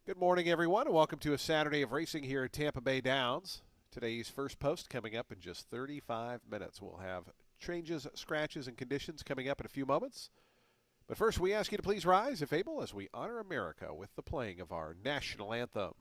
Good morning, everyone, and welcome to a Saturday of racing here at Tampa Bay Downs. Today's first post coming up in just 35 minutes. We'll have changes, scratches, and conditions coming up in a few moments. But first, we ask you to please rise, if able, as we honor America with the playing of our national anthem.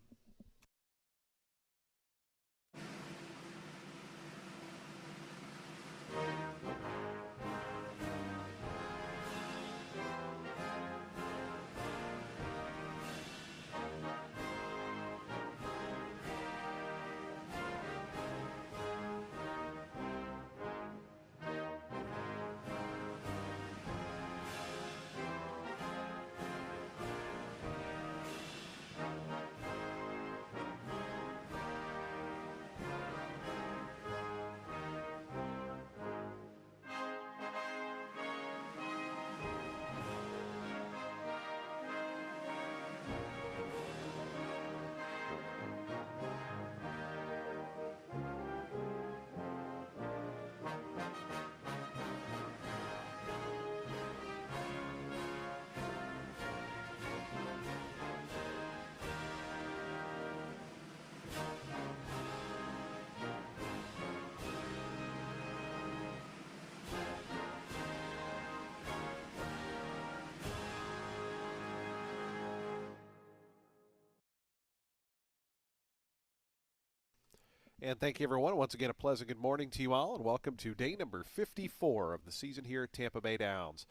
And thank you, everyone. Once again, a pleasant good morning to you all, and welcome to day number 54 of the season here at Tampa Bay Downs.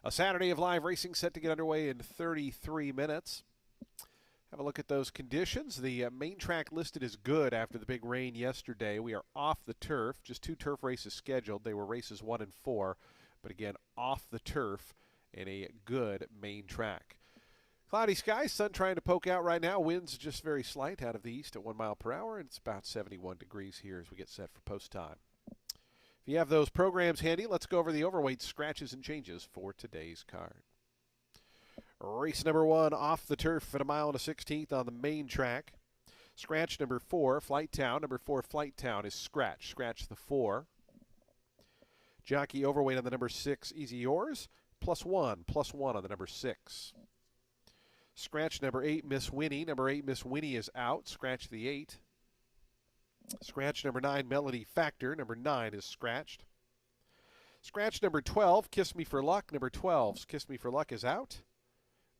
A Saturday of live racing set to get underway in 33 minutes. Have a look at those conditions. The main track listed as good after the big rain yesterday. We are off the turf. Just 2 turf races scheduled. They were races 1 and 4, but again, off the turf and a good main track. Cloudy skies, sun trying to poke out right now. Winds just very slight out of the east at 1 mile per hour, and it's about 71 degrees here as we get set for post time. If you have those programs handy, let's go over the overweight scratches and changes for today's card. Race number 1 off the turf at 1 mile and a 16th on the main track. Scratch number 4, Flight Town. Number 4, Flight Town is scratch. Scratch the 4. Jockey overweight on the number 6, Easy Yours. +1 on the number 6. Scratch number 8, Miss Winnie. Number 8, Miss Winnie is out. Scratch the 8. Scratch number 9, Melody Factor. Number 9 is scratched. Scratch number 12, Kiss Me for Luck. Number 12's Kiss Me for Luck is out.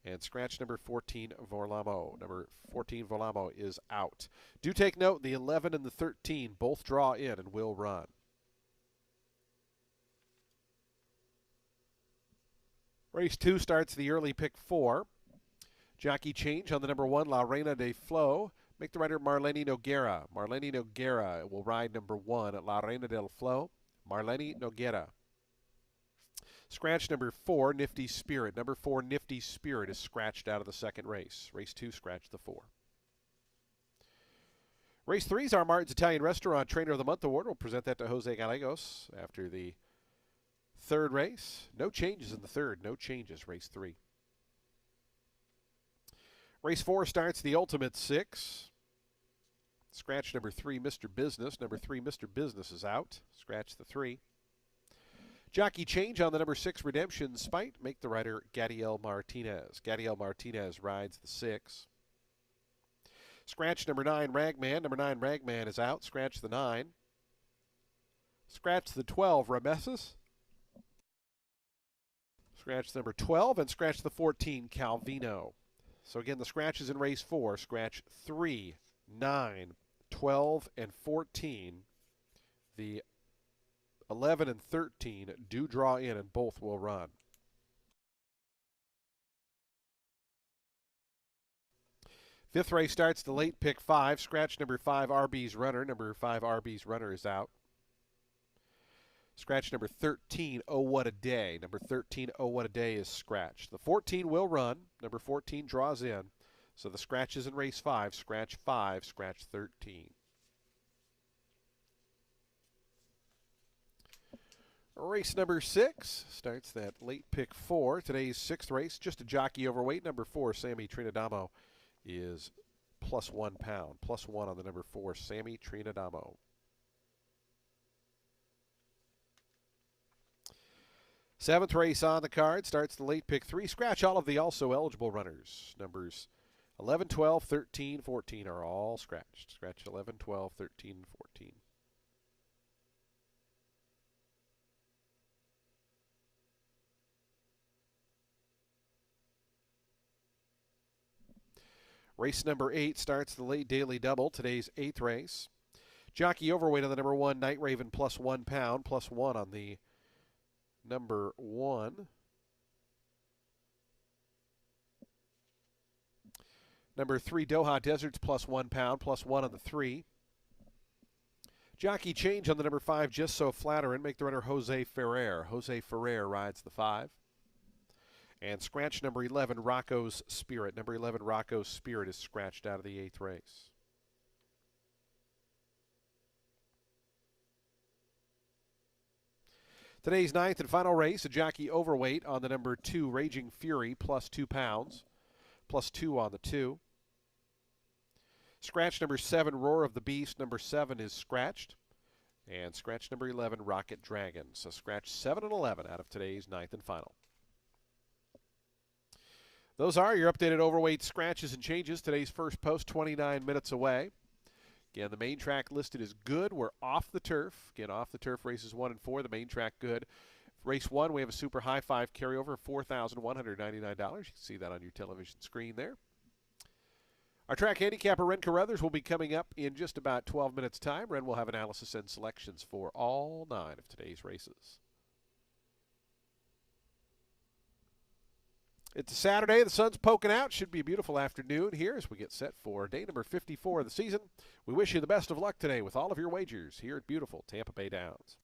And scratch number 14, Vorlamo. Number 14, Vorlamo is out. Do take note, the 11 and the 13 both draw in and will run. Race 2 starts the early pick 4. Jockey change on the number 1, La Reina de Flo. Make the rider Marlene Noguera. Marlene Noguera will ride number 1 at La Reina del Flo. Marlene Noguera. Scratch number 4, Nifty Spirit. Number 4, Nifty Spirit is scratched out of the second race. Race 2, scratch the 4. Race 3 is our Martin's Italian Restaurant Trainer of the Month Award. We'll present that to Jose Gallegos after the third race. No changes in the third. No changes, race 3. Race 4 starts the Ultimate 6. Scratch number 3, Mr. Business. Number 3, Mr. Business is out. Scratch the 3. Jockey change on the number 6, Redemption Spite. Make the rider Gadiel Martinez. Gadiel Martinez rides the 6. Scratch number 9, Ragman. Number 9, Ragman is out. Scratch the 9. Scratch the 12, Rameses. Scratch number 12 and scratch the 14, Calvino. So again, the scratches in race 4, scratch 3, 9, 12, and 14. The 11 and 13 do draw in and both will run. Fifth race starts the late pick 5. Scratch number 5, RB's Runner. Number 5, RB's Runner is out. Scratch number 13, Oh What a Day. Number 13, Oh What a Day is scratched. The 14 will run. Number 14 draws in. So the scratches in race 5, scratch 5, scratch 13. Race number 6 starts that late pick 4. Today's 6th race, just a jockey overweight. Number 4, Sammy Trinadamo, is +1 pound. +1 on the number 4, Sammy Trinadamo. Seventh race on the card starts the late pick 3. Scratch all of the also eligible runners. Numbers 11, 12, 13, 14 are all scratched. Scratch 11, 12, 13, 14. Race number 8 starts the late daily double, today's 8th race. Jockey overweight on the number 1, Night Raven, plus 1 pound, plus 1 on the number 1. Number 3, Doha Deserts, plus 1 pound, plus 1 on the 3. Jockey change on the number 5, Just So Flattering. Make the runner Jose Ferrer. Jose Ferrer rides the 5. And scratch number 11, Rocco's Spirit. Number 11, Rocco's Spirit is scratched out of the 8th race. Today's 9th and final race, a jockey overweight on the number 2, Raging Fury, plus 2 pounds, plus 2 on the 2. Scratch number 7, Roar of the Beast. Number 7 is scratched. And scratch number 11, Rocket Dragon. So scratch 7 and 11 out of today's 9th and final. Those are your updated overweight scratches and changes. Today's first post, 29 minutes away. Again, the main track listed is good. We're off the turf. Again, off the turf races 1 and 4. The main track good. Race 1, we have a super high 5 carryover of $4,199. You can see that on your television screen there. Our track handicapper, Ren Carruthers, will be coming up in just about 12 minutes' time. Ren will have analysis and selections for all 9 of today's races. It's a Saturday. The sun's poking out. Should be a beautiful afternoon here as we get set for day number 54 of the season. We wish you the best of luck today with all of your wagers here at beautiful Tampa Bay Downs.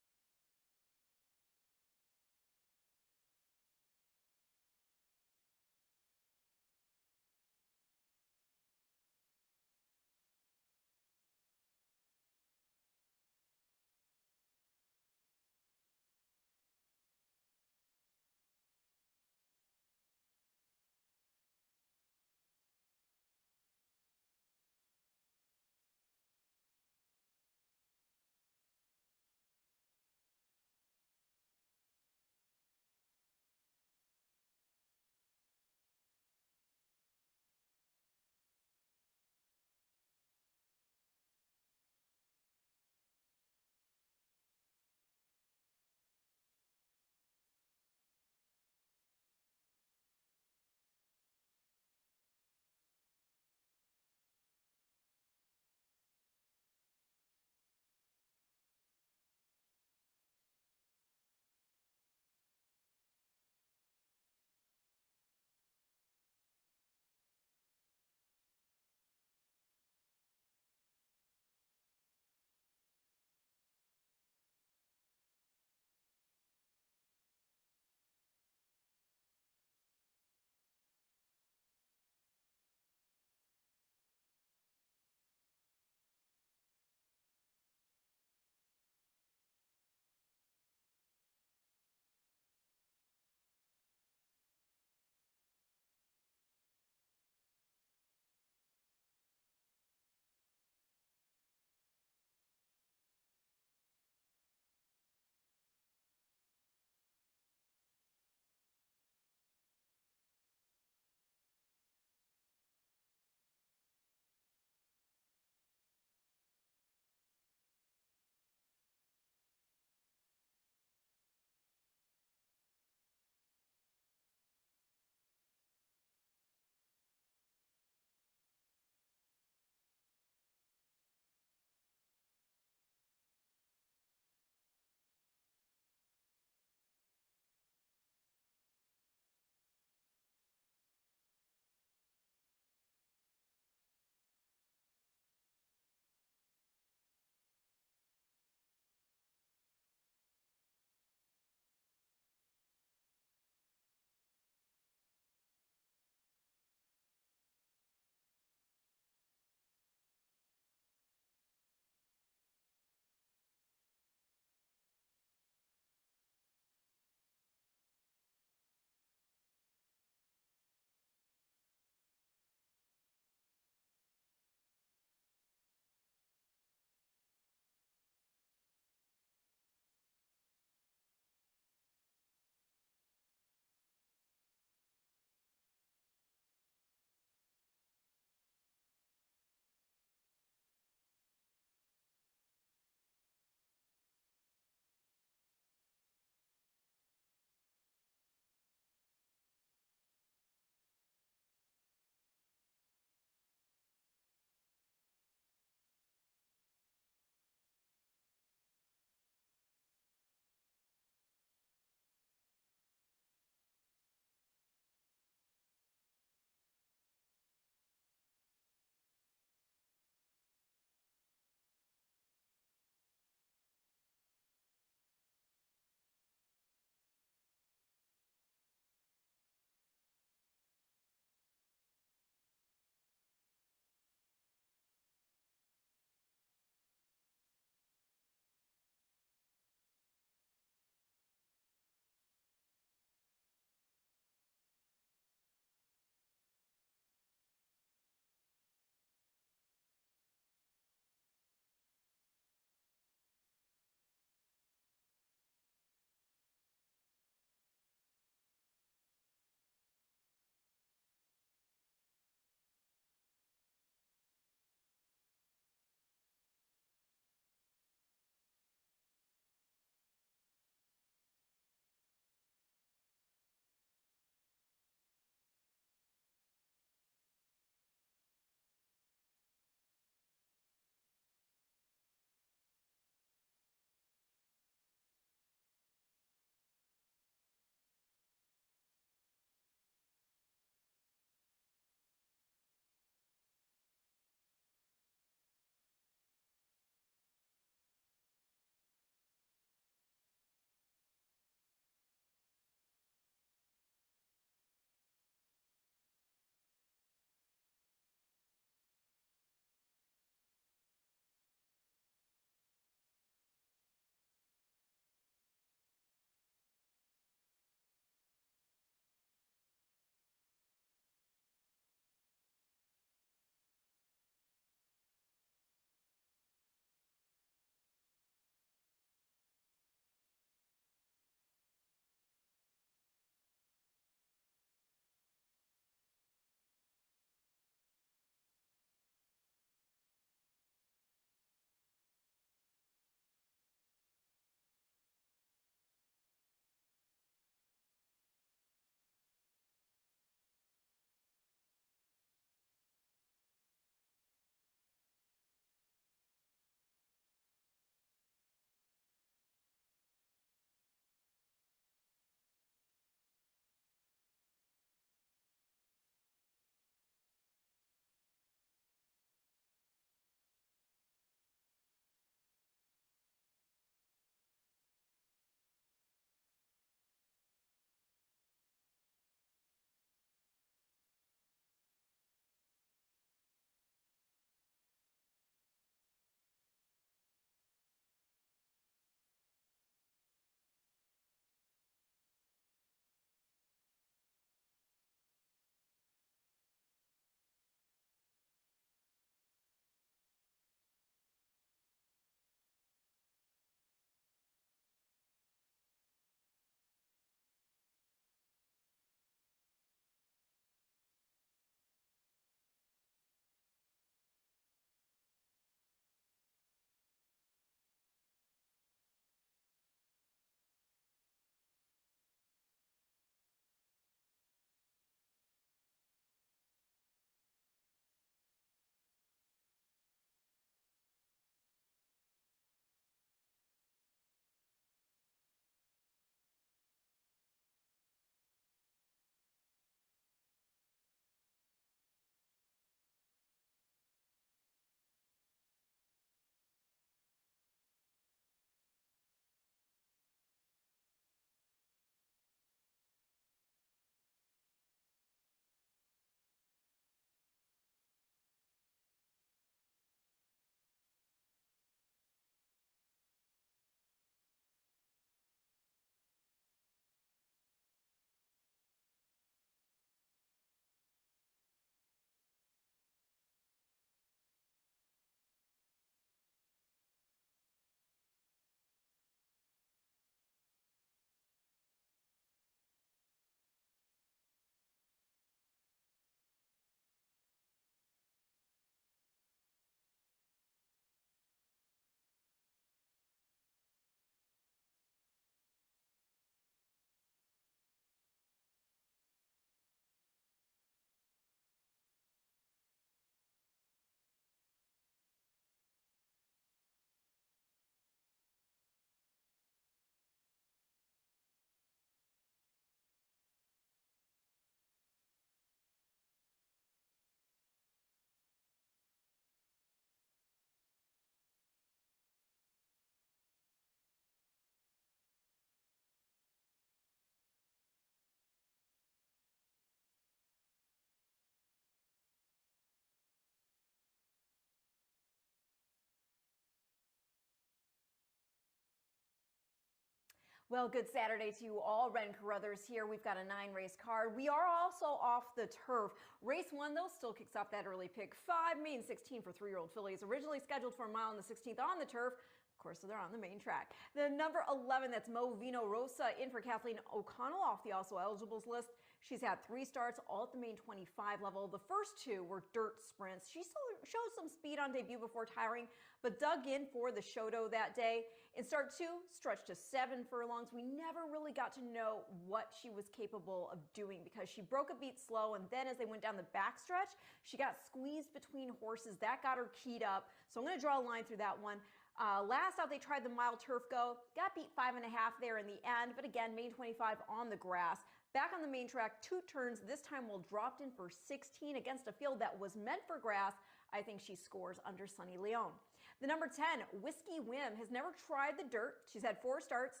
Well, good Saturday to you all. Ren Carruthers here. We've got a 9-race card. We are also off the turf. Race 1, though, still kicks off that early pick 5, main 16 for 3-year-old fillies. Originally scheduled for a mile on the 16th on the turf. Of course, so they're on the main track. The number 11, that's Mo Vino Rosa, in for Kathleen O'Connell off the also eligibles list. She's had 3 starts, all at the main 25 level. The first 2 were dirt sprints. She still showed some speed on debut before tiring, but dug in for the Shoto that day. In start 2, stretched to 7 furlongs. We never really got to know what she was capable of doing because she broke a beat slow, and then as they went down the backstretch, she got squeezed between horses. That got her keyed up. So I'm going to draw a line through that one. Last out, they tried the mile turf go. Got beat 5.5 there in the end, but again, main 25 on the grass. Back on the main track, 2 turns. This time will dropped in for 16 against a field that was meant for grass. I think she scores under Sunny Leone. The number 10, Whiskey Whim, has never tried the dirt. She's had 4 starts.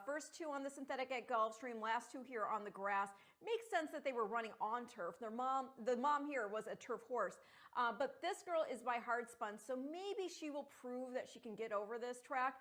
First 2 on the synthetic at Gulfstream, last 2 here on the grass. Makes sense that they were running on turf. The mom here was a turf horse. But this girl is by hard spun, so maybe she will prove that she can get over this track.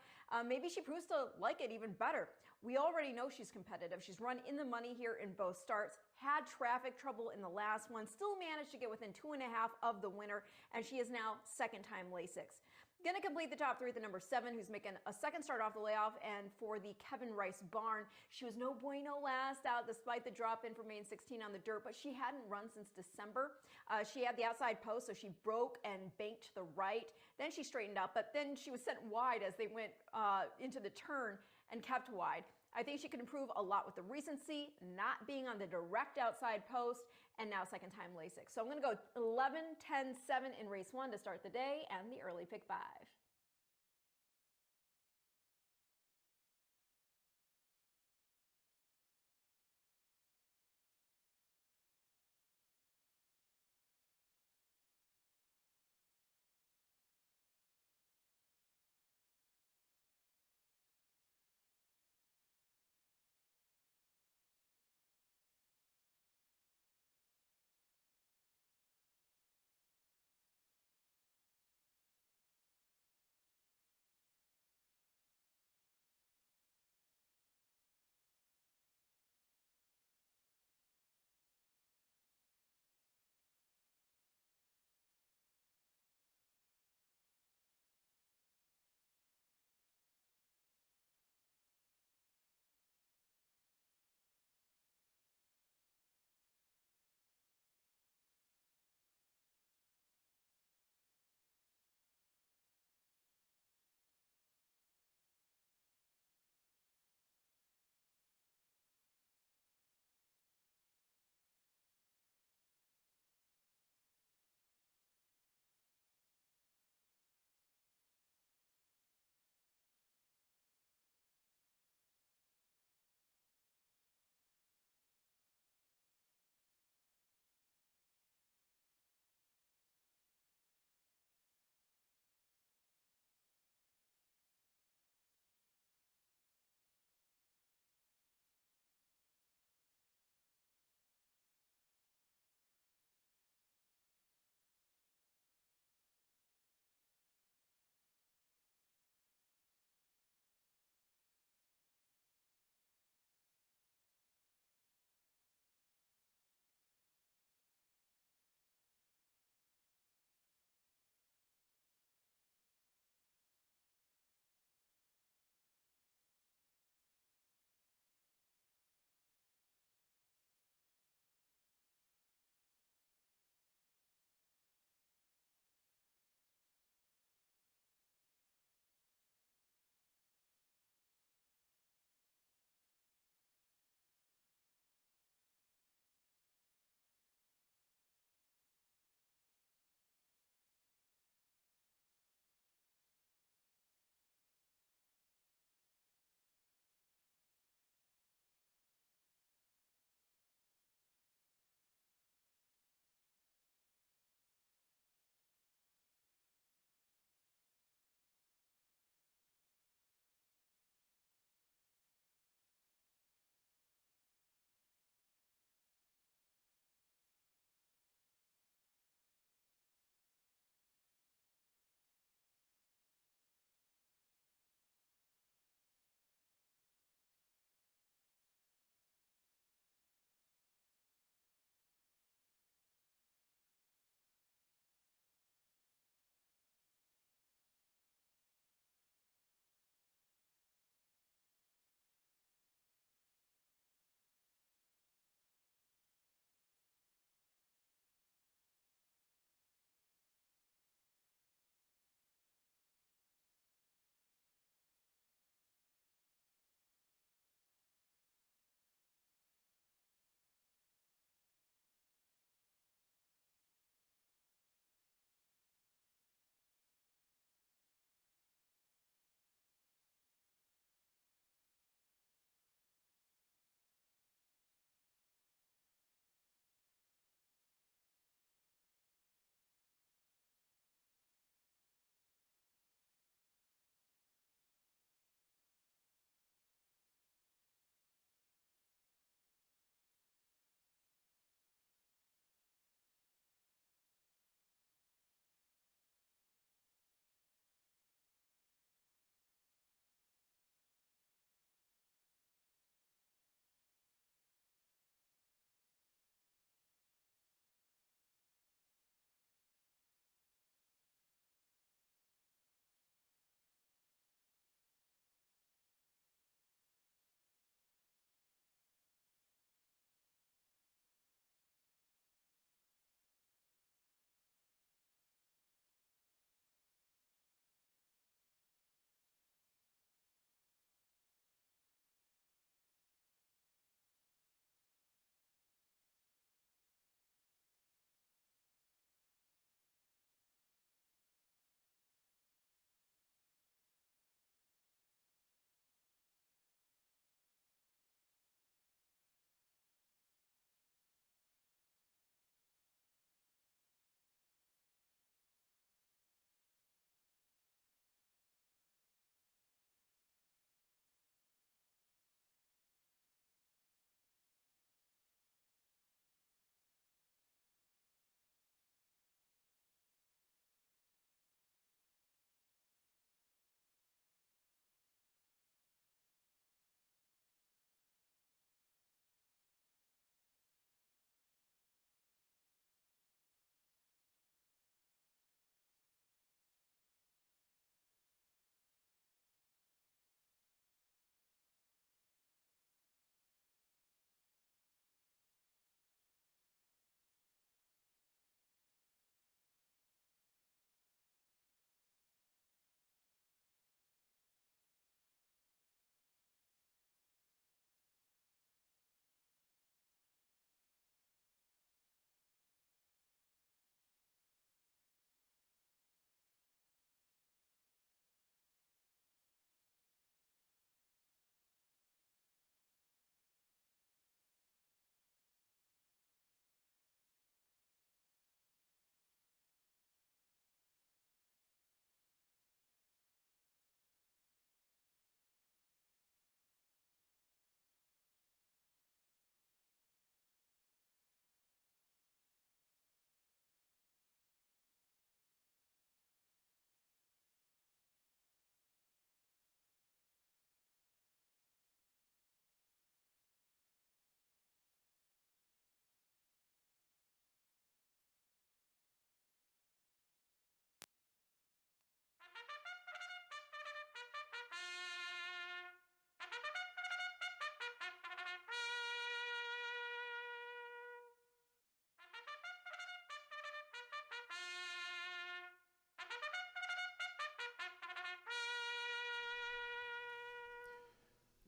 Maybe she proves to like it even better. We already know she's competitive. She's run in the money here in both starts. Had traffic trouble in the last one. Still managed to get within 2.5 of the winner, and she is now second-time Lasix. Going to complete the top 3 at the number 7, who's making a second start off the layoff, and for the Kevin Rice barn. She was no bueno last out despite the drop in for main 16 on the dirt, but she hadn't run since December. She had the outside post, so she broke and banked to the right. Then she straightened up, but then she was sent wide as they went into the turn and kept wide. I think she could improve a lot with the recency, not being on the direct outside post, and now second-time Lasix. So I'm going to go 11, 10, 7 in race 1 to start the day, and the early pick 5.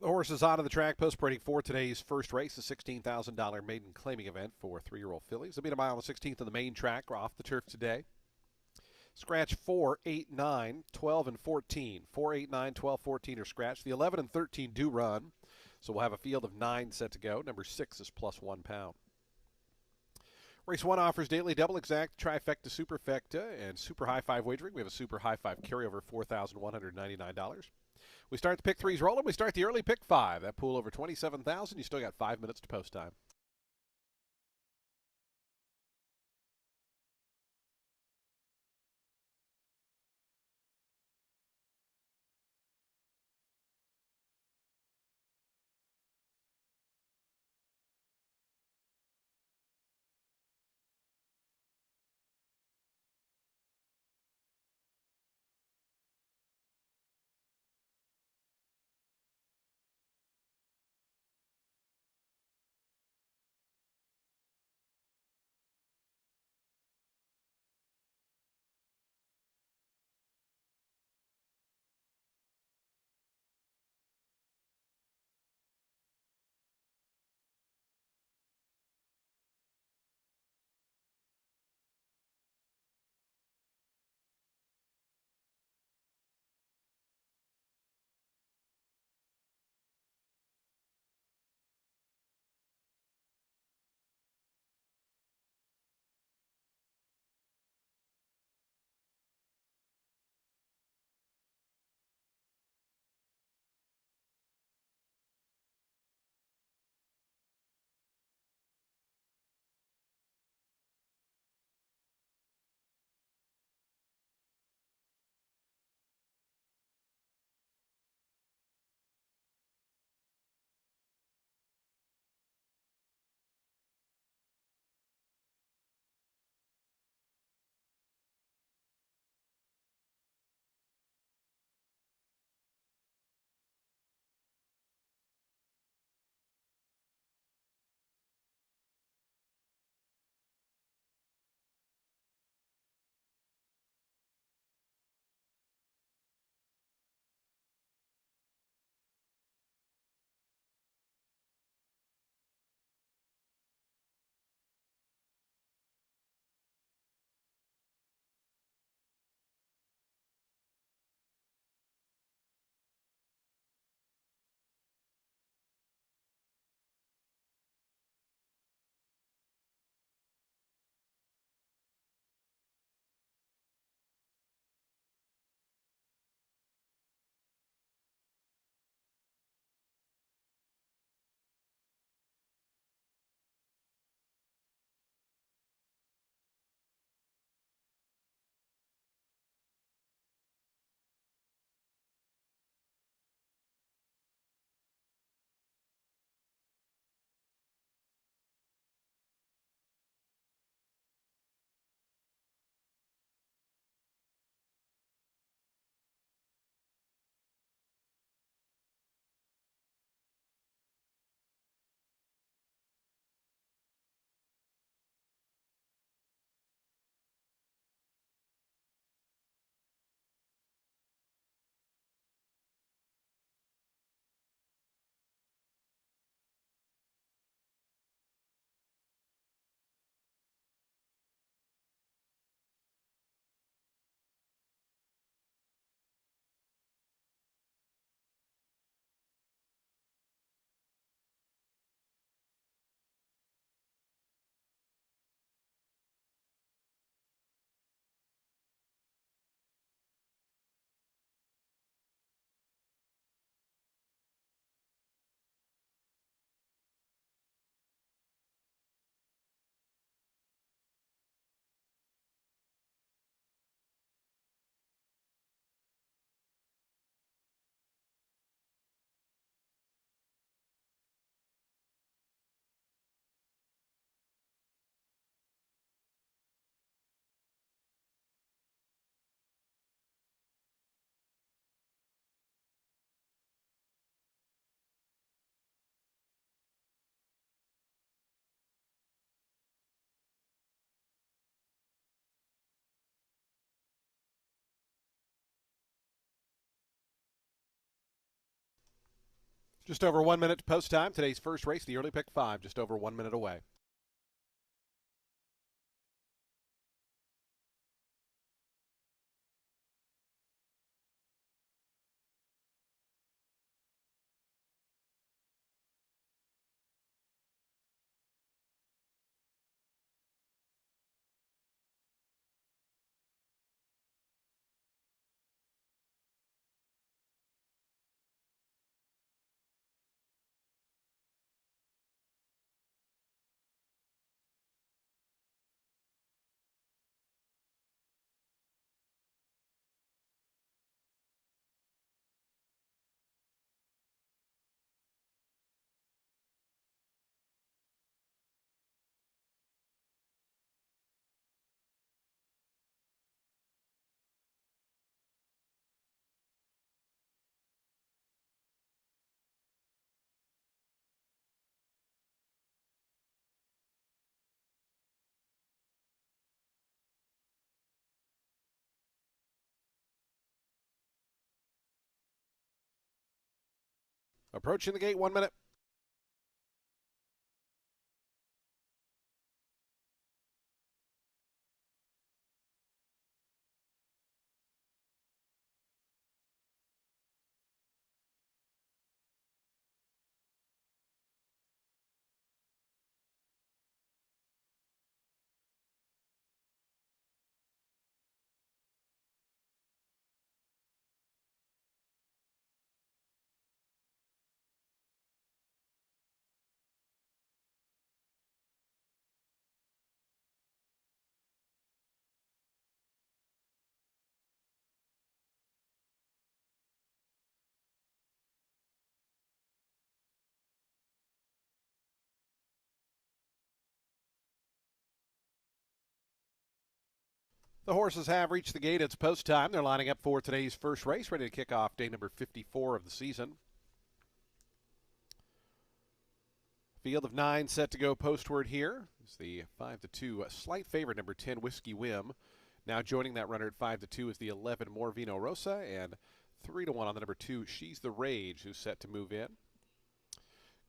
The horses out of the track post parading for today's first race, the $16,000 maiden claiming event for 3-year-old fillies. They'll be a mile on the 16th on the main track. We're off the turf today. Scratch 4, 8, 9, 12, and 14. 4, 8, 9, 12, 14 are scratched. The 11 and 13 do run, so we'll have a field of 9 set to go. Number 6 is plus 1 pound. Race 1 offers daily double exact, trifecta, superfecta, and super high five wagering. We have a super high five carryover, $4,199. We start the pick threes rolling. We start the early pick 5. That pool over 27,000. You still got 5 minutes to post time. Just over 1 minute to post time. Today's first race, the early pick 5, just over 1 minute away. Approaching the gate, 1 minute. The horses have reached the gate. It's post time. They're lining up for today's first race, ready to kick off day number 54 of the season. Field of 9 set to go postward here. It's the 5-2 slight favorite, number 10, Whiskey Whim. Now joining that runner at 5-2 is the 11, More Vino Rosa, and 3-1 on the number 2, She's the Rage, who's set to move in.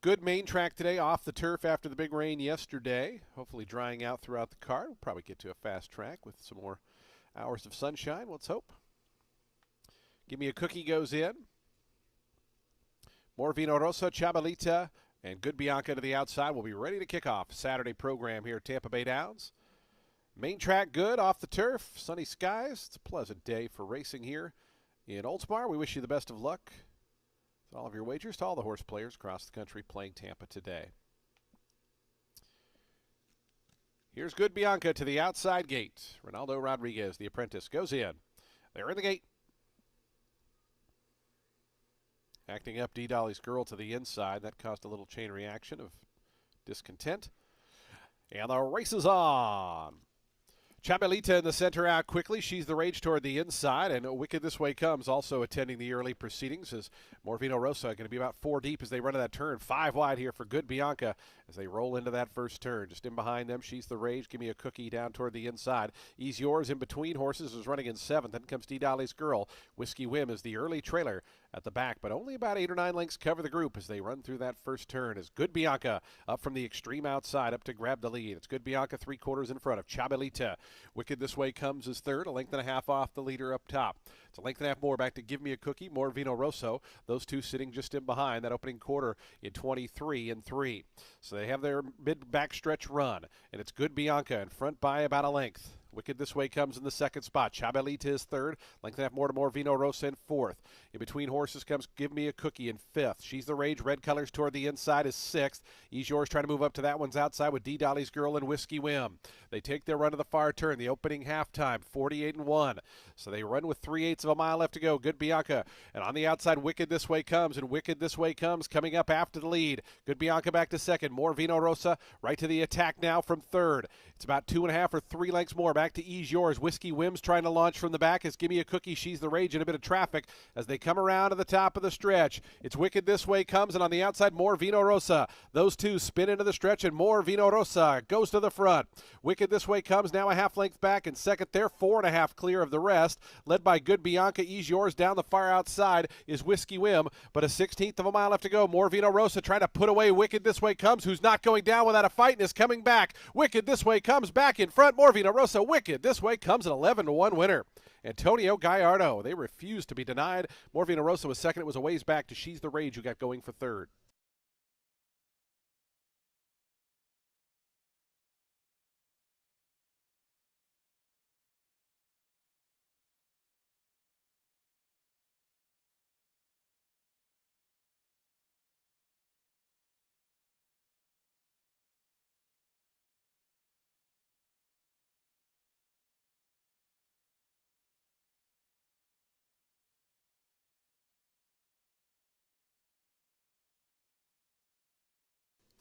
Good main track today, off the turf after the big rain yesterday. Hopefully drying out throughout the card. We'll probably get to a fast track with some more hours of sunshine. Let's hope. Give Me a Cookie goes in. More Vino Rosa, Chabalita, and Good Bianca to the outside. We'll be ready to kick off Saturday program here at Tampa Bay Downs. Main track good, off the turf, sunny skies. It's a pleasant day for racing here in Oldsmar. We wish you the best of luck with all of your wagers to all the horse players across the country playing Tampa today. Here's Good Bianca to the outside gate. Ronaldo Rodriguez, the apprentice, goes in. They're in the gate. Acting up D. Dolly's Girl to the inside. That caused a little chain reaction of discontent. And the race is on. Chabalita in the center out quickly. She's the Rage toward the inside, and Wicked This Way Comes also attending the early proceedings as Morvino Rosa going to be about 4 deep as they run to that turn. 5 wide here for Good Bianca as they roll into that first turn. Just in behind them, She's the Rage. Give Me a Cookie down toward the inside. Ease Yours in between horses is running in 7th. Then comes D. Dolly's Girl. Whiskey Whim is the early trailer at the back, but only about 8 or 9 lengths cover the group as they run through that first turn. As Good Bianca up from the extreme outside up to grab the lead. It's Good Bianca 3/4 in front of Chabalita. Wicked This Way Comes is third, a length and a half off the leader up top. It's a length and a half more back to Give Me a Cookie, More Vino Rosso. Those two sitting just in behind that opening quarter in 23-3. So they have their mid-back stretch run, and it's Good Bianca in front by about a length. Wicked This Way Comes in the second spot. Chabalita is third. Length and a half more to More Vino Rosa in fourth. In between horses comes Give Me a Cookie in fifth. She's the Rage. Red colors toward the inside is sixth. Ease Yours trying to move up to that one's outside with D. Dolly's Girl and Whiskey Whim. They take their run to the far turn. The opening halftime, 48-1. So they run with 3/8 of a mile left to go. Good Bianca. And on the outside, Wicked This Way Comes. And Wicked This Way Comes coming up after the lead. Good Bianca back to second. More Vino Rosa right to the attack now from third. It's about 2.5 or 3 lengths more back back to Ease Yours. Whiskey Wims trying to launch from the back as Gimme a Cookie, She's the Rage, and a bit of traffic as they come around to the top of the stretch. It's Wicked This Way comes, and on the outside, more Vino Rosa. Those two spin into the stretch, and more Vino Rosa goes to the front. Wicked This Way comes now a half length back in second there, 4.5 clear of the rest. Led by Good Bianca, Ease Yours down the far outside is Whiskey Whim, but a 16th of a mile left to go. More Vino Rosa trying to put away Wicked This Way comes, who's not going down without a fight and is coming back. Wicked This Way comes back in front. More Vino Rosa. Wicked This Way comes an 11-1 winner. Antonio Gallardo. They refused to be denied. More Vino Rosa was second. It was a ways back to She's the Rage, who got going for third.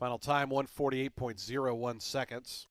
Final time 148.01 seconds.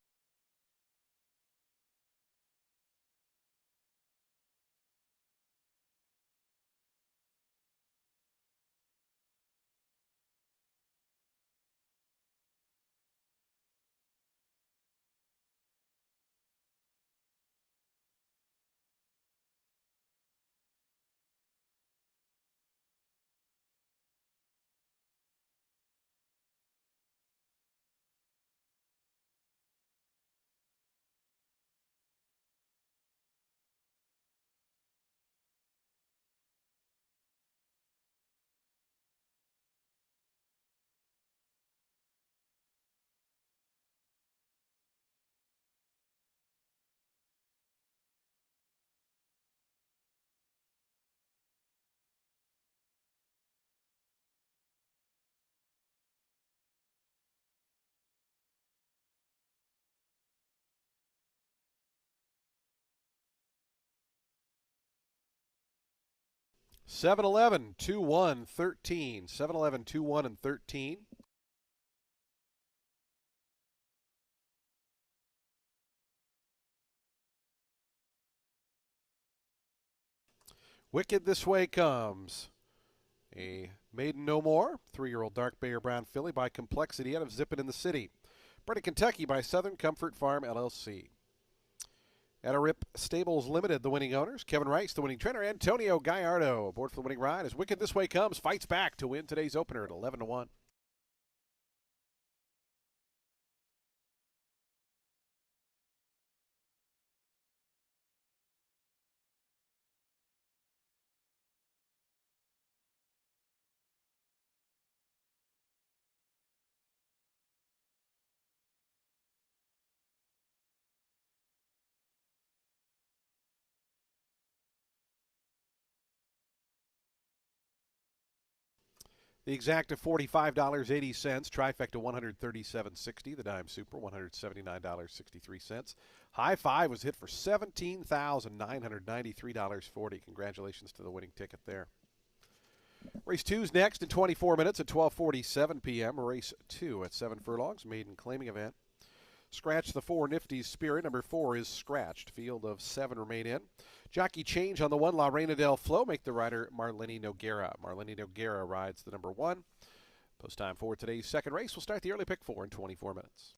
Seven 11 2 1 13. 7 11 2 1 and 13. Wicked This Way comes. A Maiden No More, 3-year-old dark bay or brown filly by Complexity out of Zippin' in the City. Bred in Kentucky by Southern Comfort Farm LLC. At a Rip Stables Limited, the winning owners, Kevin Rice, the winning trainer, Antonio Gallardo. Aboard for the winning ride as Wicked This Way comes, fights back to win today's opener at 11-1. The exacta $45.80. Trifecta $137.60. The dime super $179.63. High five was hit for $17,993.40. Congratulations to the winning ticket there. Race 2's next in 24 minutes at 12:47 p.m. Race 2 at 7 furlongs. Maiden claiming event. Scratch the 4 Nifty's Spirit. Number 4 is scratched. Field of 7 remain in. Jockey change on the 1, La Reina del Flow. Make the rider Marlene Noguera. Marlene Noguera rides the number 1. Post time for today's second race. We'll start the early pick 4 in 24 minutes.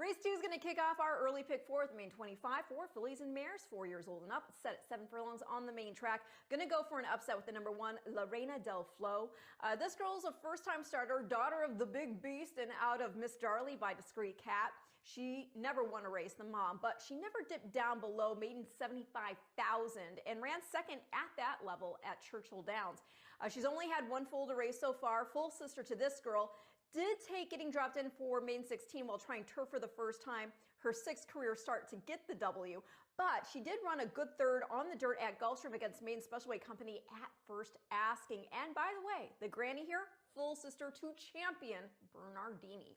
Race 2 is going to kick off our early pick four at the main 25 for fillies and mares 4 years old and up. It's set at 7 furlongs on the main track. Going to go for an upset with the number 1, La Reina del Flo. This girl is a first-time starter, daughter of the big beast and out of Miss Darley by Discreet Cat. She never won a race, the mom, but she never dipped down below maiden 75,000 and ran second at that level at Churchill Downs. She's only had one foal to race so far, full sister to this girl. Did take getting dropped in for maiden 16 while trying turf for the first time. Her 6th career start to get the W, but she did run a good third on the dirt at Gulfstream against Maiden Special Weight Company at first asking. And by the way, the granny here, full sister to champion Bernardini.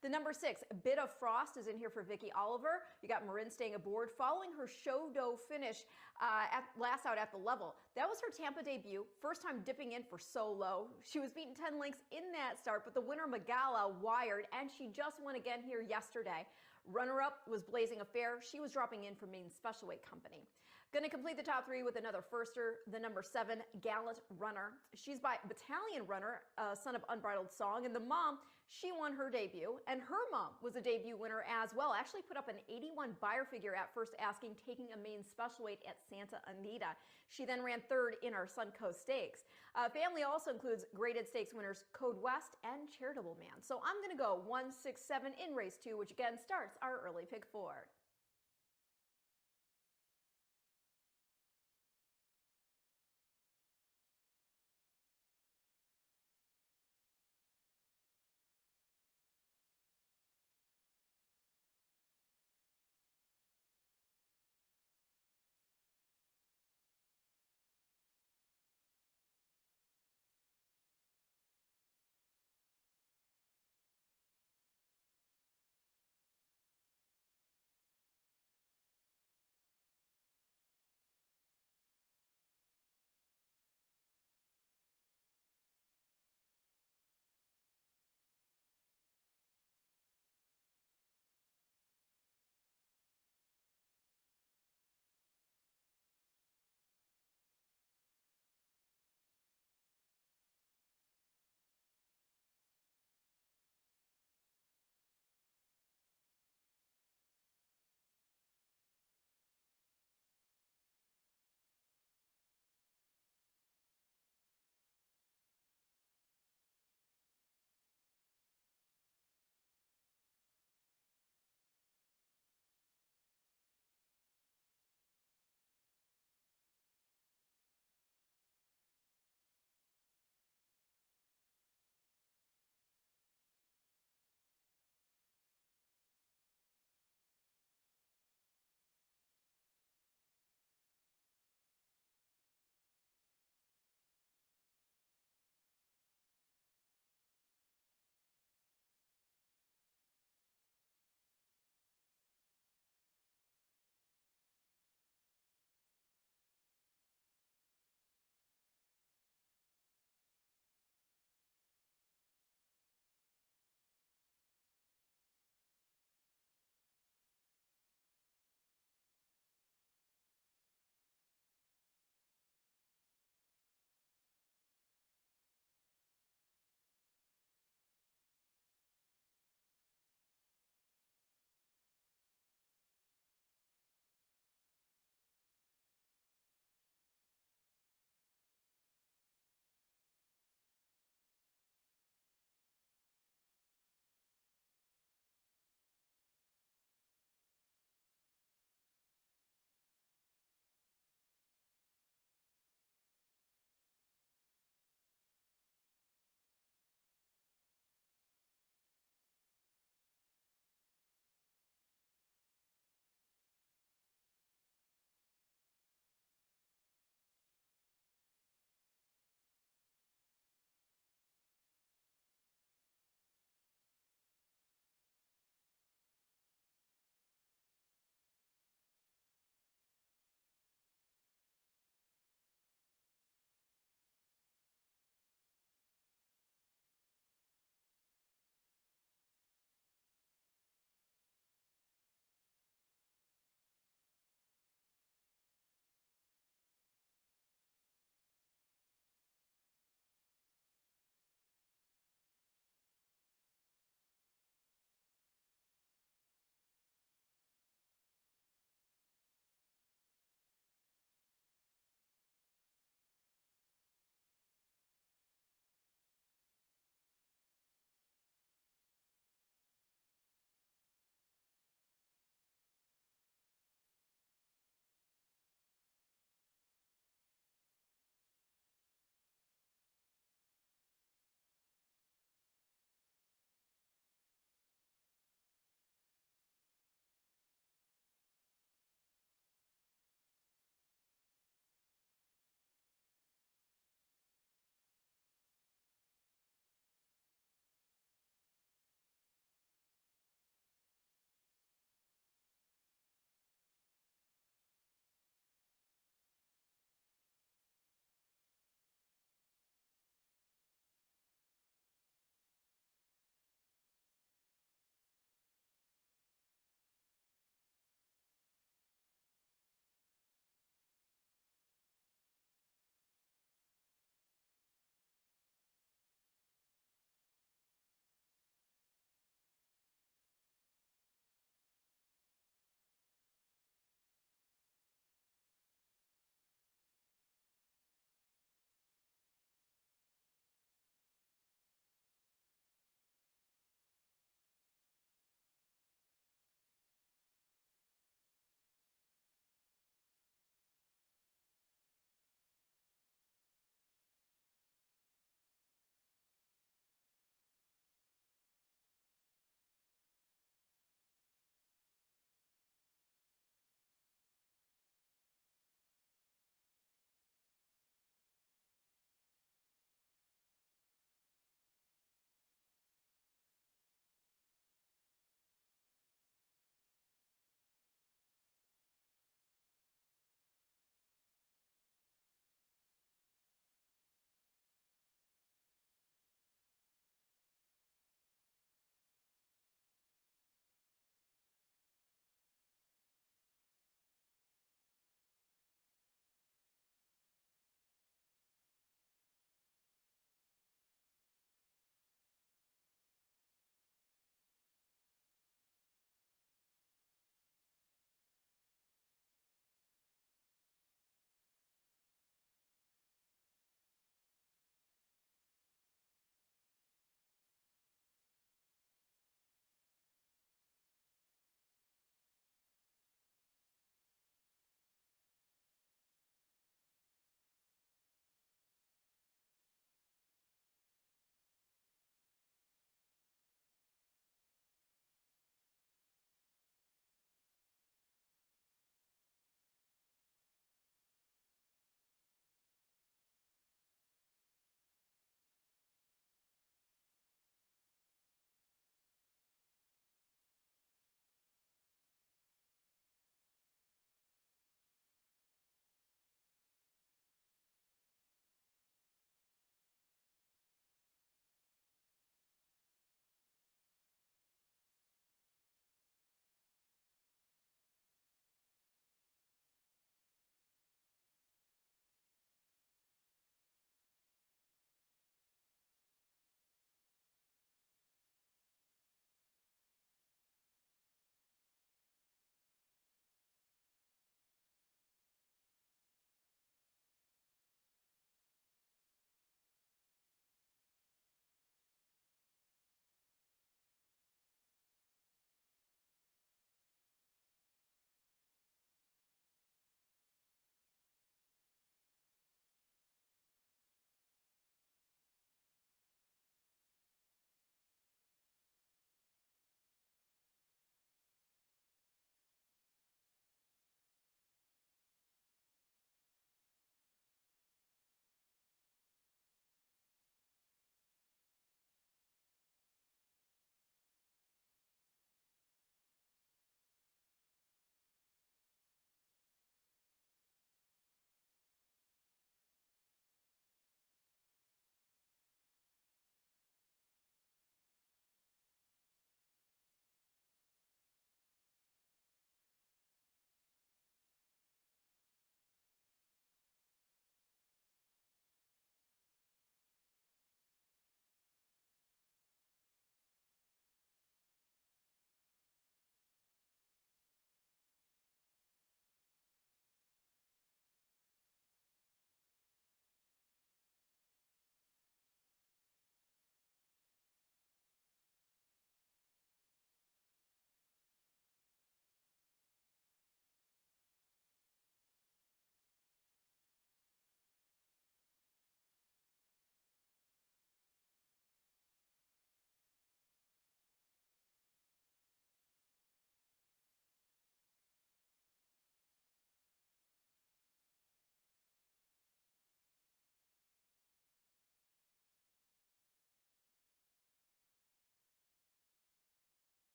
The number 6, Bit of Frost, is in here for Vicky Oliver. You got Marin staying aboard following her show dough finish last out at the level. That was her Tampa debut, first time dipping in for so low. She was beaten 10 lengths in that start, but the winner Magala wired, and she just won again here yesterday. Runner-up was Blazing Affair. She was dropping in from Maiden Special Weight Company. Going to complete the top 3 with another firster, the number 7, Gallant Runner. She's by Battalion Runner, son of Unbridled Song, and the mom, she won her debut, and her mom was a debut winner as well. Actually put up an 81 buyer figure at first asking, taking a Maiden Special Weight at Santa Anita. She then ran 3rd in our Suncoast Stakes. Family also includes graded stakes winners Code West and Charitable Man. So I'm going to go 1, 6, 7 in race 2, which again starts our early pick 4.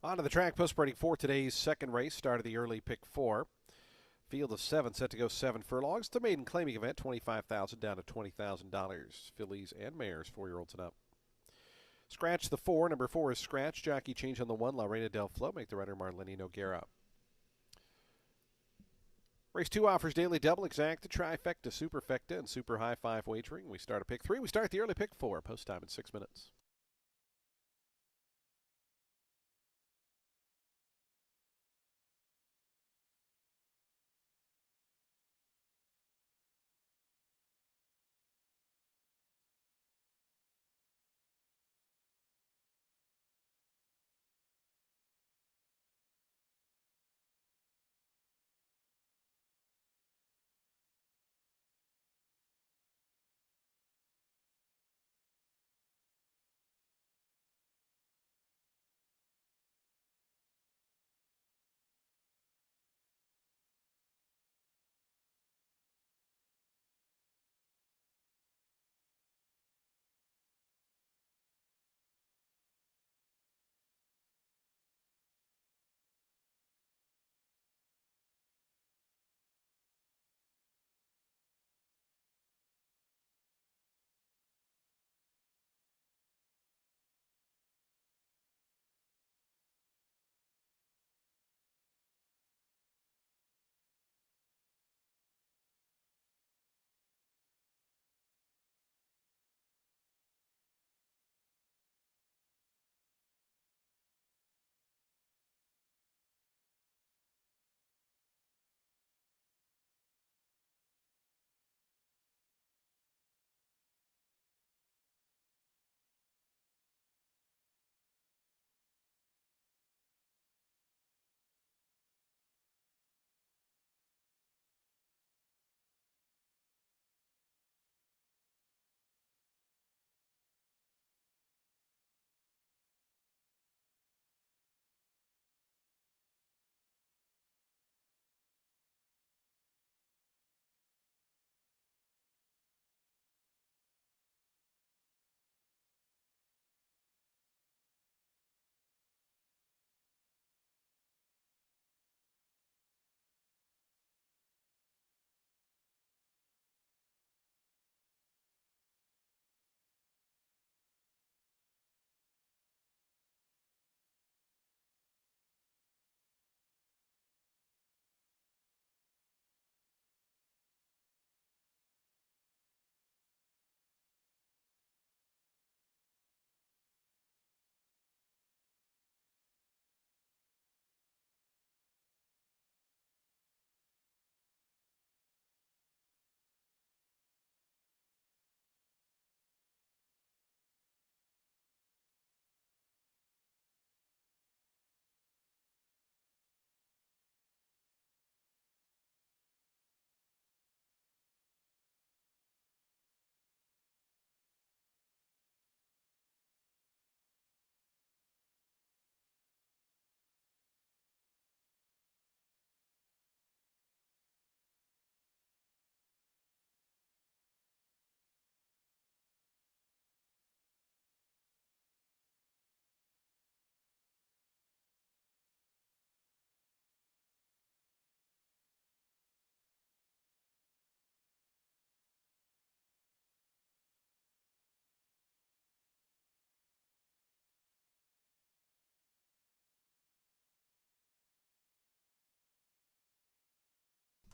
On to the track post spreading for today's second race. Started the early pick four. Field of seven set to go 7 furlongs. The maiden claiming event, $25,000 down to $20,000. Fillies and mares, 4-year-olds and up. Scratch the four. Number four is Scratch. Jockey change on the one. La Reina del Flo. Make the runner Marlene Noguera. Race 2 offers daily double, exacta, trifecta, superfecta, and super high five wagering. We start at pick 3. We start the early pick 4. Post time in 6 minutes.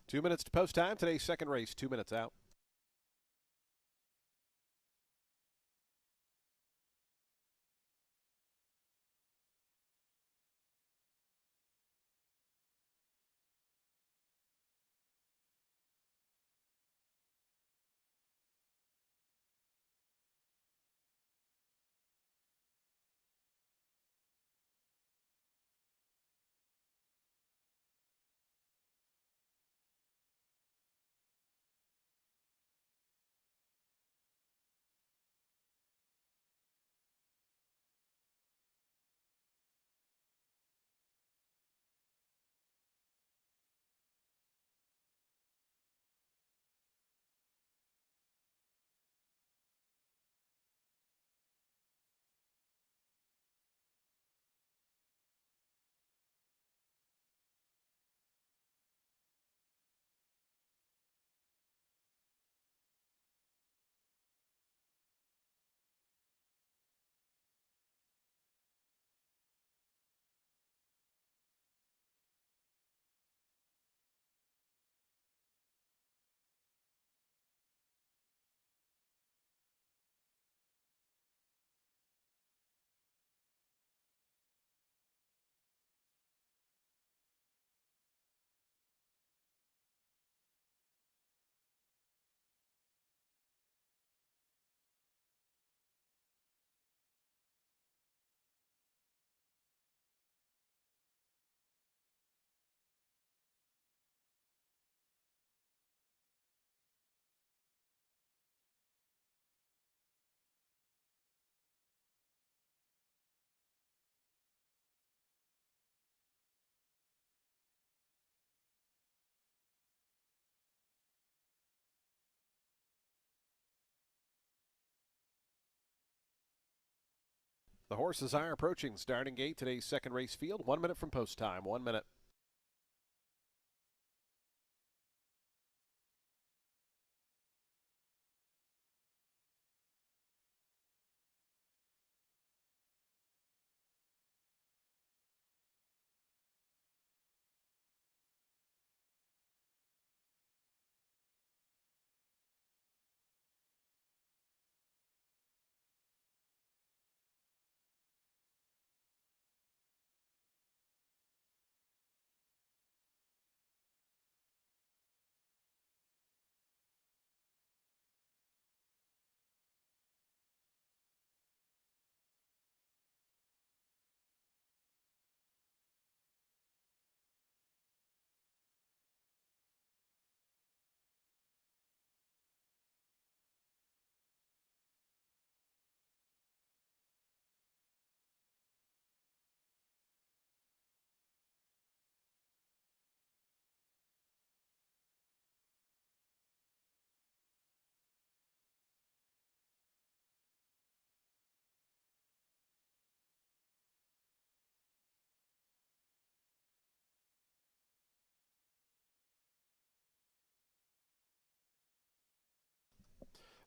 Two minutes to post time. Today's second race, 2 minutes out. The horses are approaching starting gate, today's second race field. 1 minute from post time. 1 minute.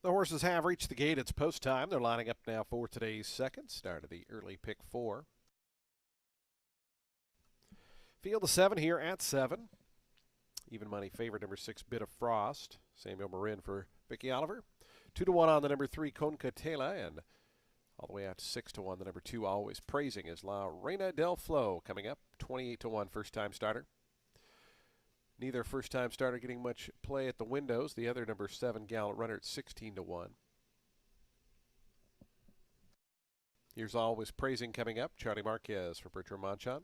The horses have reached the gate. It's post time. They're lining up now for today's second start of the early pick 4. Field of 7 here at 7. Even money favorite number 6, Bit of Frost. Samuel Marin for Vicky Oliver. 2-1 on the number 3, Concatela, and all the way out to 6-1, the number 2, Always Praising, is La Reina del Flow coming up. 28-1, first time starter. Neither first time starter getting much play at the windows. The other number 7, Gallant Runner, at 16-1. Here's Always Praising coming up. Charlie Marquez for Bertrand Manchon.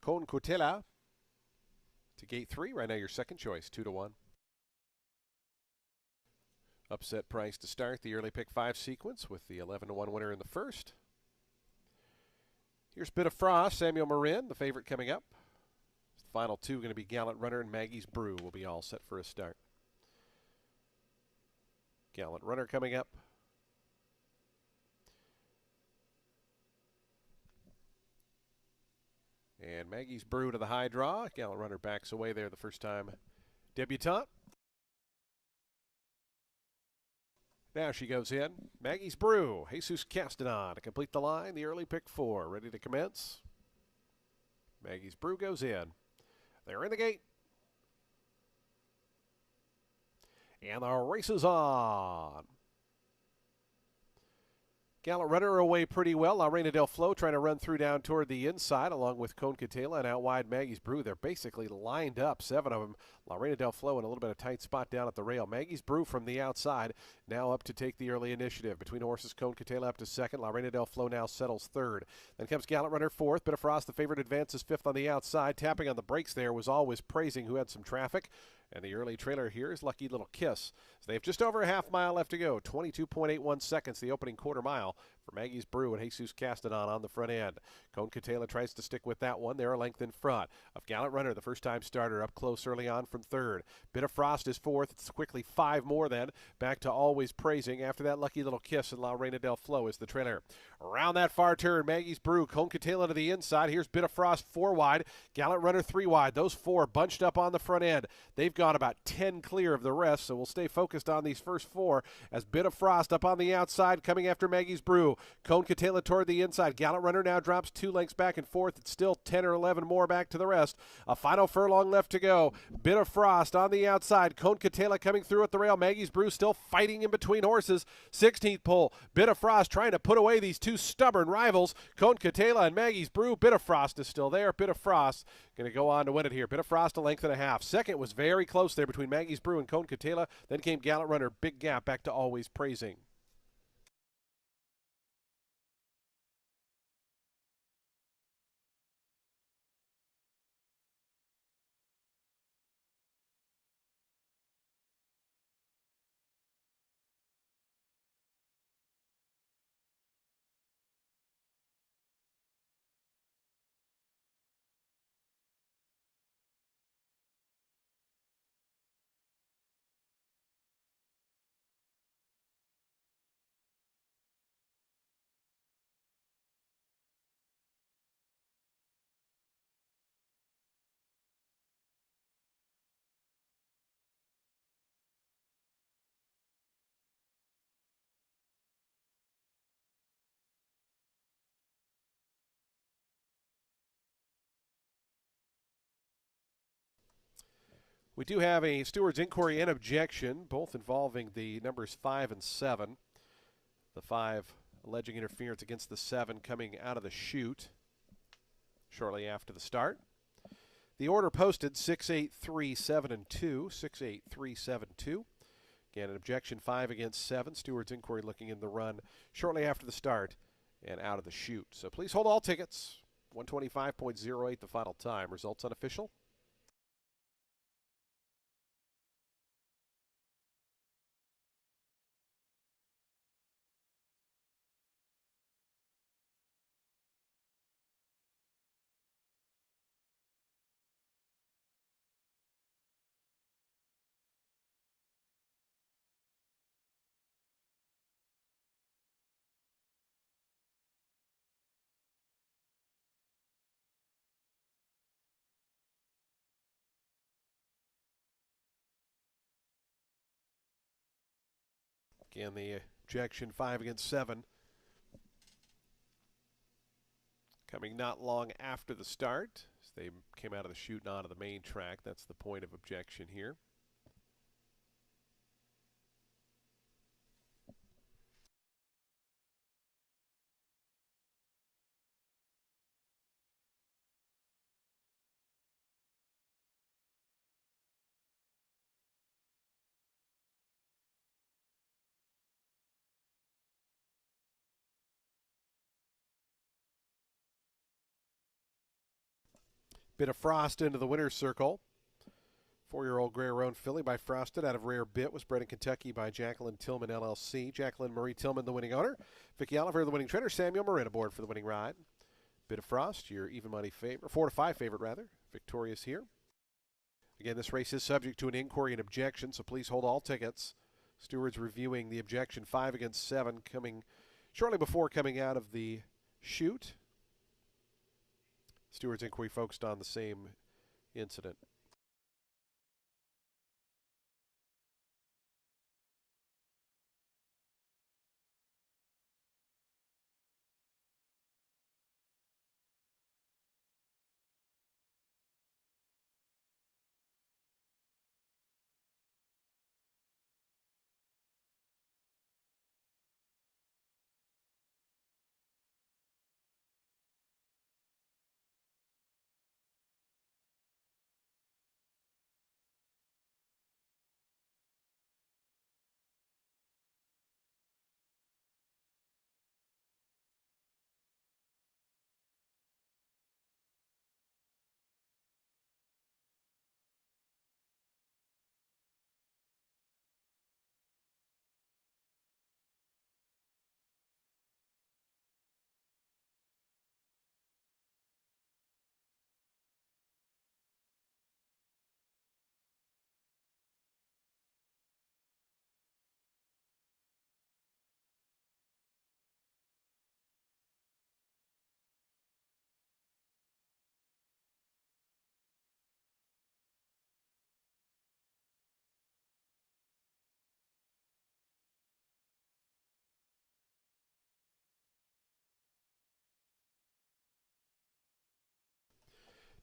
Concatela to gate 3. Right now your second choice, 2-1. Upset price to start the early pick 5 sequence with the 11-1 winner in the first. Here's Bit of Frost, Samuel Marin, the favorite coming up. The final 2 going to be Gallant Runner and Maggie's Brew will be all set for a start. Gallant Runner coming up. And Maggie's Brew to the high draw. Gallant Runner backs away there the first time debutante. Now she goes in. Maggie's Brew, Jesus Castanon to complete the line. The early pick 4 ready to commence. Maggie's Brew goes in. They're in the gate. And the race is on. Gallant Runner away pretty well. La Reina del Flow trying to run through down toward the inside along with Concatela and out wide Maggie's Brew. They're basically lined up, 7 of them. La Reina del Flow in a little bit of tight spot down at the rail. Maggie's Brew from the outside now up to take the early initiative. Between horses, Concatela up to second. La Reina del Flow now settles third. Then comes Gallant Runner fourth. Bit of Frost, the favorite, advances fifth on the outside. Tapping on the brakes there was Always Praising, who had some traffic. And the early trailer here is Lucky Little Kiss. So they have just over a half mile left to go. 22.81 seconds, the opening quarter mile for Maggie's Brew and Jesus Castanon on the front end. Concatela tries to stick with that one. They're a length in front of Gallant Runner, the first-time starter, up close early on from third. Bit of Frost is fourth. It's quickly 5 more then. Back to Always Praising. After that, Lucky Little Kiss and La Reina del Flow is the trailer. Around that far turn, Maggie's Brew. Concatela to the inside. Here's Bit of Frost 4 wide. Gallant Runner 3 wide. Those 4 bunched up on the front end. They've gone about 10 clear of the rest, so we'll stay focused on these first 4 as Bit of Frost up on the outside coming after Maggie's Brew. Concatela toward the inside. Gallant Runner now drops 2 lengths back and forth. It's still 10 or 11 more back to the rest. A final furlong left to go. Bit of Frost on the outside. Concatela coming through at the rail. Maggie's Brew still fighting in between horses. 16th pole. Bit of Frost trying to put away these 2 stubborn rivals. Concatela and Maggie's Brew. Bit of Frost is still there. Bit of Frost going to go on to win it here. Bit of Frost a length and a half. Second was very close there between Maggie's Brew and Concatela. Then came Gallant Runner. Big gap back to Always Praising. We do have a steward's inquiry and objection, both involving the numbers 5 and 7. The 5 alleging interference against the 7 coming out of the chute shortly after the start. The order posted 6, 8, 3, 7, and 2. 6, 8, 3, 7, 2. Again, an objection 5 against 7. Steward's inquiry looking in the run shortly after the start and out of the chute. So please hold all tickets. 125.08 the final time. Results unofficial. Again, the objection 5 against 7. Coming not long after the start, as they came out of the chute and onto the main track. That's the point of objection here. Bit of frost into the winner's circle. 4-year-old Gray Roan filly by Frosted out of Rare Bit was bred in Kentucky by Jacqueline Tillman LLC. Jacqueline Marie Tillman, the winning owner. Vicky Oliver, the winning trainer. Samuel Marin aboard for the winning ride. Bit of Frost, your even money favorite, 4 to 5 favorite rather. Victorious here. Again, this race is subject to an inquiry and objection, so please hold all tickets. Stewards reviewing the objection 5 against 7 coming shortly before coming out of the chute. Stewards inquiry focused on the same incident.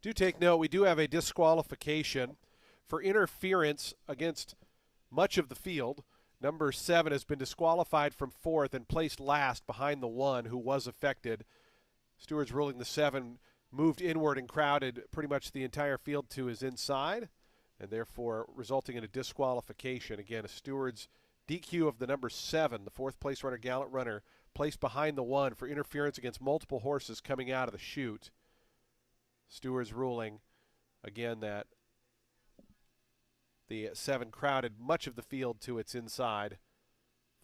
Do take note, we do have a disqualification for interference against much of the field. Number 7 has been disqualified from 4th and placed last behind the 1 who was affected. Stewards ruling the 7 moved inward and crowded pretty much the entire field to his inside, and therefore resulting in a disqualification. Again, a Stewards DQ of the number 7, the 4th place runner, Gallant Runner, placed behind the 1 for interference against multiple horses coming out of the chute. Stewards ruling, again, that the 7 crowded much of the field to its inside,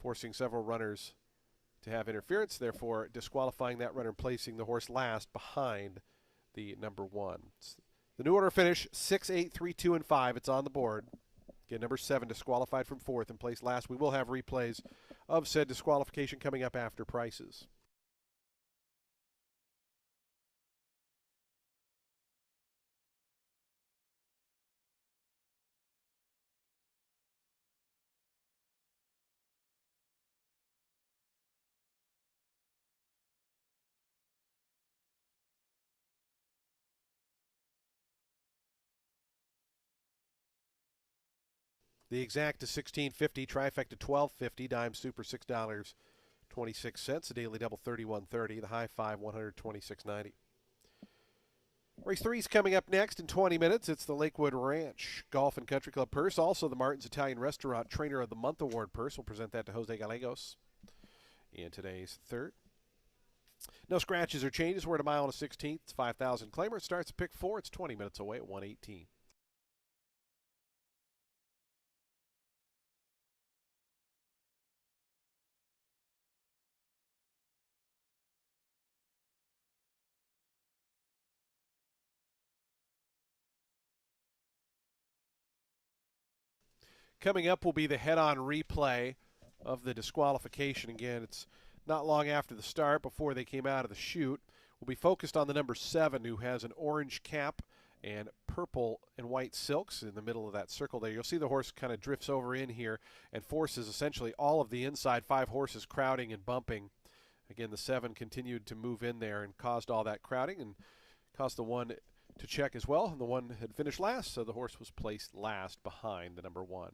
forcing several runners to have interference, therefore disqualifying that runner and placing the horse last behind the number 1. The new order finish, 6, 8, 3, 2, and 5. It's on the board. Again, number 7 disqualified from 4th and placed last. We will have replays of said disqualification coming up after prices. The exact is $16.50, trifecta $12.50, dime super $6.26, the daily double $31.30, the high five $126.90. Race 3 is coming up next in 20 minutes. It's the Lakewood Ranch Golf and Country Club purse. Also, the Martin's Italian Restaurant Trainer of the Month Award purse. We'll present that to Jose Gallegos in today's third. No scratches or changes. We're at a mile and a 16th. It's 5,000 claimer. It starts at pick 4. It's 20 minutes away at 118. Coming up will be the head-on replay of the disqualification. Again, it's not long after the start before they came out of the chute. We'll be focused on the number 7, who has an orange cap and purple and white silks in the middle of that circle there. You'll see the horse kind of drifts over in here and forces essentially all of the inside 5 horses crowding and bumping. Again, the 7 continued to move in there and caused all that crowding and caused the 1 to check as well. And the 1 had finished last, so the horse was placed last behind the number 1.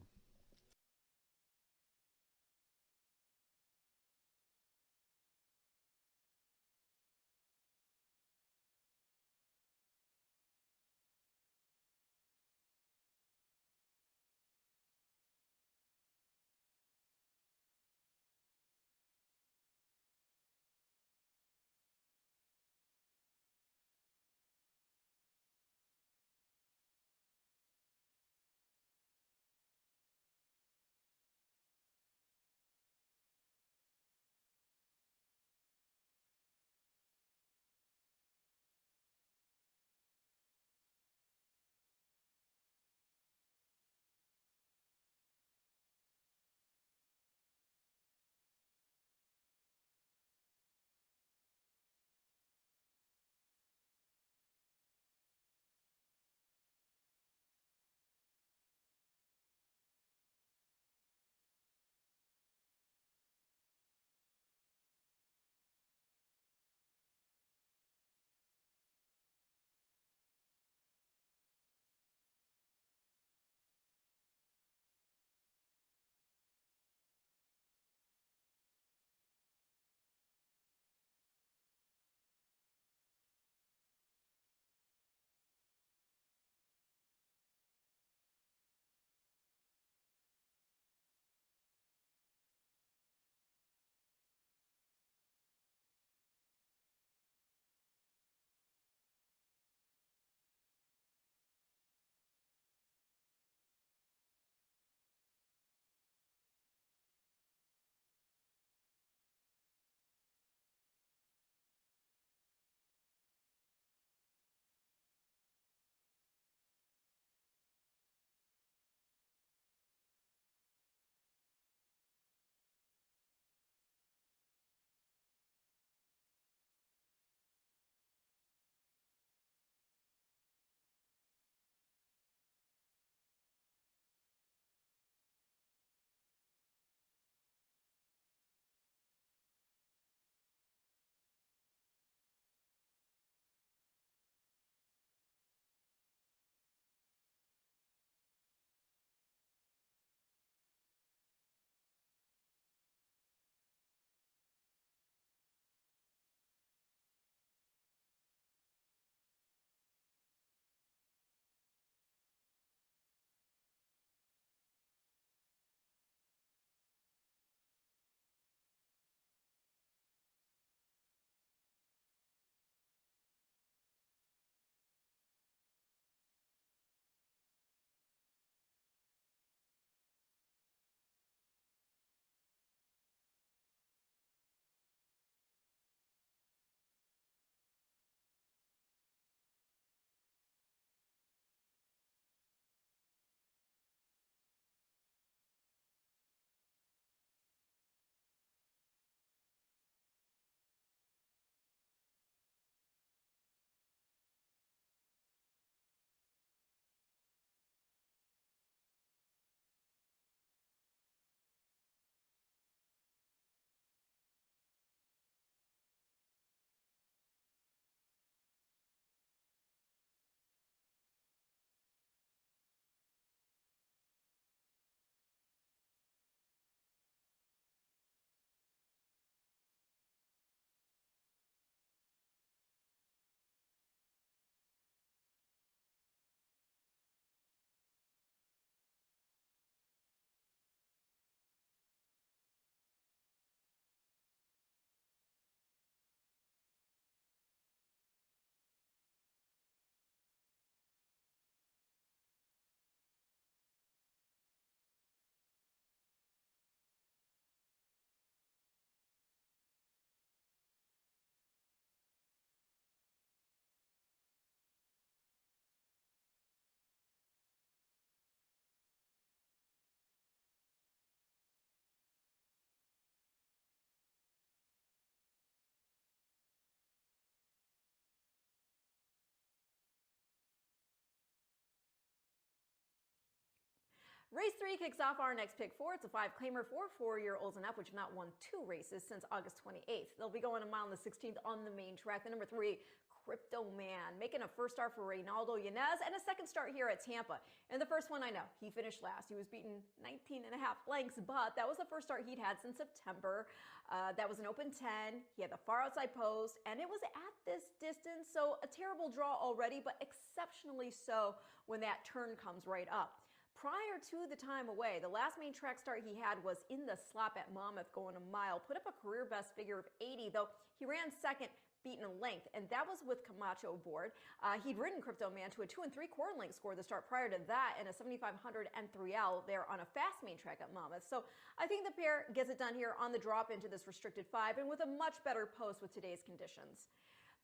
Race 3 kicks off our next pick four. It's a 5-claimer for 4-year-olds and up, which have not won 2 races since August 28th. They'll be going a mile on the 16th on the main track. The number 3, Crypto Man, making a first start for Reynaldo Yanez and a second start here at Tampa. And the first one, I know, he finished last. He was beaten 19 and a half lengths, but that was the first start he'd had since September. That was an open 10. He had the far outside post, and it was at this distance, so a terrible draw already, but exceptionally so when that turn comes right up. Prior to the time away, the last main track start he had was in the slop at Monmouth going a mile, put up a career best figure of 80, though he ran second, beaten a length, and that was with Camacho aboard. He'd ridden Crypto Man to a 2 3/4 length score the start prior to that and a 7,500 and 3L there on a fast main track at Monmouth. So I think the pair gets it done here on the drop into this restricted 5 and with a much better post with today's conditions.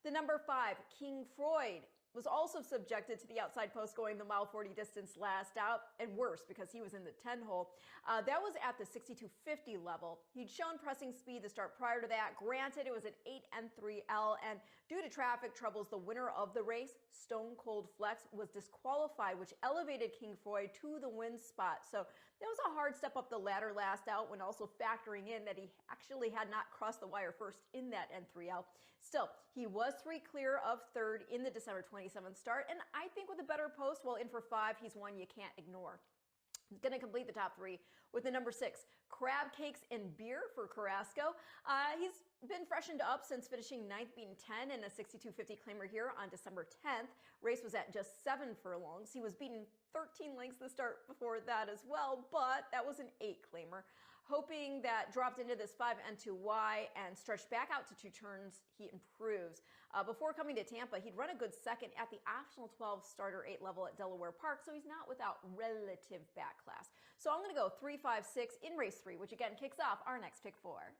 The number 5, King Freud, was also subjected to the outside post going the mile 40 distance last out, and worse because he was in the 10 hole. That was at the 6250 level. He'd shown pressing speed the start prior to that. Granted, it was an 8 3L, and due to traffic troubles, the winner of the race, Stone Cold Flex, was disqualified, which elevated King Freud to the win spot. So that was a hard step up the ladder last out when also factoring in that he actually had not crossed the wire first in that N3L. Still, he was 3 clear of third in the December 27th start, and I think with a better post, well, in for 5, he's one you can't ignore. He's going to complete the top 3 with the number 6, Crab Cakes and Beer for Carrasco. He's been freshened up since finishing 9th, beating 10 in a 6250 claimer here on December 10th. Race was at just 7 furlongs. He was beaten 13 lengths the start before that as well, but that was an 8 claimer. Hoping that dropped into this 5 N2Y and stretched back out to 2 turns, he improves. Before coming to Tampa, he'd run a good second at the optional 12 starter 8 level at Delaware Park, so he's not without relative back class. So I'm going to go 3, 5, 6 in race 3, which again kicks off our next pick 4.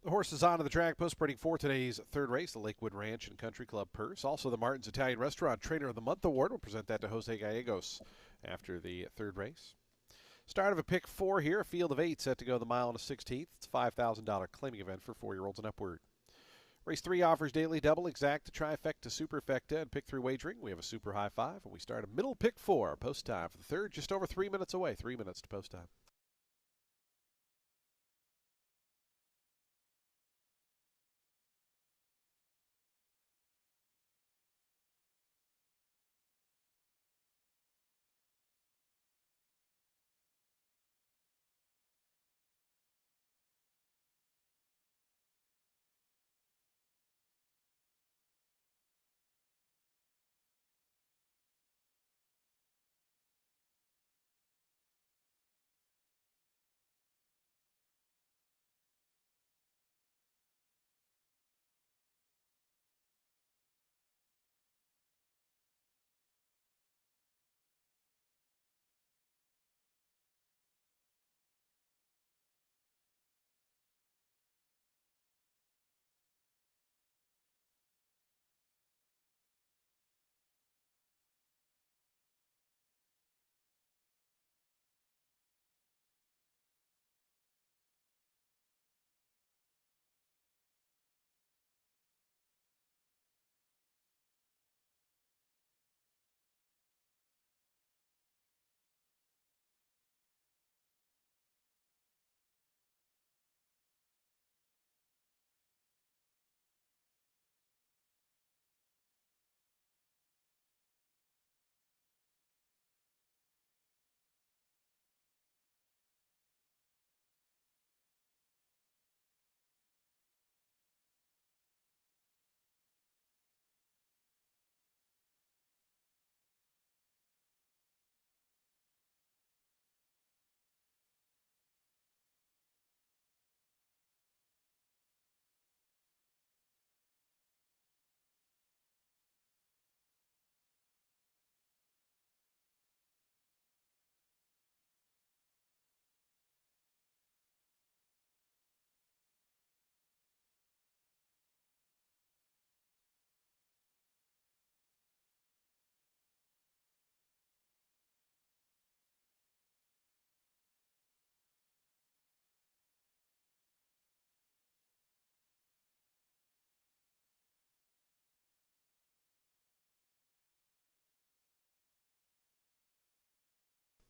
The horses onto the track, post-sprinting for today's third race, the Lakewood Ranch and Country Club Purse. Also, the Martin's Italian Restaurant Trainer of the Month Award. We'll present that to Jose Gallegos after the third race. Start of a pick four here, a field of 8 set to go the mile and a 16th. It's a $5,000 claiming event for 4-year-olds and upward. Race 3 offers daily double, exacta, trifecta, superfecta, and pick 3 wagering. We have a super high 5, and we start a middle pick 4. Post time for the third, just over 3 minutes away. 3 minutes to post time.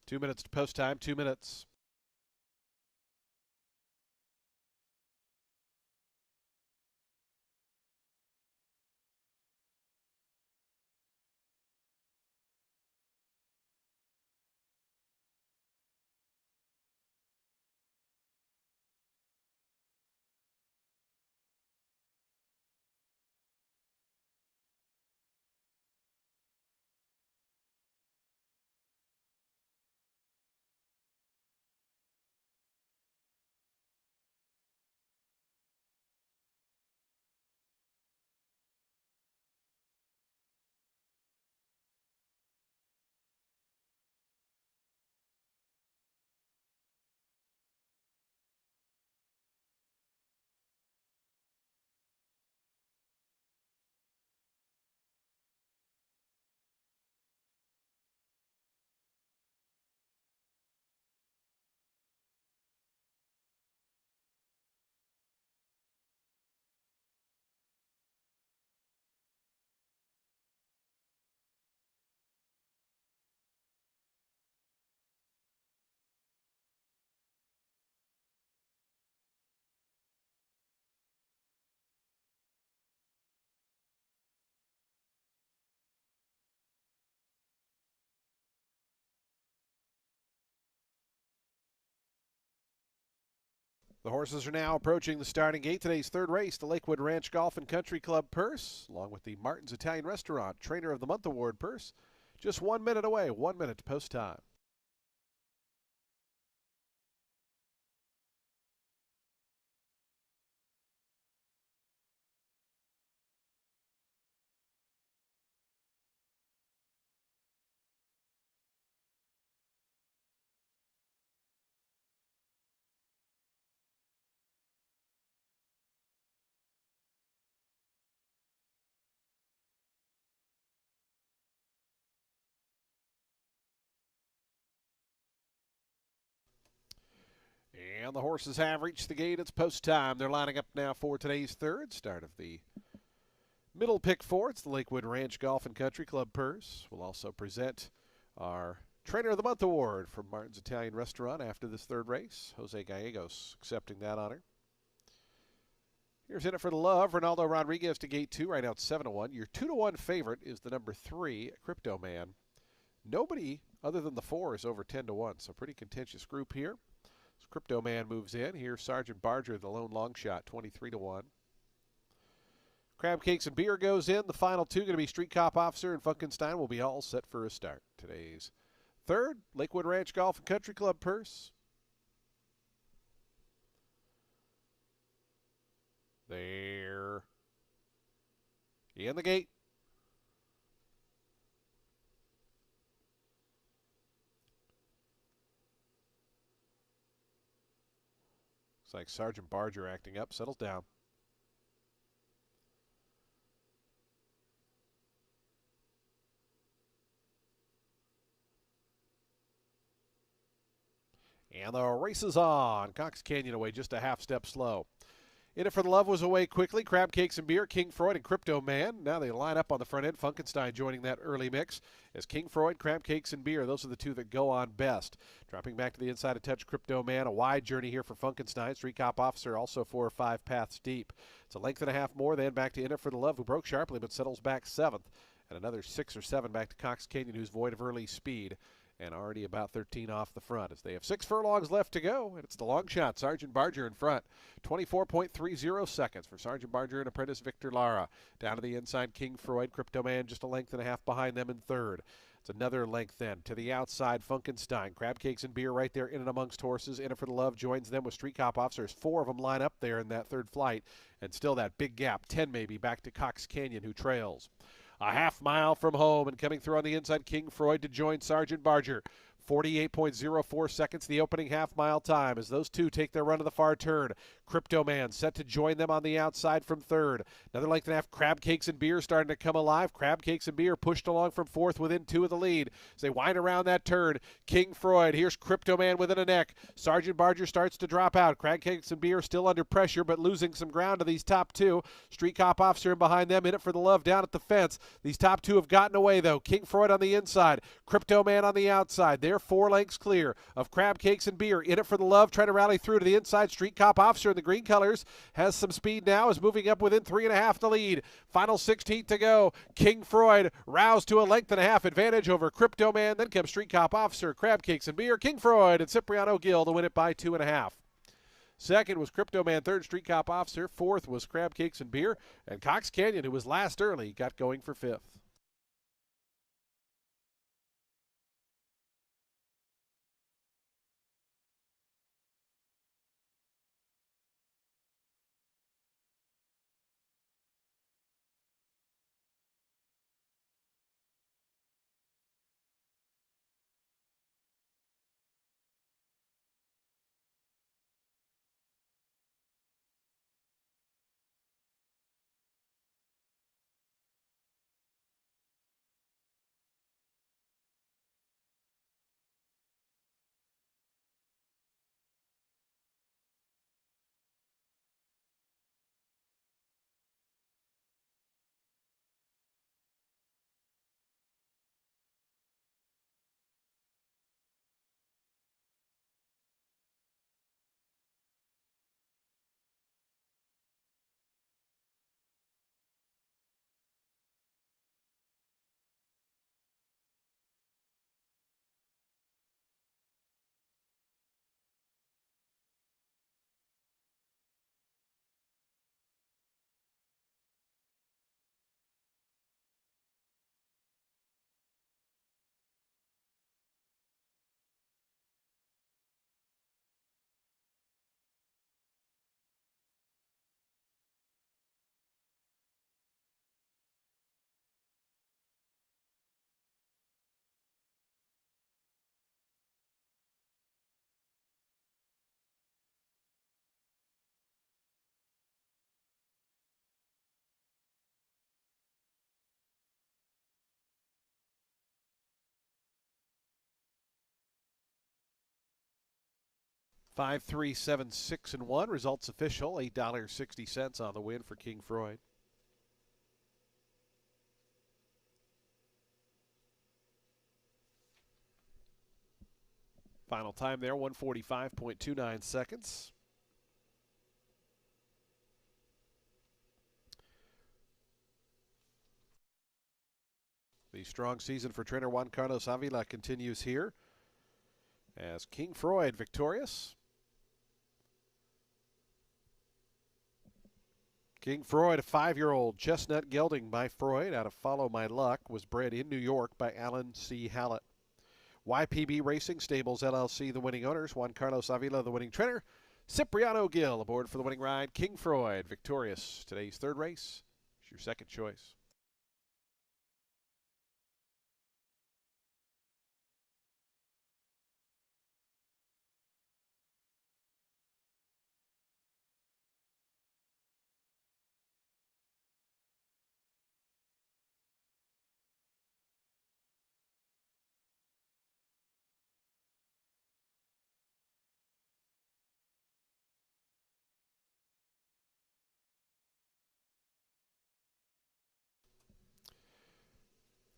Two minutes to post time, 2 minutes. The horses are now approaching the starting gate. Today's third race, the Lakewood Ranch Golf and Country Club Purse, along with the Martin's Italian Restaurant Trainer of the Month Award Purse. Just 1 minute away, 1 minute to post time. And the horses have reached the gate. It's post time. They're lining up now for today's third start of the middle pick four. It's the Lakewood Ranch Golf and Country Club purse. We'll also present our Trainer of the Month award from Martin's Italian Restaurant after this third race. Jose Gallegos accepting that honor. Here's in it for the love. Ronaldo Rodriguez to gate 2. Right now it's 7-1. Your 2-1 favorite is the number 3, Crypto Man. Nobody other than the 4 is over 10-1, so pretty contentious group here. So Crypto Man moves in. Here's Sergeant Barger, the lone long shot, 23-1. Crab Cakes and Beer goes in. The final two going to be Street Cop Officer and Funkenstein will be all set for a start. Today's third Lakewood Ranch Golf and Country Club purse. There. In the gate. Looks like Sergeant Barger acting up. Settles down. And the race is on. Cox Canyon away just a half step slow. In it for the love was away quickly. Crab Cakes and Beer, King Freud, and Crypto Man. Now they line up on the front end. Funkenstein joining that early mix as King Freud, Crab Cakes, and Beer. Those are the two that go on best. Dropping back to the inside to touch Crypto Man. A wide journey here for Funkenstein. Street Cop Officer also 4 or 5 paths deep. It's a length and a half more. Then back to In it for the love, who broke sharply but settles back 7th. And another 6 or 7 back to Cox Canyon, who's void of early speed. And already about 13 off the front as they have 6 furlongs left to go. And it's the long shot, Sergeant Barger in front. 24.30 seconds for Sergeant Barger and apprentice Victor Lara. Down to the inside, King Freud, Crypto Man just a length and a half behind them in third. It's another length then. To the outside, Funkenstein. Crab Cakes and Beer right there in and amongst horses. In it for the love joins them with Street Cop Officers. 4 of them line up there in that third flight. And still that big gap, 10 maybe, back to Cox Canyon, who trails. A half mile from home and coming through on the inside, King Freud to join Sergeant Barger. 48.04 seconds, the opening half-mile time as those two take their run to the far turn. Crypto Man set to join them on the outside from third. Another length and a half, Crab Cakes and Beer starting to come alive. Crab Cakes and Beer pushed along from fourth within 2 of the lead as they wind around that turn. King Freud, here's Crypto Man within a neck. Sergeant Barger starts to drop out. Crab Cakes and Beer still under pressure but losing some ground to these top two. Street Cop Officer in behind them, in it for the love down at the fence. These top two have gotten away though. King Freud on the inside, Crypto Man on the outside. They're 4 lengths clear of Crab Cakes and Beer. In it for the love, trying to rally through to the inside. Street Cop Officer in the green colors has some speed now, is moving up within 3.5 the lead. Final 16 to go. King Freud roused to a length and a half advantage over Crypto Man. Then comes Street Cop Officer, Crab Cakes and Beer, King Freud, and Cipriano Gill to win it by 2.5. Second was Crypto Man, third Street Cop Officer, fourth was Crab Cakes and Beer, and Cox Canyon, who was last early, got going for 5th. 5, 3, 7, 6, and 1. Results official. $8.60 on the win for King Freud. Final time there, 145.29 seconds. The strong season for trainer Juan Carlos Avila continues here as King Freud victorious. King Freud, a 5-year-old chestnut gelding by Freud out of Follow My Luck, was bred in New York by Alan C. Hallett. YPB Racing Stables LLC, the winning owners. Juan Carlos Avila, the winning trainer. Cipriano Gill aboard for the winning ride. King Freud victorious. Today's third race is your second choice.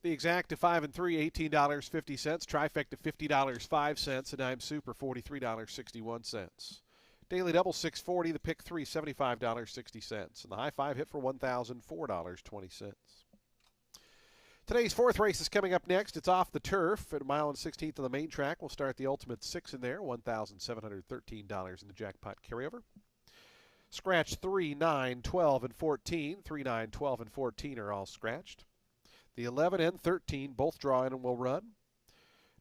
The exact to 5 and 3, $18.50. Trifecta, $50.05. A dime super, $43.61. Daily double, $6.40. The pick 3, $75.60. And the high five hit for $1,004.20. Today's fourth race is coming up next. It's off the turf at a mile and 16th on the main track. We'll start the ultimate 6 in there, $1,713 in the jackpot carryover. Scratch 3, 9, 12, and 14. 3, 9, 12, and 14 are all scratched. The 11 and 13 both draw in and will run.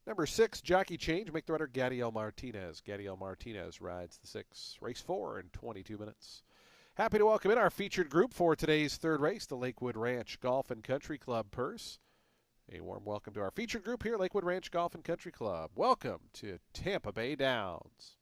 Number 6, jockey change. Make the runner Gadiel Martinez. Gadiel Martinez rides the 6. Race 4 in 22 minutes. Happy to welcome in our featured group for today's third race, the Lakewood Ranch Golf and Country Club purse. A warm welcome to our featured group here, Lakewood Ranch Golf and Country Club. Welcome to Tampa Bay Downs.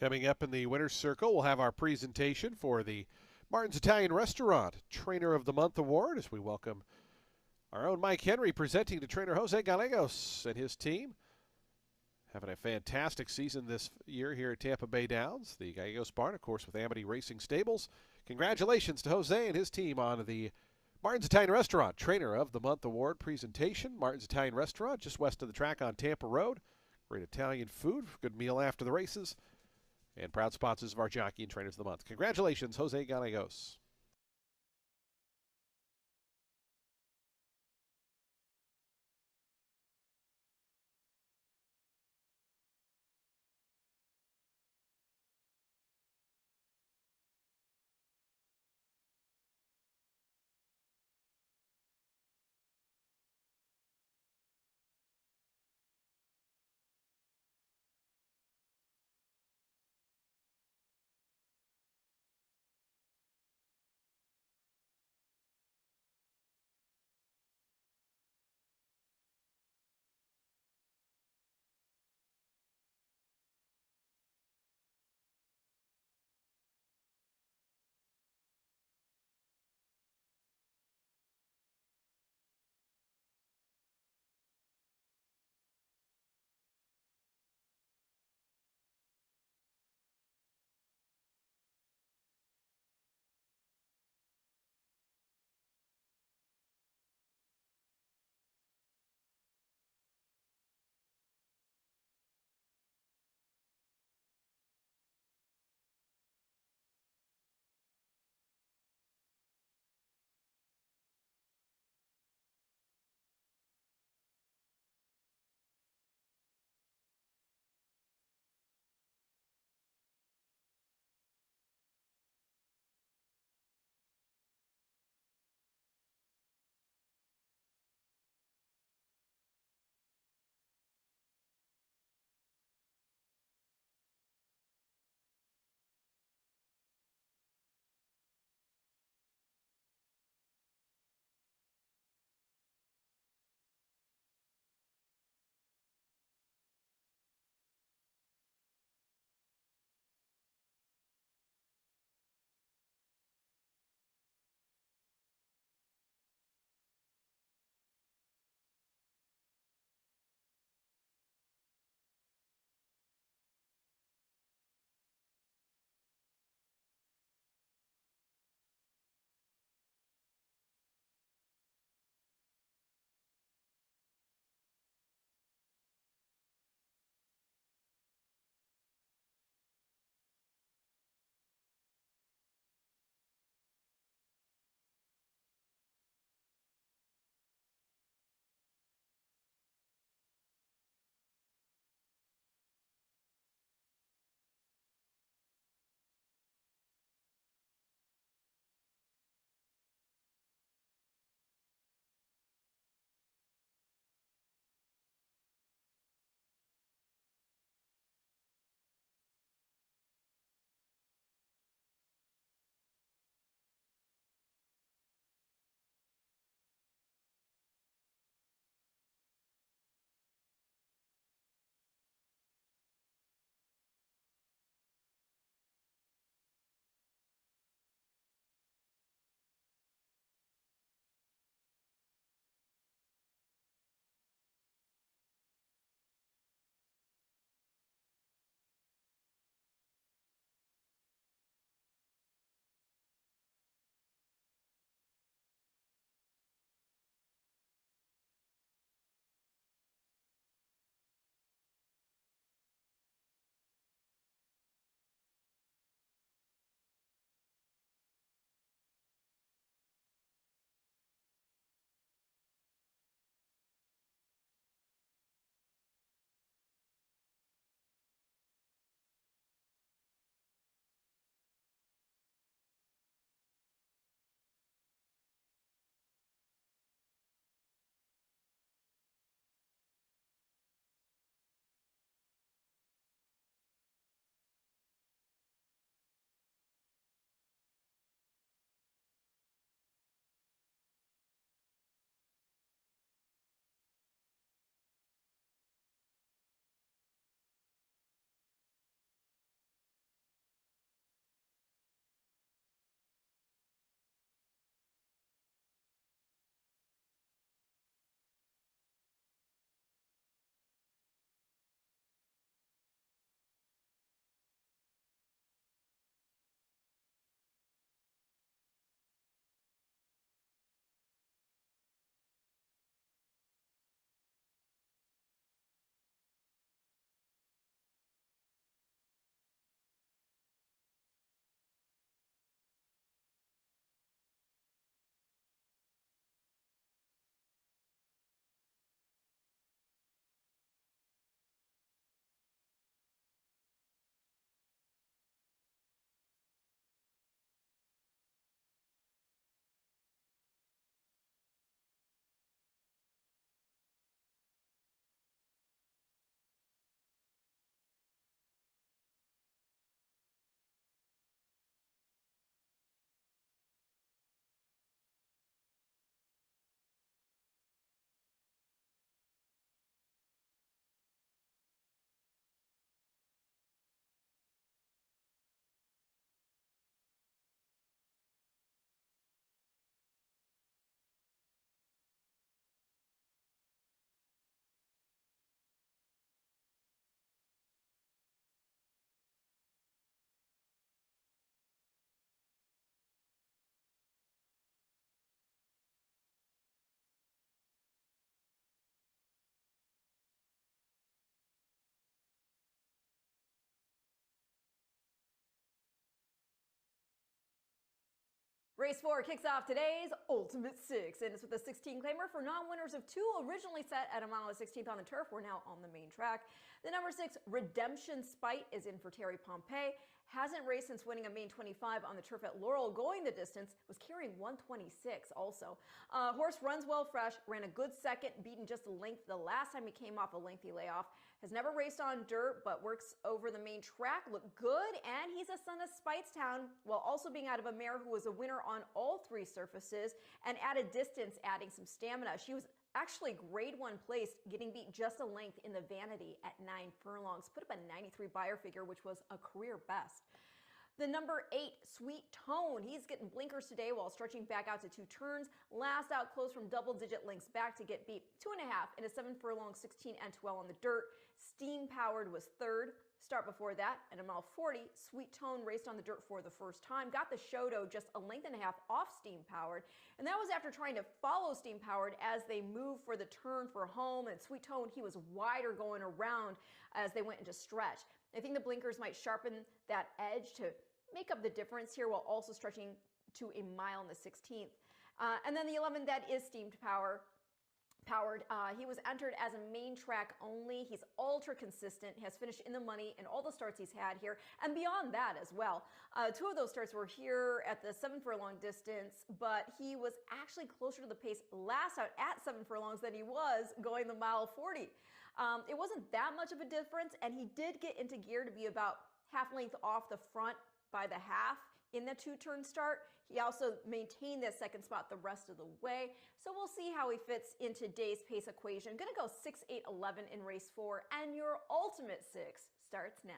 Coming up in the winner's circle, we'll have our presentation for the Martin's Italian Restaurant Trainer of the Month Award as we welcome our own Mike Henry presenting to trainer Jose Gallegos and his team. Having a fantastic season this year here at Tampa Bay Downs. The Gallegos Barn, of course, with Amity Racing Stables. Congratulations to Jose and his team on the Martin's Italian Restaurant Trainer of the Month Award presentation. Martin's Italian Restaurant, just west of the track on Tampa Road. Great Italian food, good meal after the races, and proud sponsors of our Jockey and Trainers of the Month. Congratulations, Jose Gallegos. Race 4 kicks off today's Ultimate Six, and it's with a 16 claimer for non-winners of two originally set at a mile and 16th on the turf. We're now on the main track. The number 6, Redemption Spite, is in for Terry Pompey. Hasn't raced since winning a main 25 on the turf at Laurel. Going the distance, was carrying 126 also. Horse runs well fresh, ran a good second, beaten just a length the last time he came off a lengthy layoff. Has never raced on dirt, but works over the main track. Looked good, and he's a son of Spitestown, while also being out of a mare who was a winner on all three surfaces, and at a distance, adding some stamina. She was actually grade 1 placed, getting beat just a length in the Vanity at 9 furlongs. Put up a 93 buyer figure, which was a career best. The number 8, Sweet Tone, he's getting blinkers today while stretching back out to 2 turns. Last out close from double-digit lengths back to get beat 2.5 in a 7 furlong 16 and 12 on the dirt. Steam Powered was 3rd. Start before that, at a mile 40, Sweet Tone raced on the dirt for the first time. Got the Shoto just a length and a half off Steam Powered, and that was after trying to follow Steam Powered as they moved for the turn for home. And Sweet Tone, he was wider going around as they went into stretch. I think the blinkers might sharpen that edge to make up the difference here while also stretching to a mile in the 16th. And then the 11, that is Steamed Powered. He was entered as a main track only. He's ultra consistent, has finished in the money in all the starts he's had here, and beyond that as well. 2 of those starts were here at the 7 furlong distance, but he was actually closer to the pace last out at 7 furlongs than he was going the mile 40. It wasn't that much of a difference, and he did get into gear to be about half length off the front by the half in the 2-turn start. He also maintained that second spot the rest of the way. So we'll see how he fits in today's pace equation. Gonna go 6, 8, 11 in race 4, and your Ultimate Six starts now.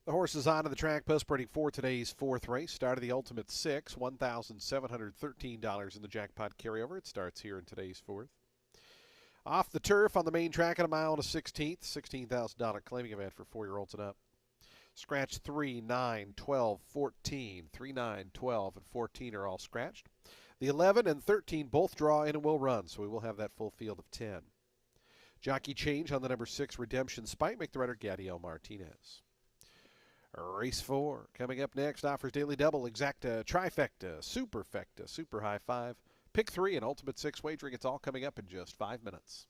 The horses onto the track post spreading for today's fourth race. Started the Ultimate Six, $1,713 in the jackpot carryover. It starts here in today's fourth. Off the turf on the main track at a mile and a 16th, $16,000 claiming event for 4-year-olds and up. Scratch 3, 9, 12, 14. 3, 9, 12, and 14 are all scratched. The 11 and 13 both draw in and will run, so we will have that full field of 10. Jockey change on the number 6 Redemption Spike, make the runner Gadiel Martinez. Race 4 coming up next offers daily double, exacta, trifecta, superfecta, super high 5, pick 3, and ultimate 6 wagering. It's all coming up in just 5 minutes.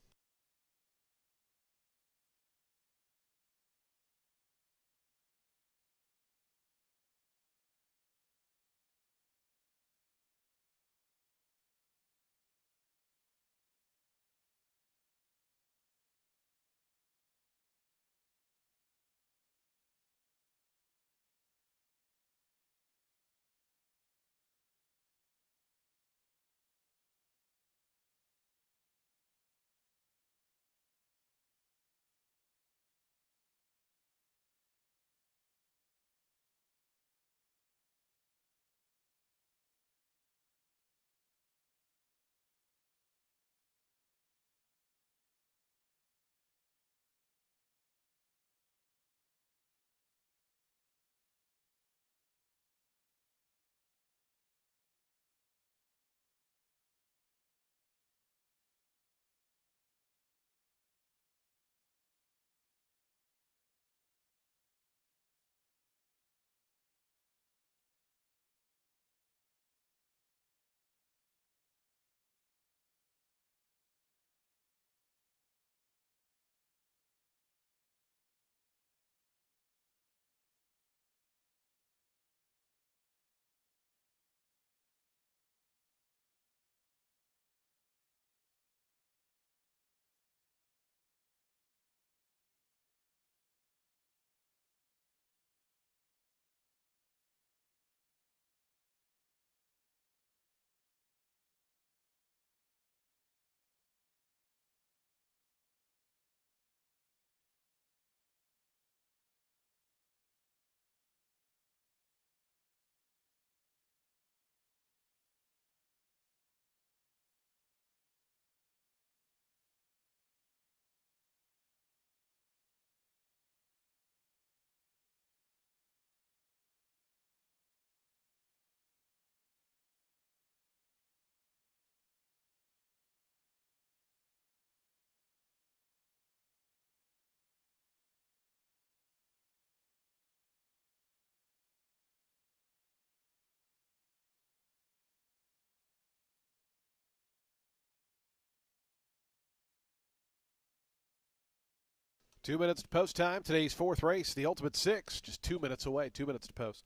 Two minutes to post time. Today's fourth race, the Ultimate Six, just 2 minutes away. 2 minutes to post.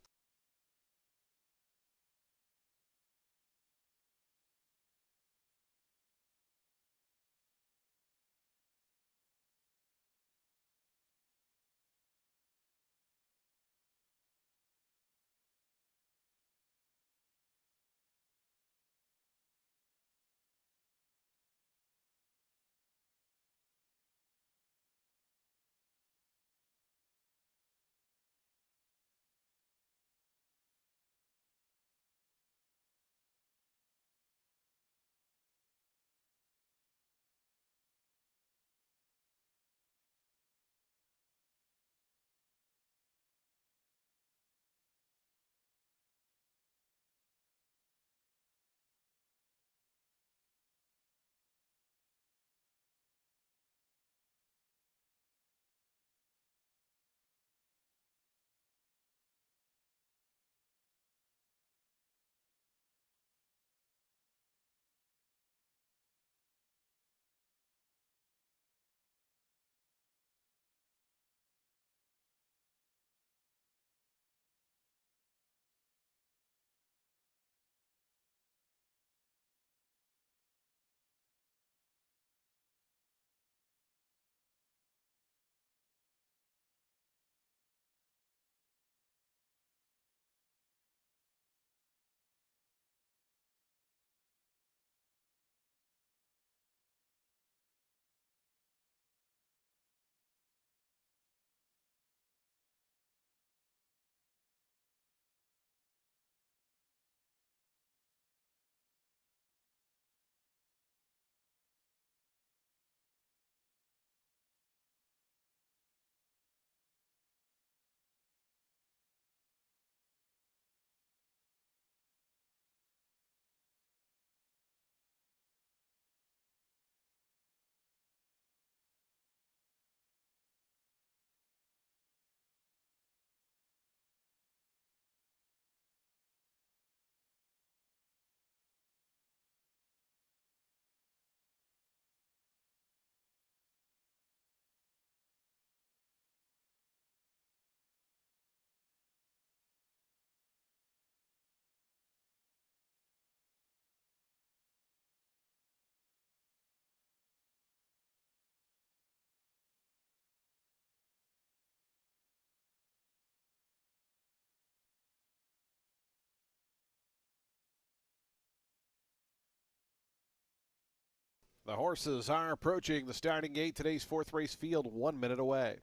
The horses are approaching the starting gate. Today's fourth race field 1 minute away.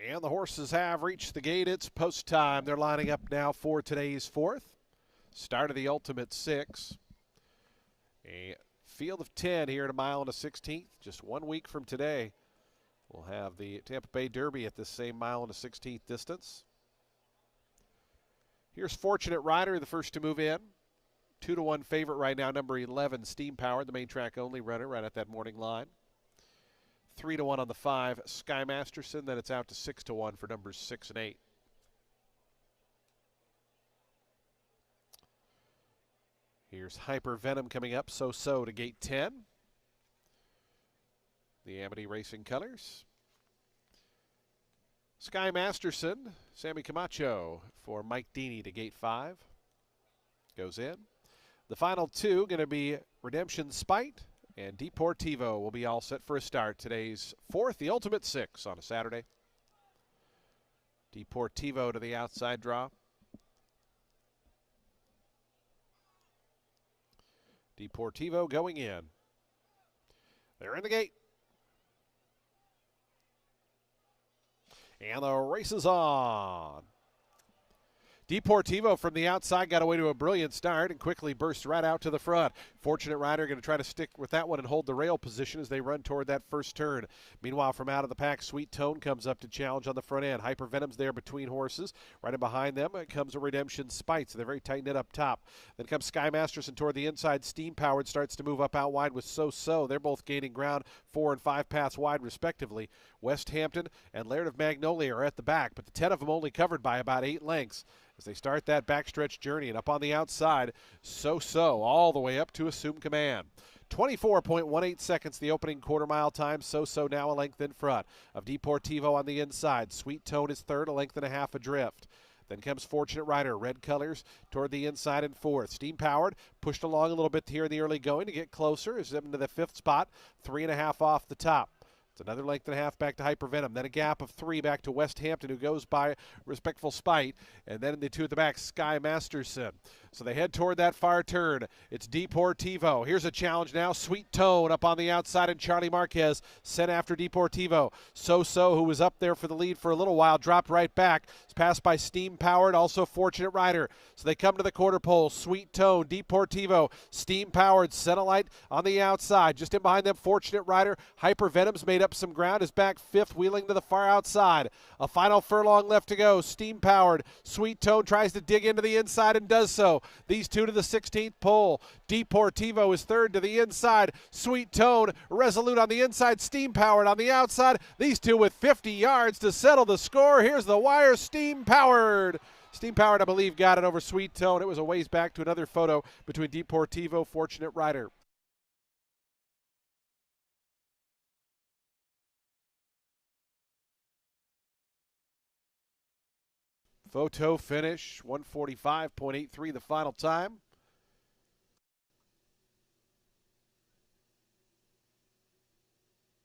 And the horses have reached the gate. It's post time. They're lining up now for today's fourth. Start of the Ultimate Six. A field of 10 here at a mile and a 16th. Just 1 week from today, we'll have the Tampa Bay Derby at this same mile and a 16th distance. Here's Fortunate Rider, the first to move in. 2-1 favorite right now, number 11, Steam Powered, the main track only runner right at that morning line. 3-1 on the 5, Sky Masterson. Then it's out to 6-1 for numbers 6 and 8. Here's Hyper Venom coming up, so to gate 10. The Amity Racing colors. Sky Masterson, Sammy Camacho for Mike Deeney to gate 5. Goes in. The final two going to be Redemption Spite and Deportivo will be all set for a start. Today's fourth, the Ultimate Six on a Saturday. Deportivo to the outside draw. Deportivo going in. They're in the gate. And the race is on. Deportivo from the outside got away to a brilliant start and quickly burst right out to the front. Fortunate Rider going to try to stick with that one and hold the rail position as they run toward that first turn. Meanwhile, from out of the pack, Sweet Tone comes up to challenge on the front end. Hyper Venom's there between horses. Right in behind them comes a Redemption Spite, so they're very tight knit up top. Then comes Sky Masterson toward the inside. Steam Powered starts to move up out wide with So. They're both gaining ground 4 and 5 paths wide respectively. West Hampton and Laird of Magnolia are at the back, but the 10 of them only covered by about 8 lengths. As they start that backstretch journey, and up on the outside, So all the way up to Assume Command. 24.18 seconds the opening quarter mile time. So now a length in front of Deportivo on the inside. Sweet Tone is third, a length and a half adrift. Then comes Fortunate Rider, red colors toward the inside in fourth. Steam Powered pushed along a little bit here in the early going to get closer. Is up into the fifth spot, 3.5 off the top. It's another length and a half back to Hyper Venom. Then a gap of 3 back to West Hampton, who goes by Respectful Spite. And then in the 2 at the back, Sky Masterson. So they head toward that far turn. It's Deportivo. Here's a challenge now. Sweet Tone up on the outside, and Charlie Marquez sent after Deportivo. So, who was up there for the lead for a little while, dropped right back. It's passed by Steam Powered, also Fortunate Rider. So they come to the quarter pole. Sweet Tone, Deportivo, Steam Powered, Senelite on the outside. Just in behind them, Fortunate Rider. Hyper Venom's made up some ground, is back fifth, wheeling to the far outside. A final furlong left to go. Steam Powered. Sweet Tone tries to dig into the inside and does so. These two to the 16th pole. Deportivo is third to the inside. Sweet Tone, resolute on the inside. Steam Powered on the outside. These two with 50 yards to settle the score. Here's the wire. Steam Powered. Steam Powered, I believe, got it over Sweet Tone. It was a ways back to another photo between Deportivo, Fortunate Rider. Photo finish, 145.83 the final time.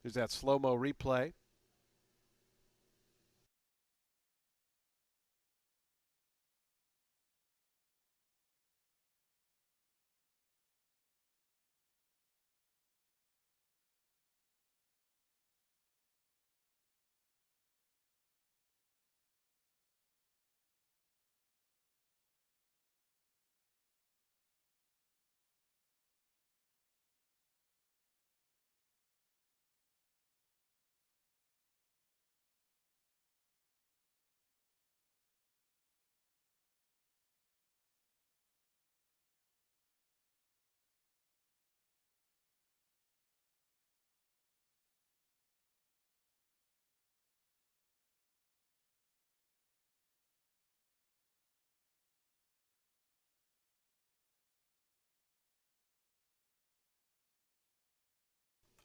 Here's that slow-mo replay.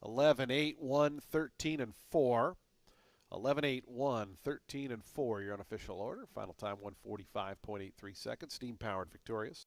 11, 8, 1, 13, and 4. 11, 8, 1, 13, and 4, your unofficial order. Final time 145.83 seconds. Steam powered victorious.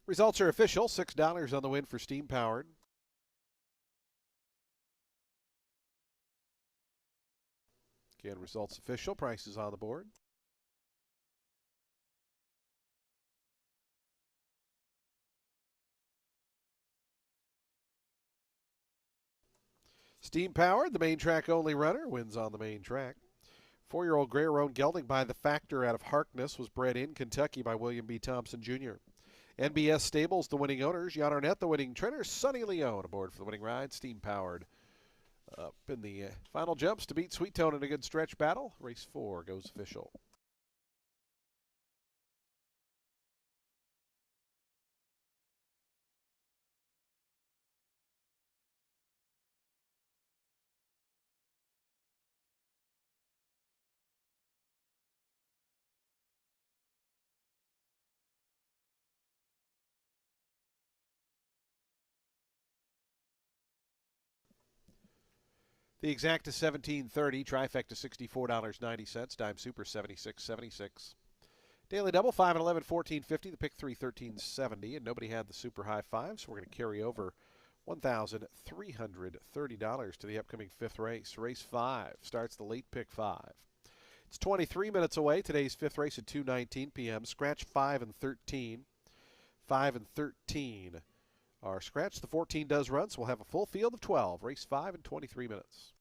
Results are official. $6 on the win for Steam Powered. Again, results official. Prices on the board. Steam Powered, the main track only runner, wins on the main track. 4-year-old Grey Roan gelding by the Factor out of Harkness was bred in Kentucky by William B. Thompson Jr. NBS Stables, the winning owners. Jan Arnett, the winning trainer. Sonny Leone aboard for the winning ride. Steam Powered up in the final jumps to beat Sweet Tone in a good stretch battle. Race 4 goes official. The exact is $17.30, trifecta $64.90, dime super $76.76. Daily double 5 and 11 $14.50, the pick 3 $13.70, and nobody had the super high five, so we're going to carry over $1,330 to the upcoming fifth race. Race 5 starts the late pick 5. It's 23 minutes away. Today's fifth race at 2:19 p.m. Scratch 5 and 13. 5 and 13 are scratched. The 14 does run, so we'll have a full field of 12. Race 5 in 23 minutes.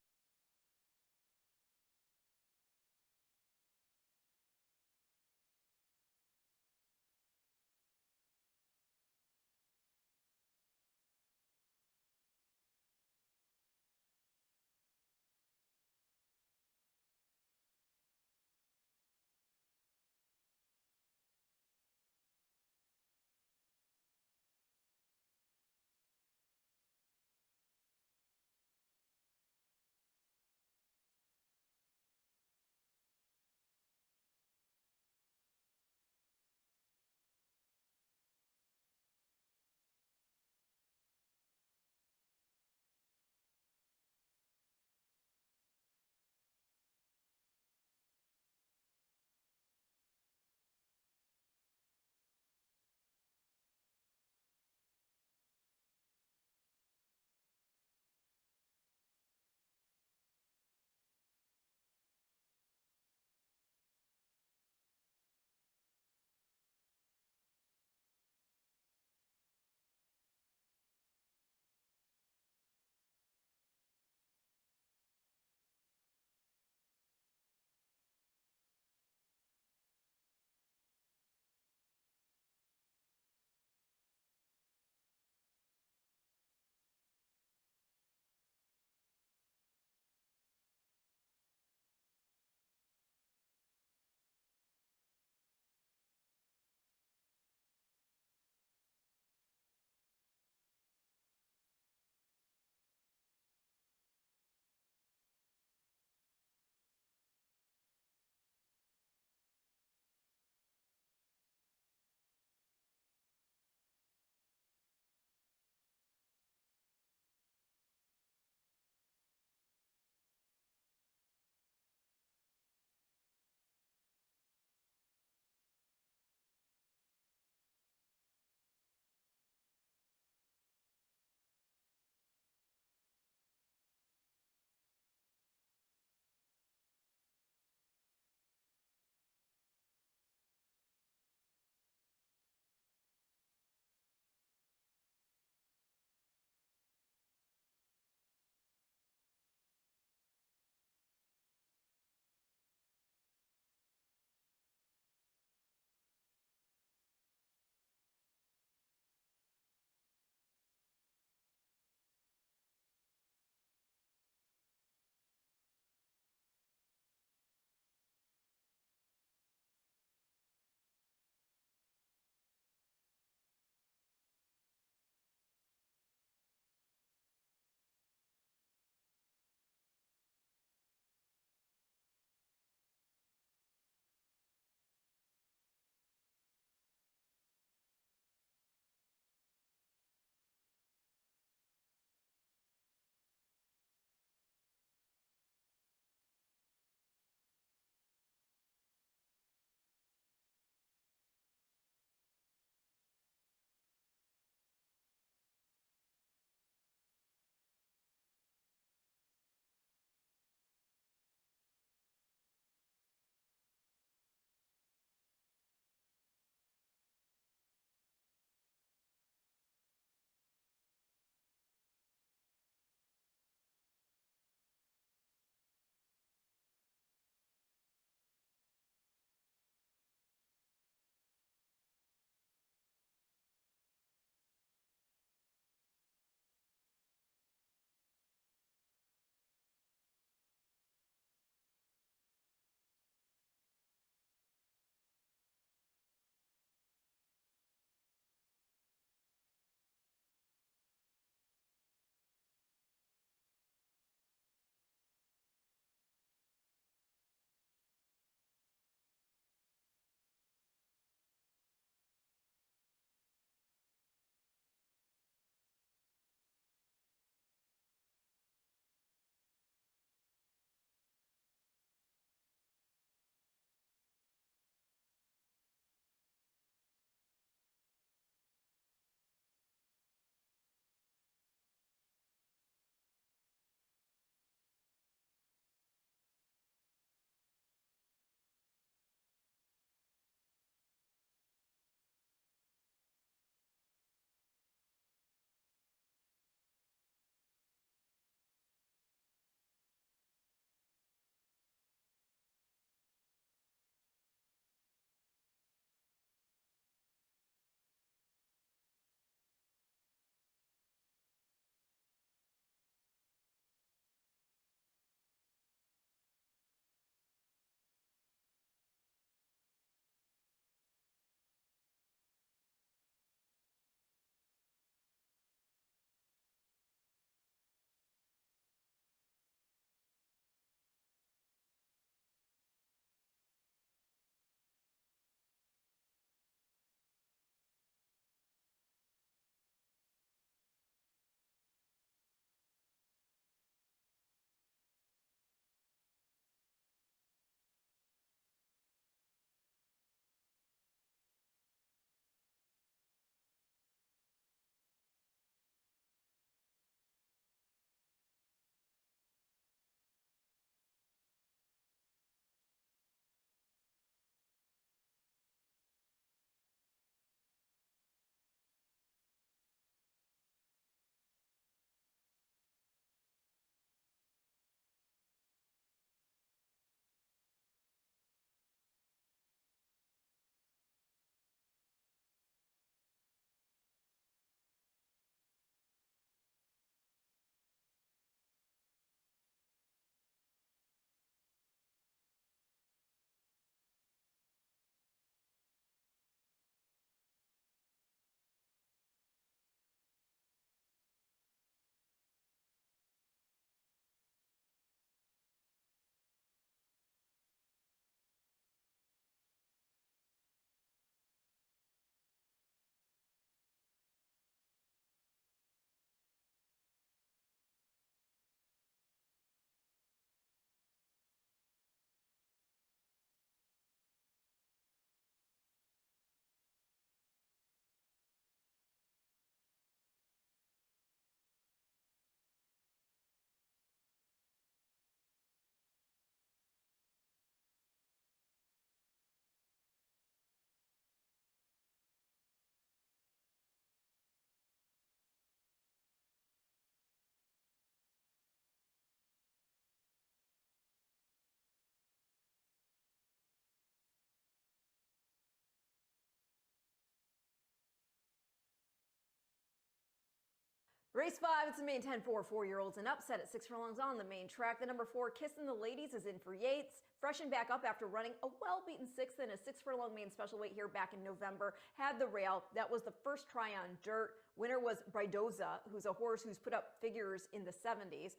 Race 5, it's the main 10 for 4-year-olds and upset at 6 furlongs on the main track. The number 4, Kissin' the Ladies, is in for Yates. Freshened back up after running a well-beaten 6th in a 6-furlong main special weight here back in November. Had the rail. That was the first try on dirt. Winner was Bridoza, who's a horse who's put up figures in the 70s.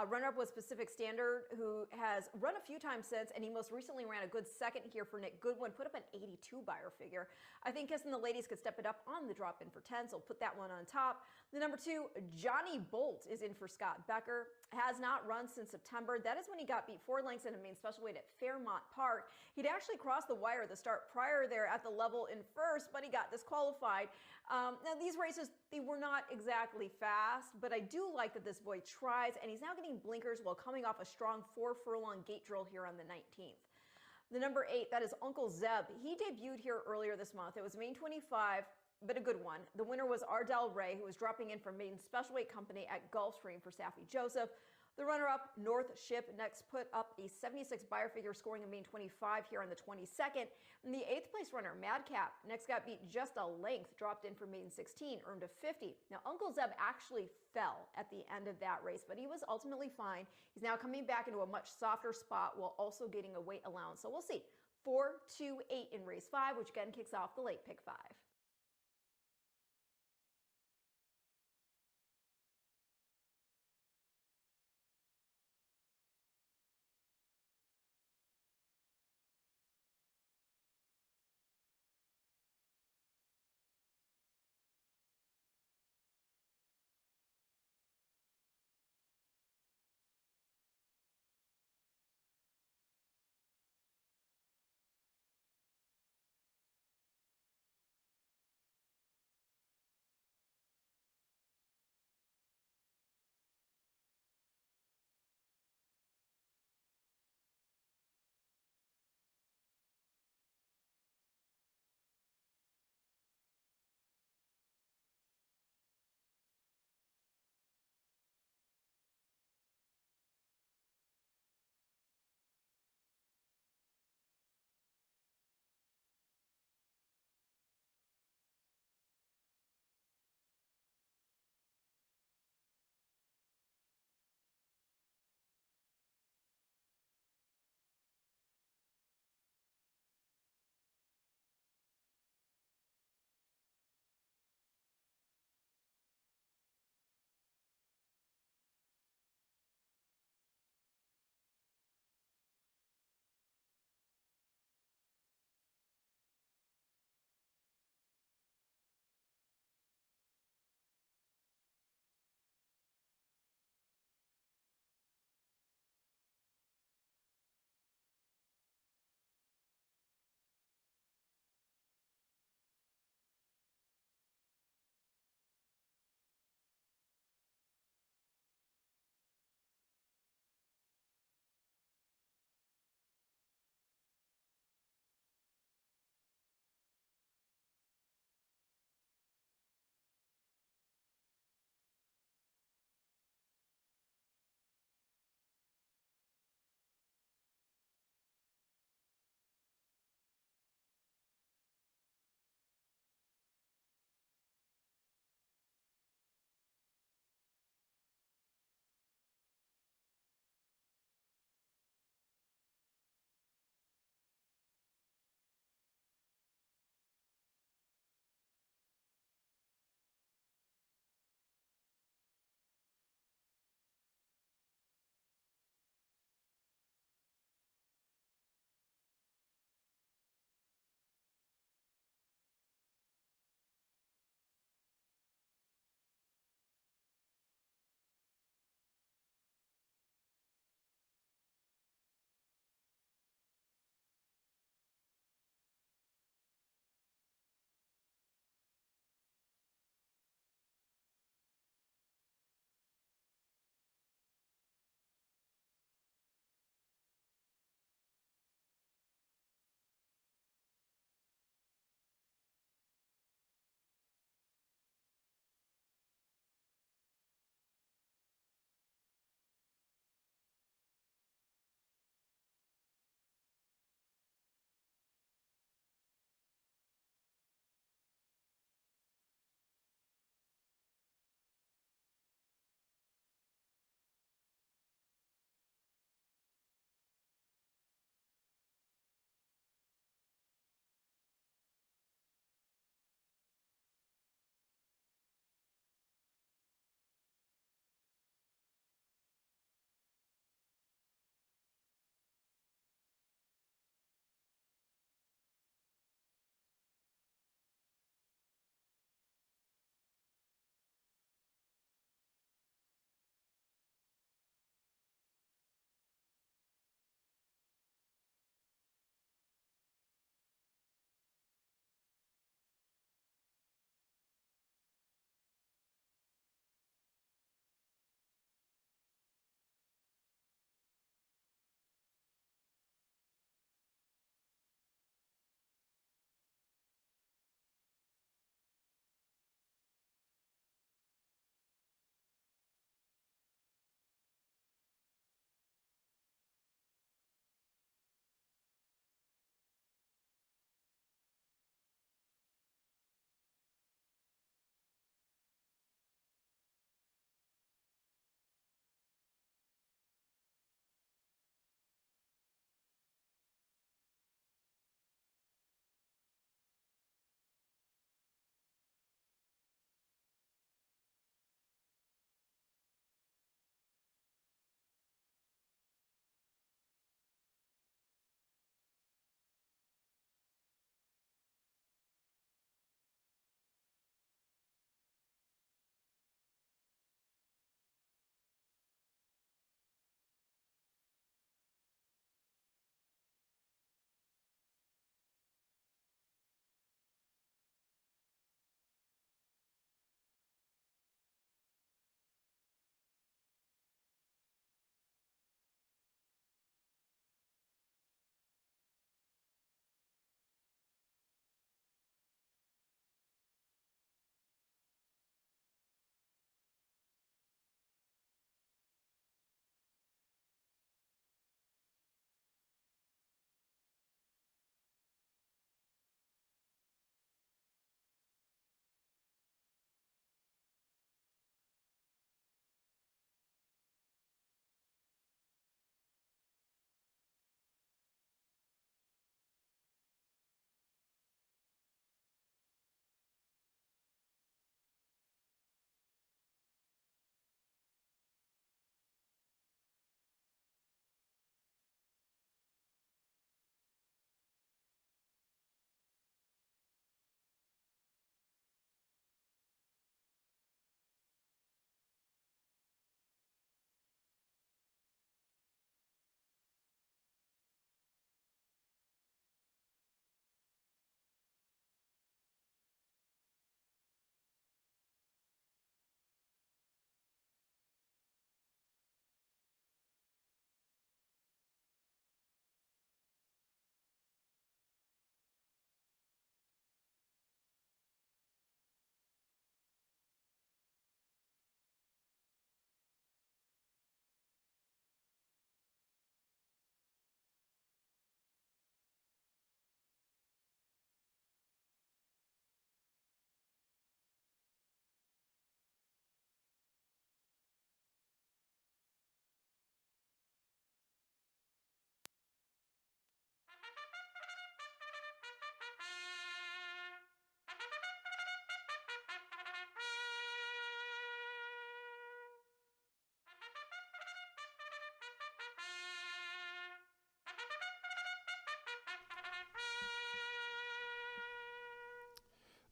Runner-up was Pacific Standard, who has run a few times since, and he most recently ran a good second here for Nick Goodwin, put up an 82 buyer figure. I think Kissin' the Ladies could step it up on the drop-in for 10, so put that one on top. The number 2, Johnny Bolt, is in for Scott Becker. Has not run since September. That is when he got beat 4 lengths in a main special weight at Fairmont Park. He'd actually crossed the wire at the start prior there at the level in first, but he got disqualified. Now, these races, they were not exactly fast, but I do like that this boy tries, and he's now getting blinkers while coming off a strong 4-furlong gate drill here on the 19th. The number 8, that is Uncle Zeb. He debuted here earlier this month. It was main 25. But a good one. The winner was Ardell Ray, who was dropping in from main special weight company at Gulfstream for Saffie Joseph. The runner-up, North Ship, next put up a 76 buyer figure, scoring a main 25 here on the 22nd. And the 8th place runner, Madcap, next got beat just a length, dropped in for main 16, earned a 50. Now, Uncle Zeb actually fell at the end of that race, but he was ultimately fine. He's now coming back into a much softer spot while also getting a weight allowance. So we'll see. 4, 2, 8 in race 5, which again kicks off the late pick 5.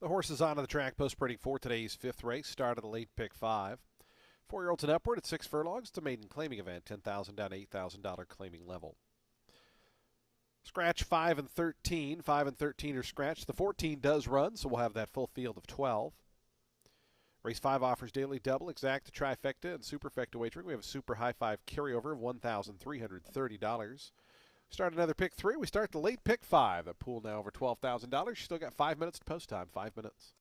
The horses onto the track post-printing for today's fifth race. Start of the late pick 5. 4-year-olds and upward at 6 furlongs. It's a maiden claiming event. $10,000 down to $8,000 claiming level. Scratch 5 and 13. 5 and 13 are scratched. The 14 does run, so we'll have that full field of 12. Race 5 offers daily double, exacta, trifecta, and superfecta wagering. We have a super high 5 carryover of $1,330. Start another pick 3. We start the late pick 5. A pool now over $12,000. You still got 5 minutes to post time. 5 minutes.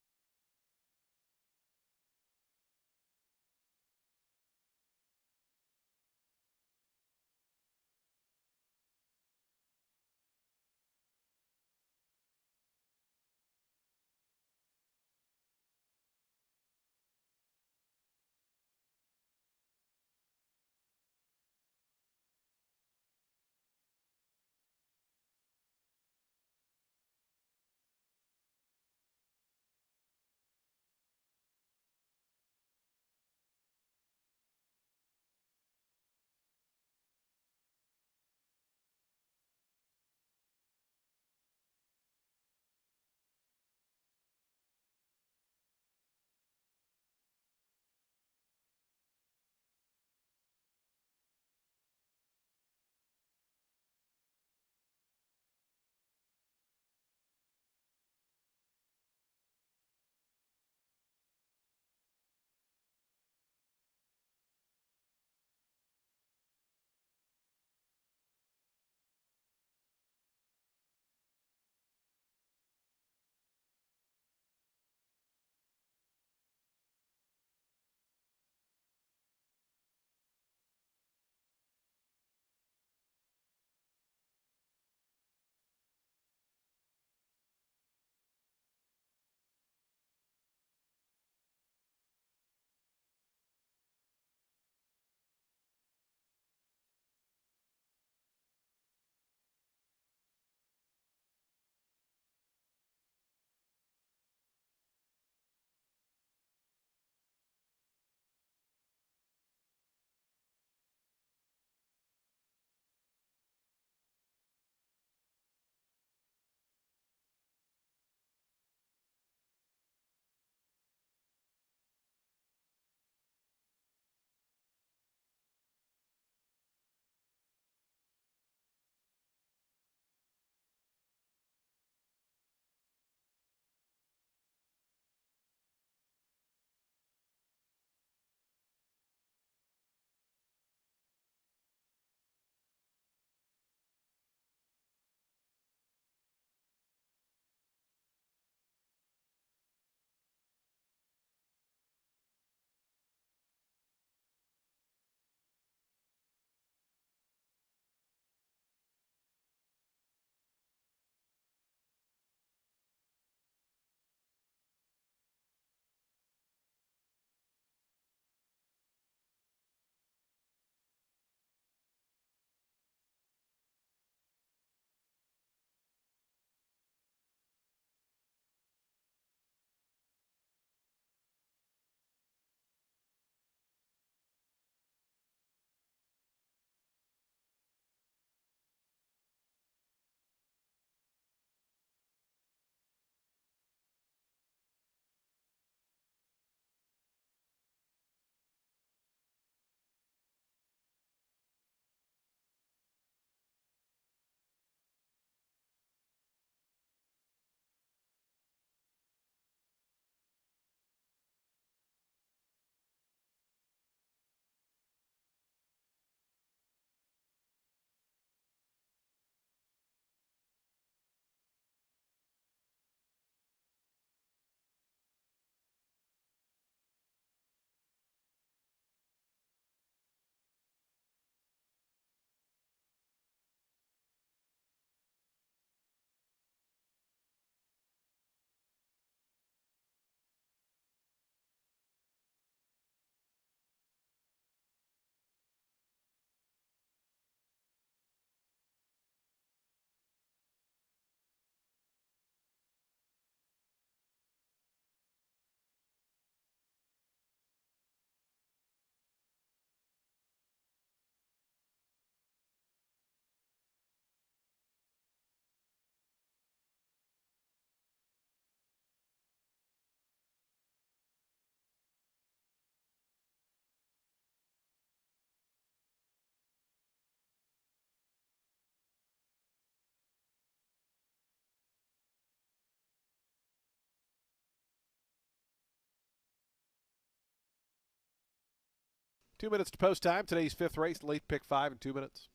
2 minutes to post time. Today's fifth race, late pick 5 in 2 minutes.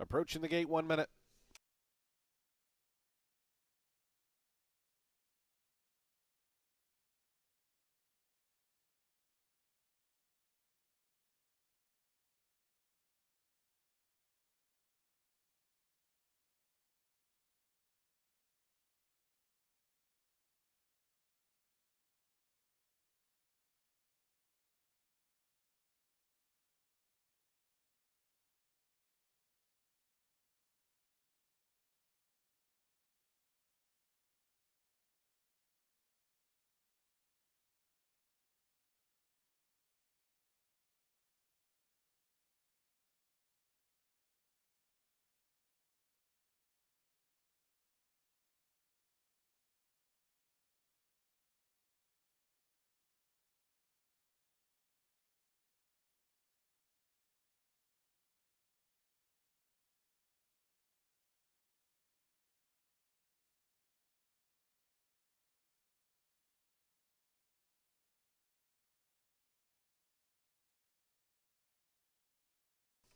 Approaching the gate, 1 minute.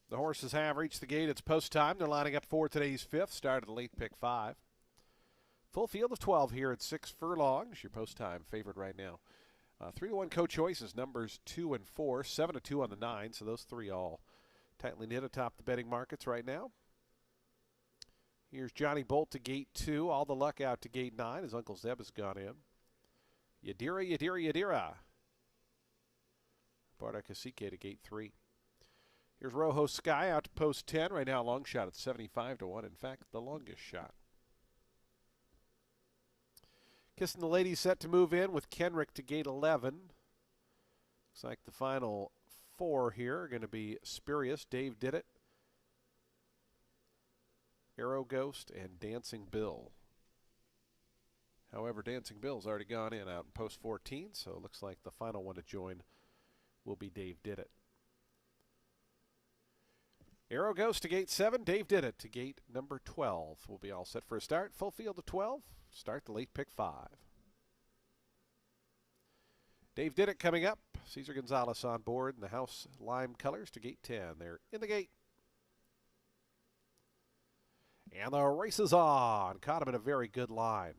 The horses have reached the gate. It's post time. They're lining up for today's fifth. Started the late pick 5. Full field of 12 here at 6 furlongs. Your post time favorite right now. 3-1 co-choices, numbers 2 and 4, 7-2 on the 9. So those three all tightly knit atop the betting markets right now. Here's Johnny Bolt to gate 2. All the luck out to gate 9 as Uncle Zeb has gone in. Yadira, Yadira, Yadira. Barda Cacique to gate 3. Here's Rojo Sky out to post 10. Right now, long shot at 75-1. In fact, the longest shot. Kissing the Ladies set to move in with Kenrick to gate 11. Looks like the final 4 here are going to be Spurious. Dave did it. Arrow Ghost and Dancing Bill. However, Dancing Bill's already gone in out in post 14, so it looks like the final one to join will be Dave Did It. Arrow Ghost to gate 7. Dave Did It to gate number 12. We'll be all set for a start. Full field of 12. Start the late pick 5. Dave Did It coming up. Cesar Gonzalez on board in the house lime colors to gate 10. They're in the gate. And the race is on. Caught him in a very good line.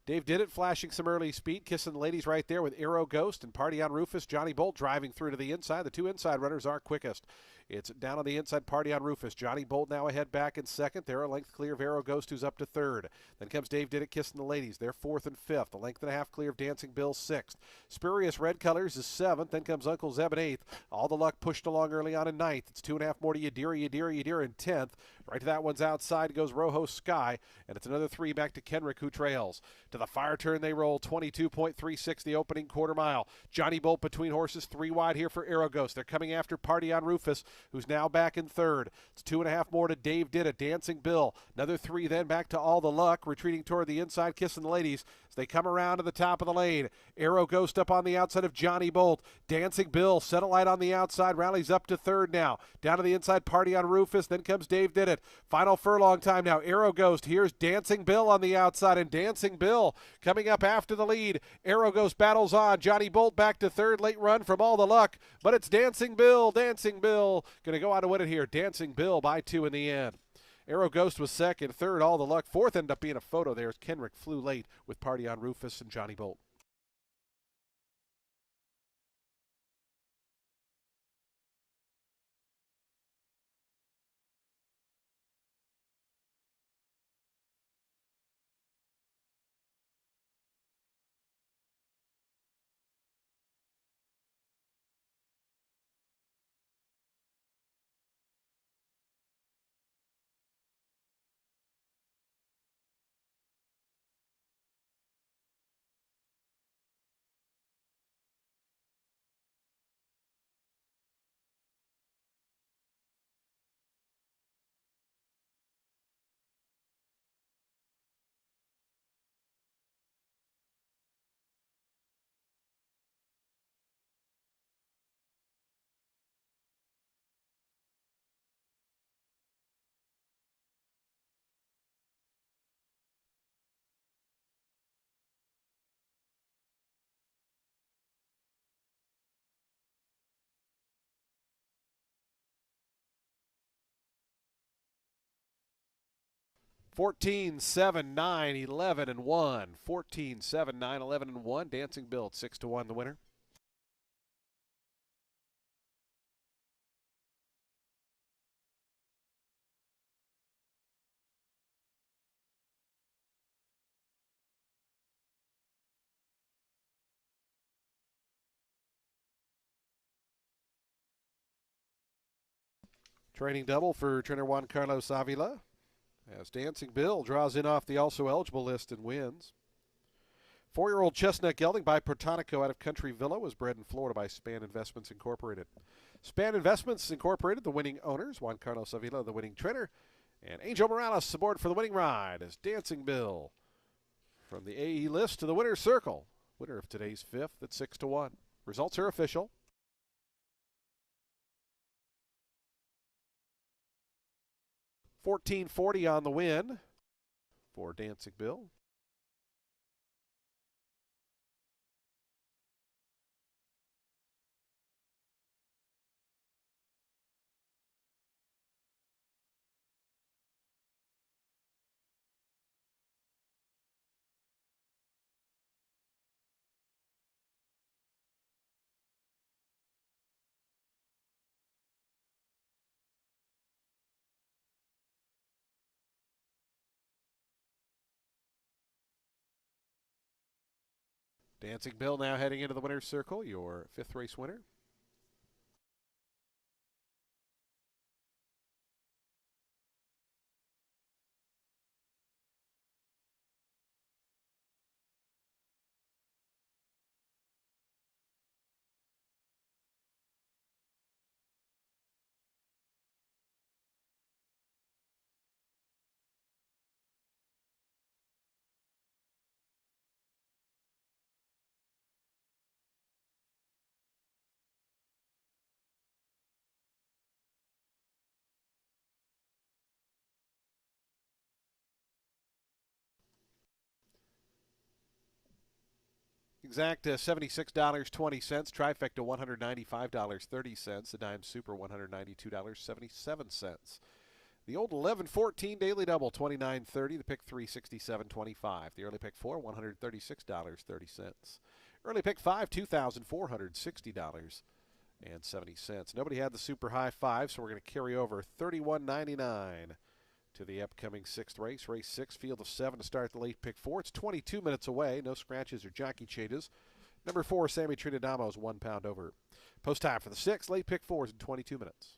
Dave Did It, flashing some early speed, kissing the ladies right there with Arrow Ghost and Party on Rufus. Johnny Bolt driving through to the inside. The two inside runners are quickest. It's down on the inside, Party on Rufus. Johnny Bolt now ahead back in second. They're a length clear of Arrow Ghost, who's up to third. Then comes Dave Did It, kissing the ladies. They're fourth and fifth. A length and a half clear of Dancing Bill, sixth. Spurious Red Colors is seventh. Then comes Uncle Zeb in eighth. All the luck pushed along early on in ninth. It's 2.5 more to Yadira, Yadira, Yadira in 10th. Right to that one's outside goes Rojo Sky, and it's another 3 back to Kenrick, who trails. To the fire turn they roll, 22.36 the opening quarter mile. Johnny Bolt between horses, 3 wide here for Arrow Ghost. They're coming after Party on Rufus, who's now back in third. It's 2.5 more to Dave Did It, Dancing Bill. Another 3 then back to All the Luck, retreating toward the inside, kissing the ladies as they come around to the top of the lane. Arrow Ghost up on the outside of Johnny Bolt. Dancing Bill, Satellite on the outside, rallies up to third now. Down to the inside, Party on Rufus, then comes Dave Did It. Final furlong time now. Arrow Ghost, here's Dancing Bill on the outside, and Dancing Bill coming up after the lead. Arrow Ghost battles on. Johnny Bolt back to third, late run from All the Luck, but it's Dancing Bill. Dancing Bill going to go on to win it here. Dancing Bill by 2 in the end. Arrow Ghost was second, third, All the Luck. Fourth ended up being a photo there as Kenrick flew late with Party on Rufus and Johnny Bolt. 14, 7, 9, 11, and 1. 14, 7, 9, 11, and 1. Dancing Bill at 6 to 1, the winner. Training double for trainer Juan Carlos Avila, as Dancing Bill draws in off the also eligible list and wins. 4-year-old chestnut gelding by Protonico out of Country Villa was bred in Florida by Span Investments Incorporated. Span Investments Incorporated, the winning owners, Juan Carlos Avila, the winning trainer, and Angel Morales aboard for the winning ride as Dancing Bill. From the AE list to the winner's circle, winner of today's fifth at 6 to 1. Results are official. 1440 on the win for Dancing Bill. Dancing Bill now heading into the winner's circle, your fifth race winner. Exact $76.20. Trifecta $195.30. The Dime Super $192.77. The old 11-14 daily double $29.30. The pick 3 $67.25. The early pick 4 $136.30. Early pick 5 $2,460.70. Nobody had the super high five, so we're going to carry over $31.99 to the upcoming sixth race. Race 6, field of 7 to start the late pick 4. It's 22 minutes away. No scratches or jockey changes. Number 4, Sammy Trinidamo is 1 pound over. Post time for the 6th. Late pick 4 is in 22 minutes.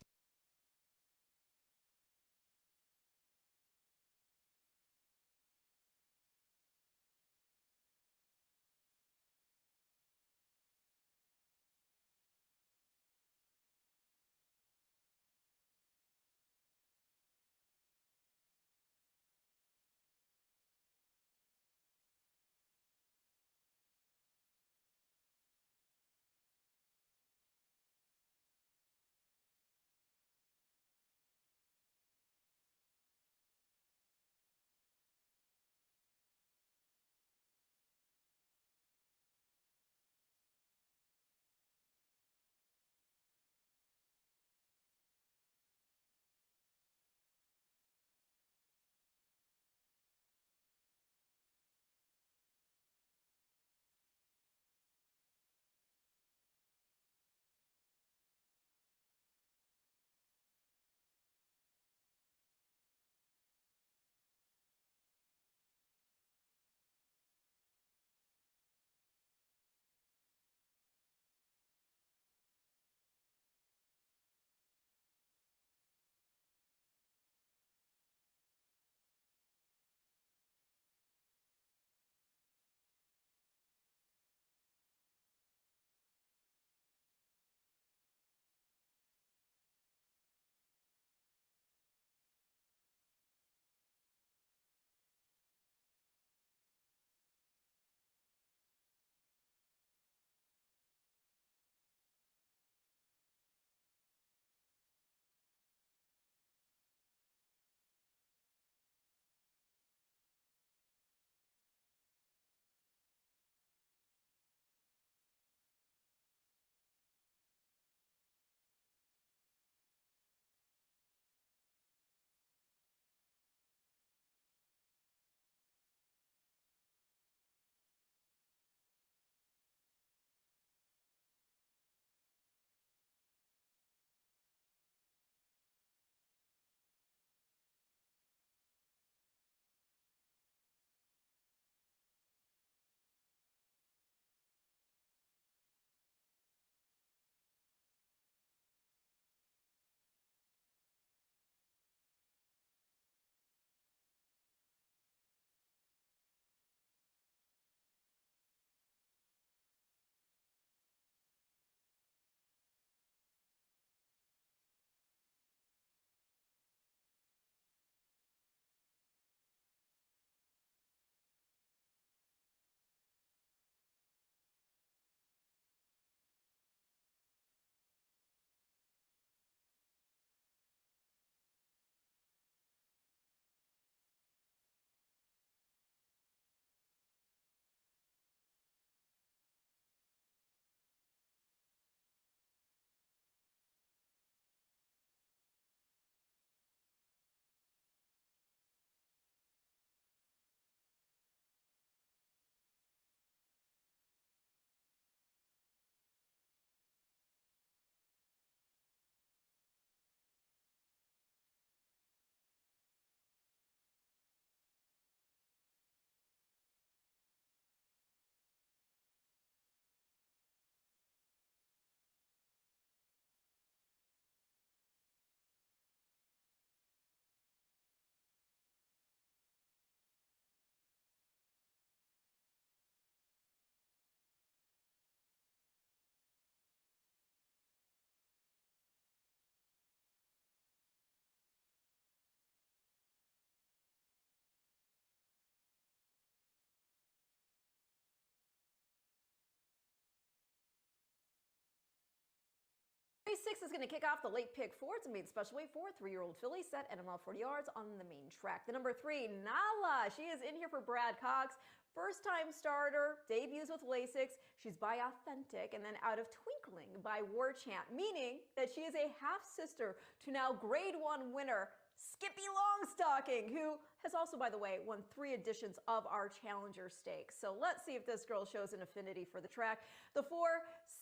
Race 6 is going to kick off the late pick four. It's a main special weight for 3-year-old filly set at a mile 40 yards on the main track. The number 3, Nala. She is in here for Brad Cox. First-time starter, debuts with Lasix. She's by Authentic and then out of Twinkling by War Chant, meaning that she is a half-sister to now Grade 1 winner Skippy Longstocking, who has also, by the way, won 3 editions of our Challenger Stakes. So let's see if this girl shows an affinity for the track. The 4,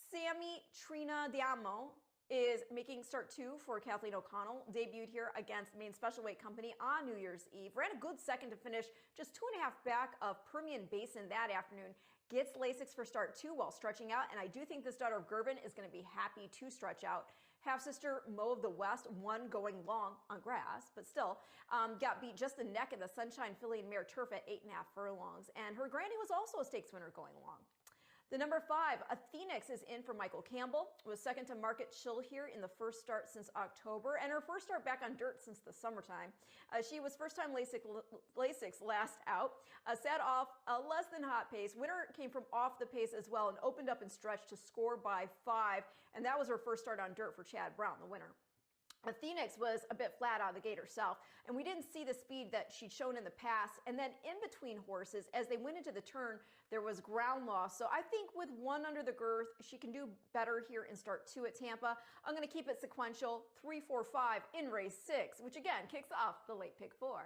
Sammy Trina Diamo, is making start 2 for Kathleen O'Connell. Debuted here against Maine Special Weight Company on New Year's Eve. Ran a good second to finish, just 2.5 back of Permian Basin that afternoon. Gets Lasix for start 2 while stretching out, and I do think this daughter of Gervin is going to be happy to stretch out. Half-sister Mo of the West won going long on grass, but still got beat just the neck in the Sunshine Filly and Mare Turf at 8.5 furlongs. And her granny was also a stakes winner going long. The number 5, Athenix, is in for Michael Campbell. Was second to Market Chill here in the first start since October, and her first start back on dirt since the summertime. She was first-time Lasix last out. Sat off a less than hot pace. Winner came from off the pace as well and opened up and stretched to score by 5, and that was her first start on dirt for Chad Brown, the winner. Phoenix was a bit flat out of the gate herself, and we didn't see the speed that she'd shown in the past. And then in between horses, as they went into the turn, there was ground loss. So I think with 1 under the girth, she can do better here in start 2 at Tampa. I'm going to keep it sequential, 3, 4, 5 in race 6, which again kicks off the late pick 4.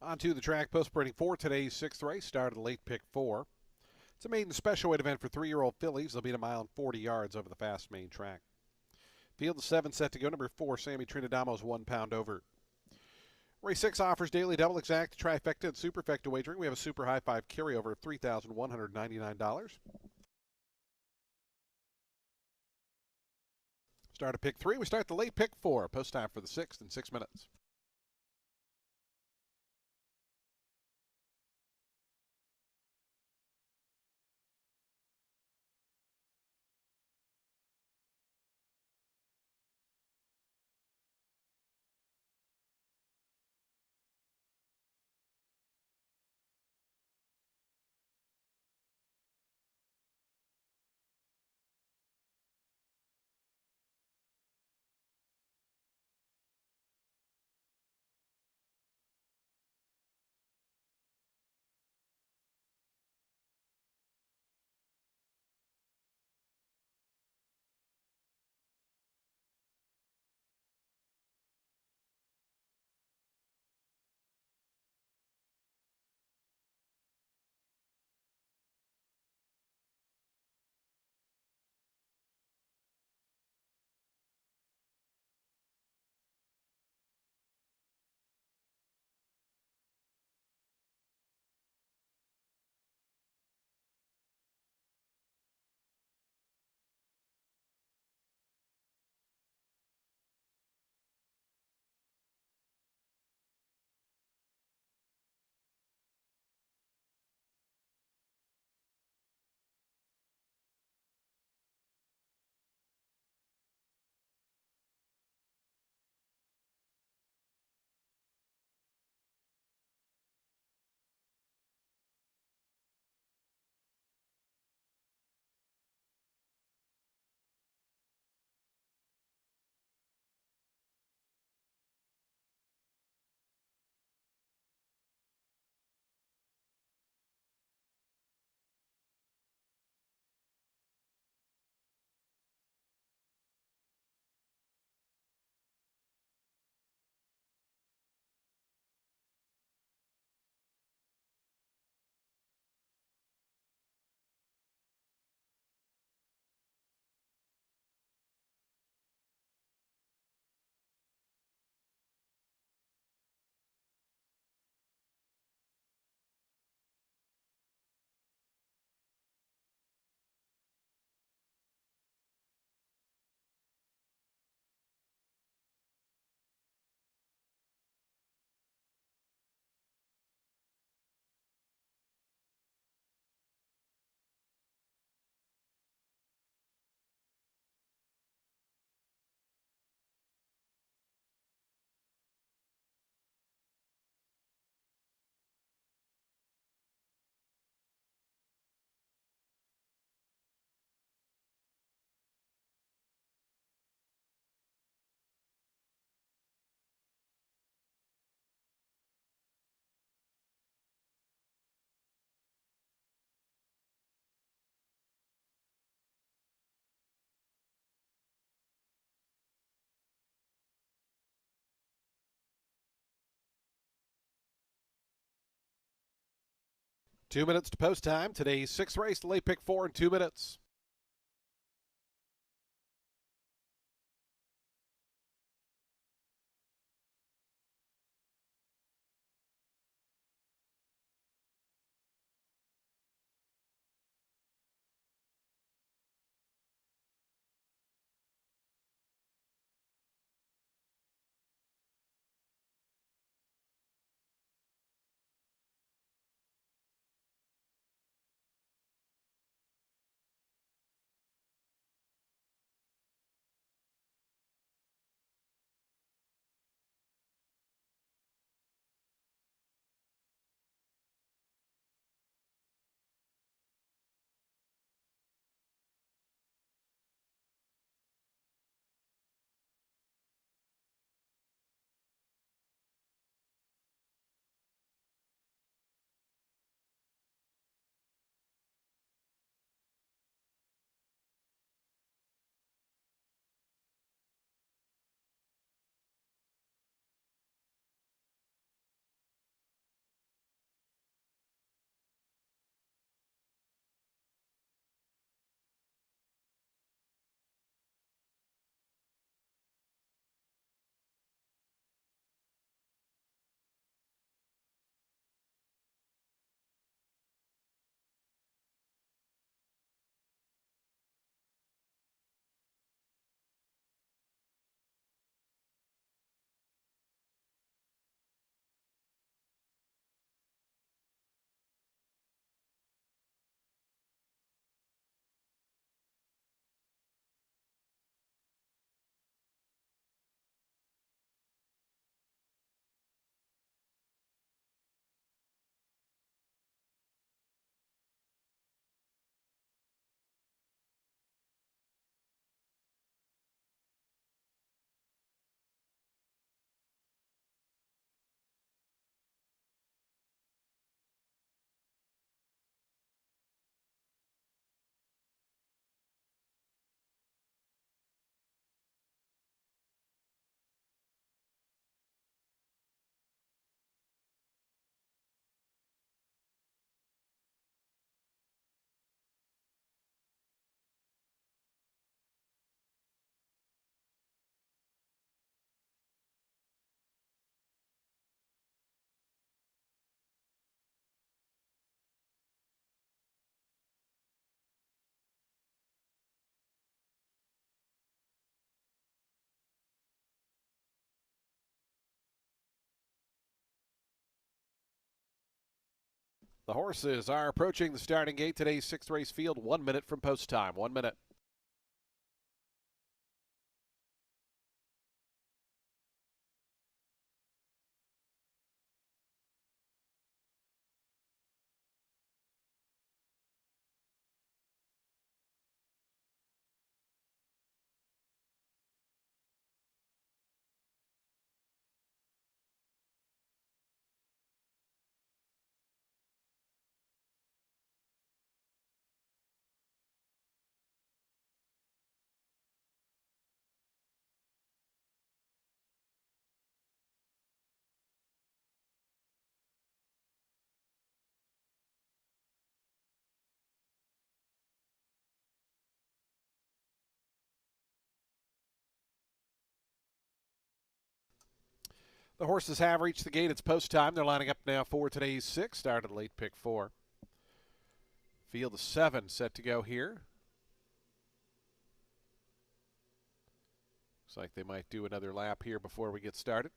Onto the track post sprinting for today's sixth race. Started late pick 4. It's a maiden special weight event for 3-year-old fillies. They'll beat a mile and 40 yards over the fast main track. Field of 7 set to go. Number 4, Sammy Trinadamo's 1 pound over. Race 6 offers daily double exact, trifecta, and superfecta wagering. We have a super high 5 carryover of $3,199. Start at pick 3. We start the late pick 4. Post time for the 6th in 6 minutes. Two minutes to post time. Today's sixth race, the late pick 4 in 2 minutes. The horses are approaching the starting gate. Today's sixth race field, 1 minute from post time. 1 minute. The horses have reached the gate. It's post time. They're lining up now for today's six. Started late pick 4. Field of 7 set to go here. Looks like they might do another lap here before we get started.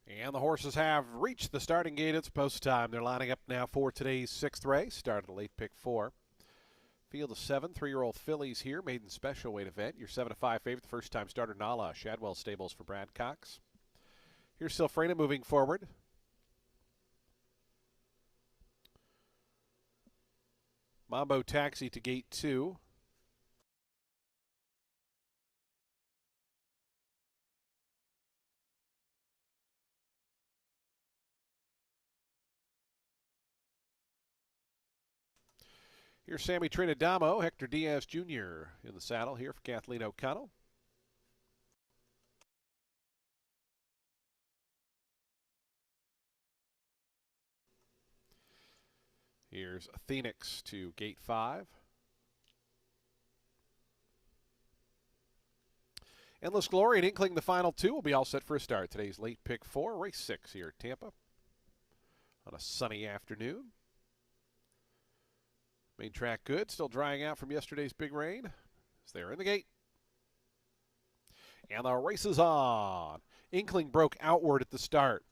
And the horses have reached the starting gate. It's post time. They're lining up now for today's sixth race. Started late pick 4. Field of 7, 3-year-old fillies here. Maiden special weight event. Your 7-5 favorite, the first time starter Nala. Shadwell Stables for Brad Cox. Here's Silfrena moving forward. Mambo Taxi to gate 2. Here's Sammy Trinidamo, Hector Diaz Jr. in the saddle here for Kathleen O'Connell. Here's Phoenix to gate 5. Endless Glory and Inkling, the final 2, will be all set for a start. Today's late pick 4, race 6 here at Tampa on a sunny afternoon. Main track good, still drying out from yesterday's big rain. As they're in the gate. And the race is on. Inkling broke outward at the start.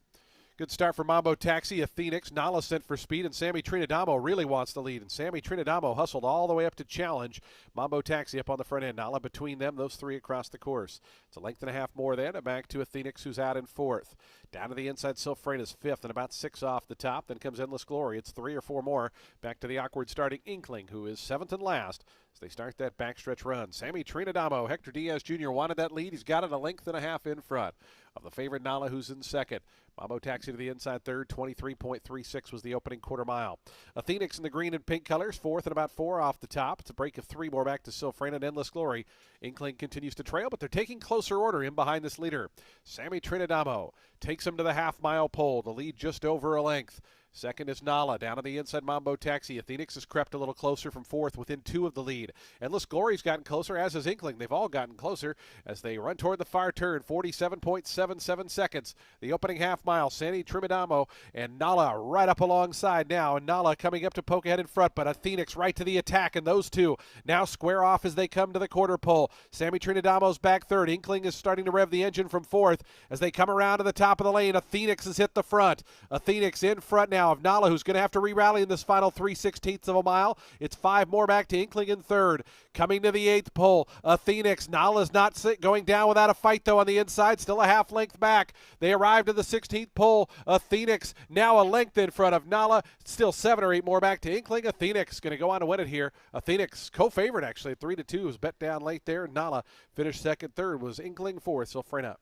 Good start for Mambo Taxi, a Phoenix. Nala sent for speed, and Sammy Trinidamo really wants the lead. And Sammy Trinidamo hustled all the way up to challenge. Mambo Taxi up on the front end. Nala between them, those 3 across the course. It's a length and a half more then, and back to a Phoenix who's out in 4th. Down to the inside, Silfrena's 5th, and about 6 off the top. Then comes Endless Glory. It's 3 or 4 more. Back to the awkward starting Inkling, who is 7th and last. as they start that backstretch run. Sammy Trinidamo, Hector Diaz Jr. wanted that lead. He's got it a length and a half in front of the favorite Nala, who's in second. Mambo Taxi to the inside third. 23.36 was the opening quarter mile. Athenix in the green and pink colors, fourth and about 4 off the top. It's a break of 3 more back to Silfrena and Endless Glory. Inkling continues to trail, but they're taking closer order in behind this leader. Sammy Trinidamo takes him to the half-mile pole. The lead just over a length. Second is Nala. Down on the inside, Mambo Taxi. Athenix has crept a little closer from fourth within 2 of the lead. Endless Glory's gotten closer, as has Inkling. They've all gotten closer as they run toward the far turn. 47.77 seconds. The opening half mile. Sammy Trinidamo and Nala right up alongside now. And Nala coming up to poke ahead in front, but Athenix right to the attack. And those two now square off as they come to the quarter pole. Sammy Trinidamo's back third. Inkling is starting to rev the engine from fourth as they come around to the top of the lane. Athenix has hit the front. Athenix in front now of Nala, who's going to have to re-rally in this final 3/16 of a mile. It's 5 more back to Inkling in third. Coming to the 8th pole, Athenix. Nala's not going down without a fight, though, on the inside. Still a half length back. They arrived at the 16th pole. Athenix now a length in front of Nala. Still 7 or 8 more back to Inkling. Athenix going to go on to win it here. Athenix co-favorite, actually, 3-2. Was bet down late there. Nala finished second. Third was Inkling. Fourth, Silfrena.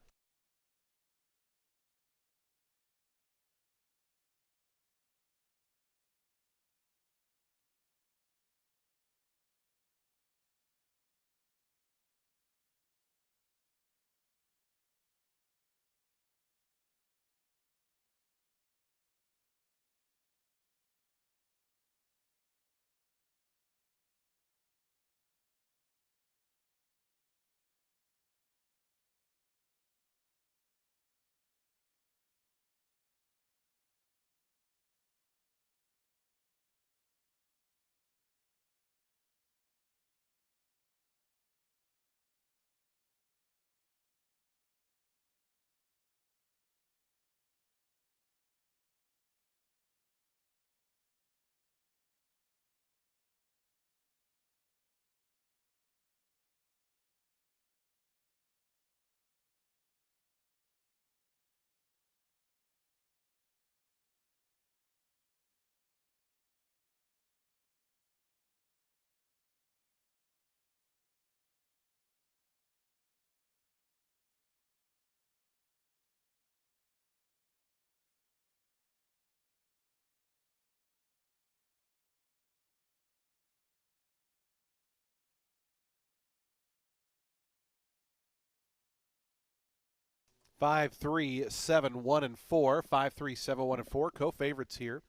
Five, 3, 7, 1, and 4. 5, 3, 7, 1, and 4. Co-favorites here.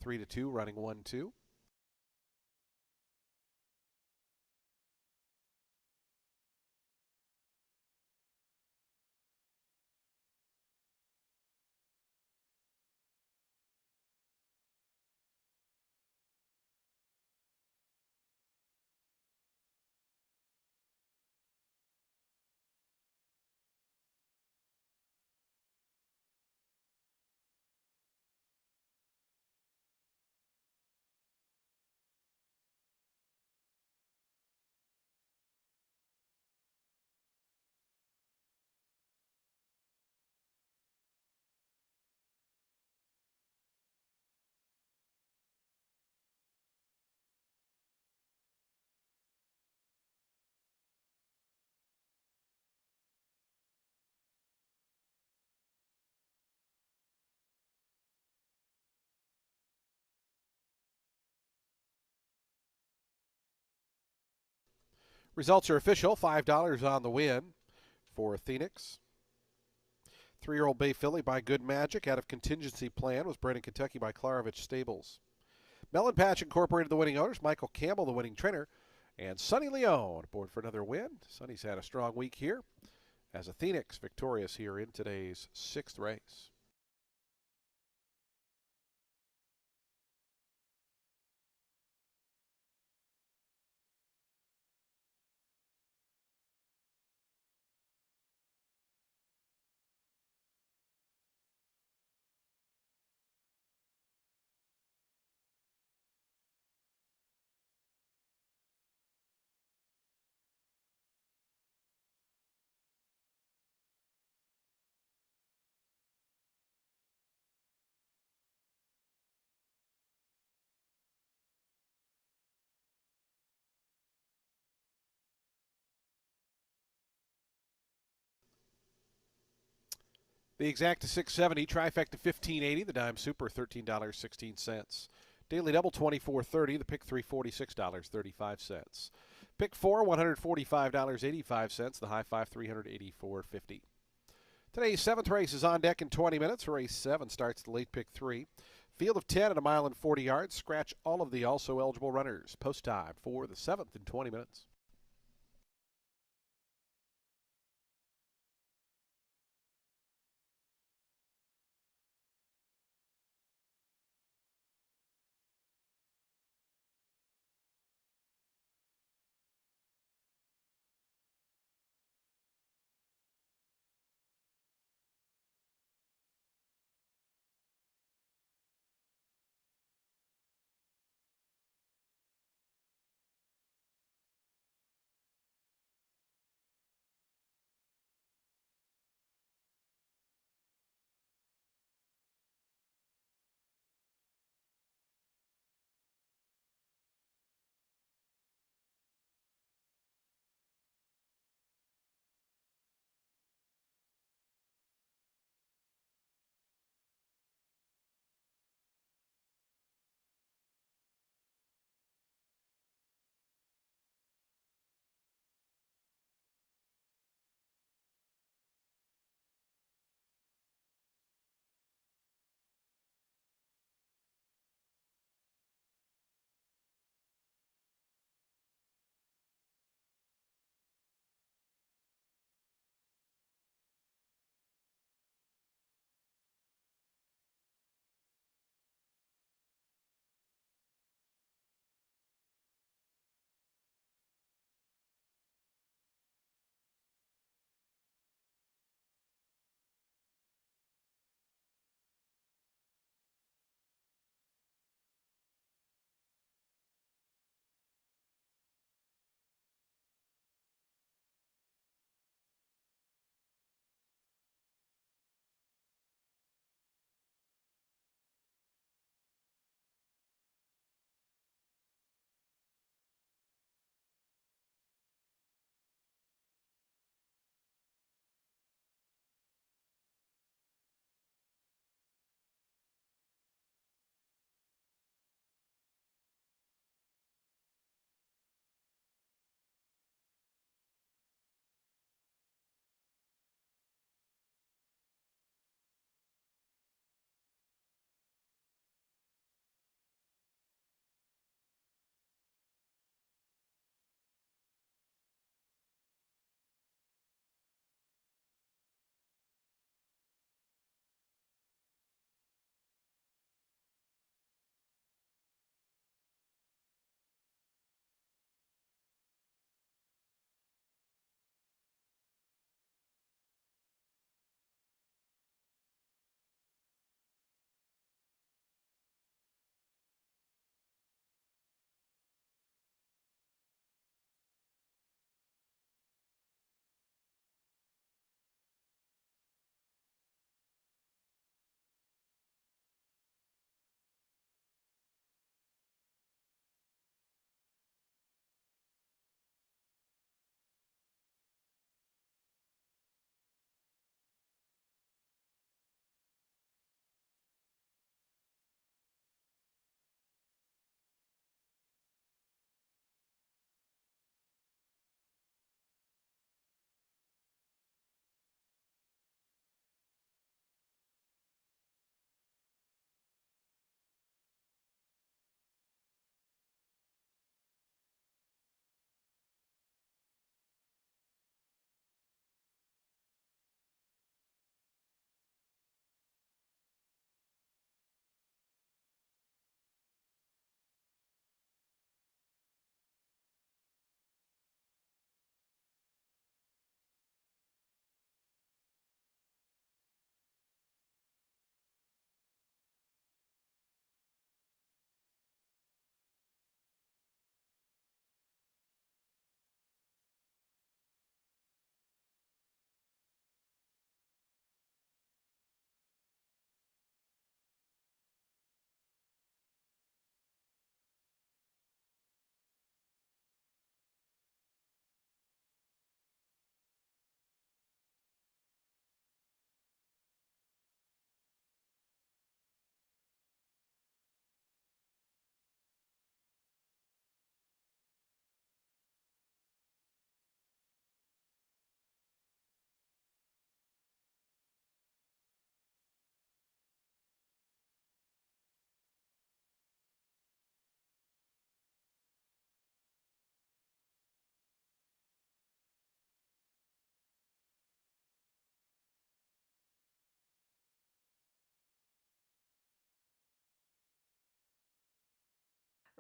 3-2, running 1-2. Results are official. $5 on the win for Phoenix. 3-year-old Bay Filly by Good Magic out of contingency plan was bred in Kentucky by Klarovich Stables. Melon Patch Incorporated, the winning owners. Michael Campbell, the winning trainer. And Sonny Leone aboard for another win. Sonny's had a strong week here as a Phoenix victorious here in today's 6th race. The exacta 670, trifecta 1580, the dime super $13.16. Daily double 24.30, the pick three $46.35. Pick four $145.85, the high five $384.50. Today's seventh race is on deck in 20 minutes. Race 7 starts the late pick 3. Field of 10 at a mile and 40 yards. Scratch all of the also eligible runners. Post time for the 7th in 20 minutes.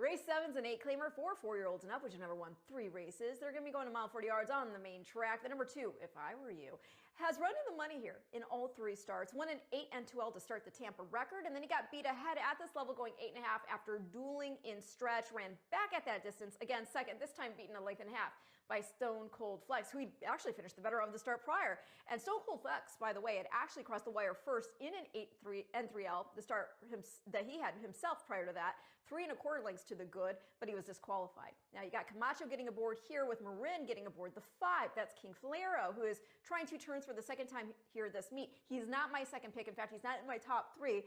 Race 7's an 8-claimer for 4-year-olds and up, which have never won 3 races. They're going to be going a mile 40 yards on the main track. The number 2, If I Were You, has run in the money here in all 3 starts. Won an 8 and 2L to start the Tampa record, and then he got beat ahead at this level going 8.5 after dueling in stretch. Ran back at that distance, again second, this time beaten a length and a half by Stone Cold Flex, who he actually finished the better of the start prior. And Stone Cold Flex, by the way, had actually crossed the wire first in an 8-3 and 3L, the start that he had himself prior to that. 3 1/4 lengths to the good, but he was disqualified. Now you got Camacho getting aboard here with Marin getting aboard the 5. That's King Falero, who is trying 2 turns for the second time here this meet. He's not my second pick. In fact, he's not in my top 3.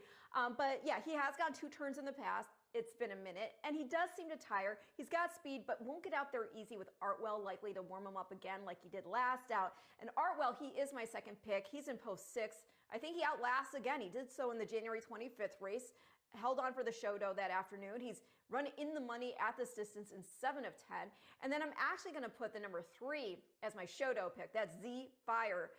But yeah, he has gone 2 turns in the past. It's been a minute, and he does seem to tire. He's got speed, but won't get out there easy with Artwell, likely to warm him up again like he did last out. And Artwell, he is my second pick. He's in post 6. I think he outlasts again. He did so in the January 25th race. Held on for the show, though, that afternoon. He's run in the money at this distance in 7 of 10. And then I'm actually going to put the number 3 as my Shodo pick. That's Z Fire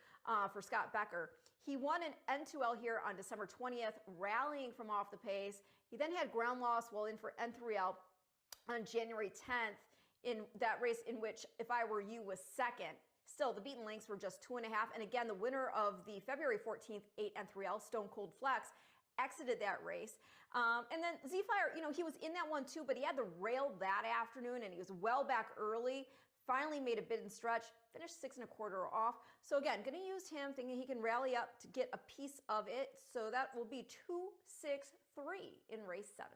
for Scott Becker. He won an N2L here on December 20th, rallying from off the pace. He then had ground loss while in for N3L on January 10th in that race in which If I Were You was second. Still, the beaten lengths were just 2.5. And again, the winner of the February 14th 8 N3L, Stone Cold Flex, exited that race. And then Z-Fire, he was in that one too, but he had to rail that afternoon and he was well back early. Finally made a bid and stretch, finished 6 1/4 off. So again, going to use him, thinking he can rally up to get a piece of it. So that will be 2-6-3 in race 7.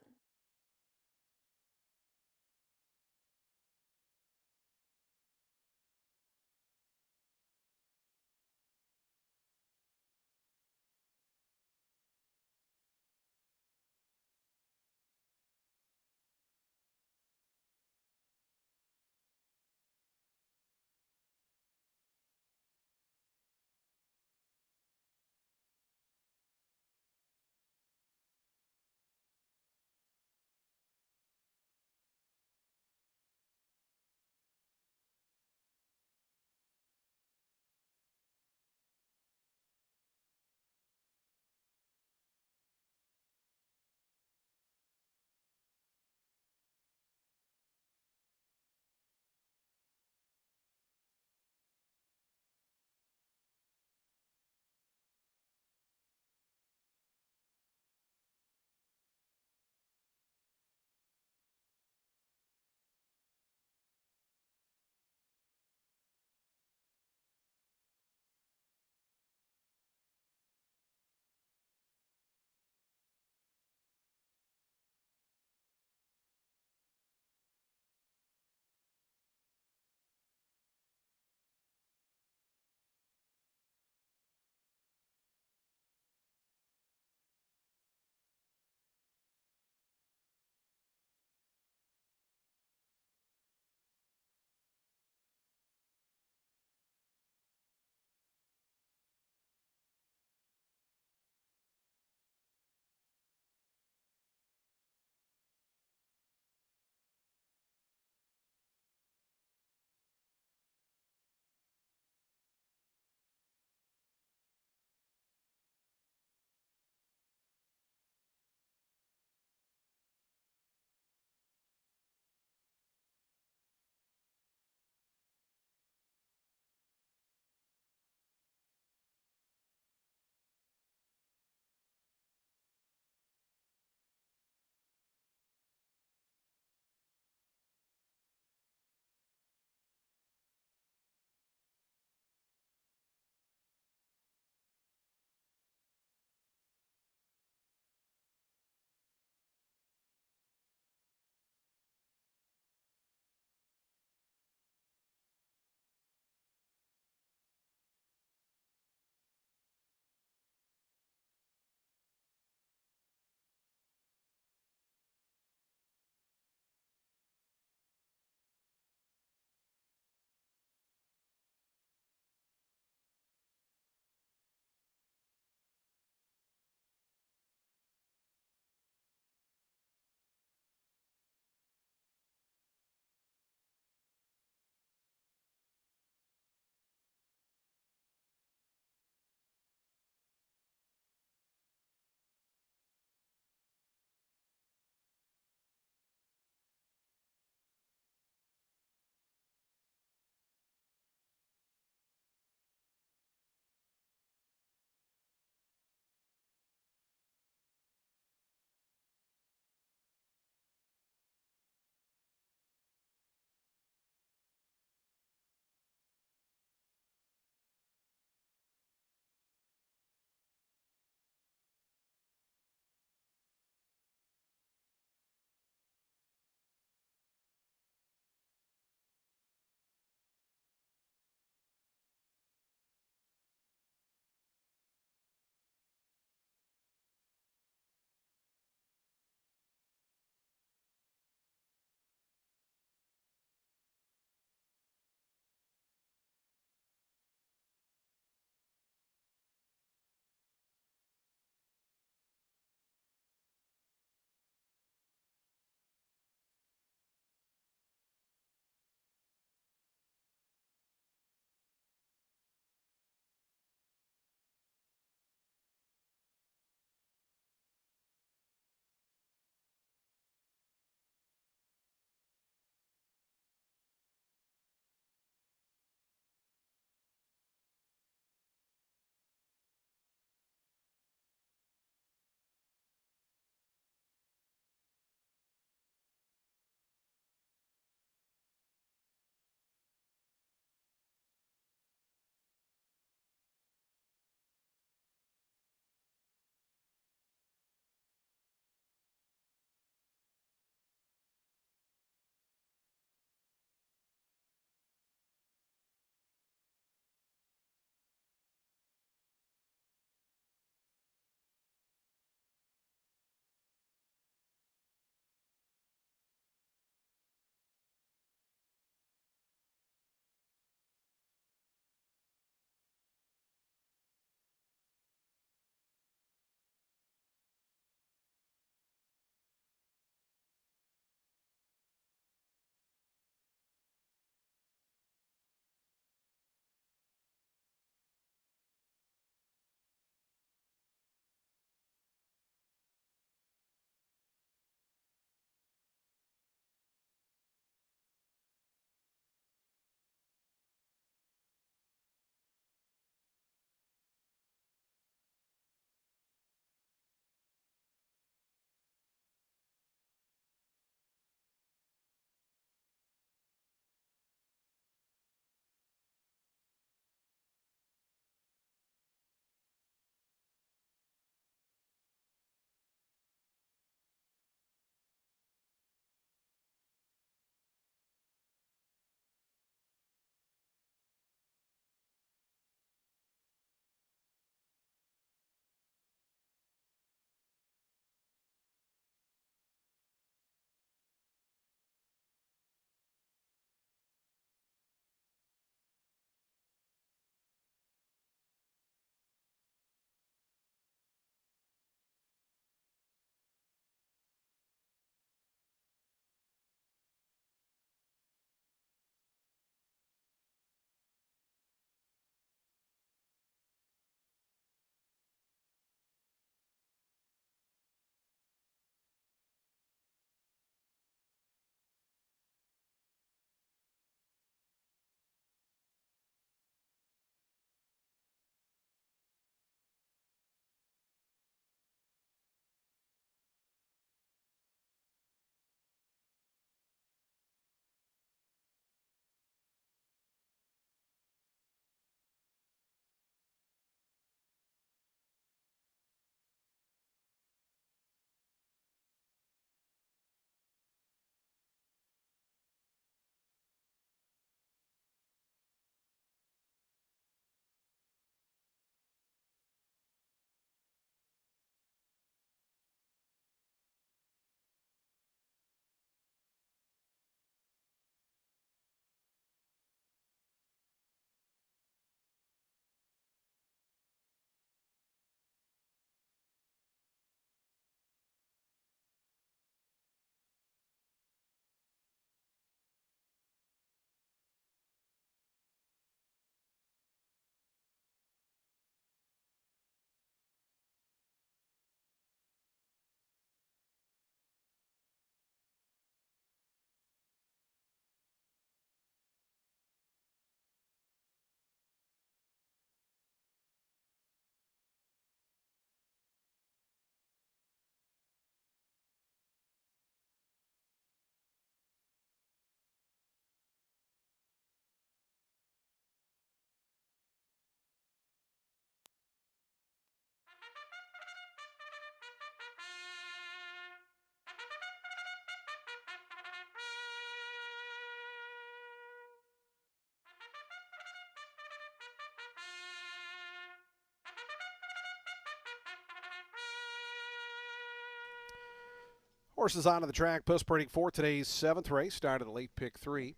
Horses onto the track, post parading for today's seventh race, started at late pick 3.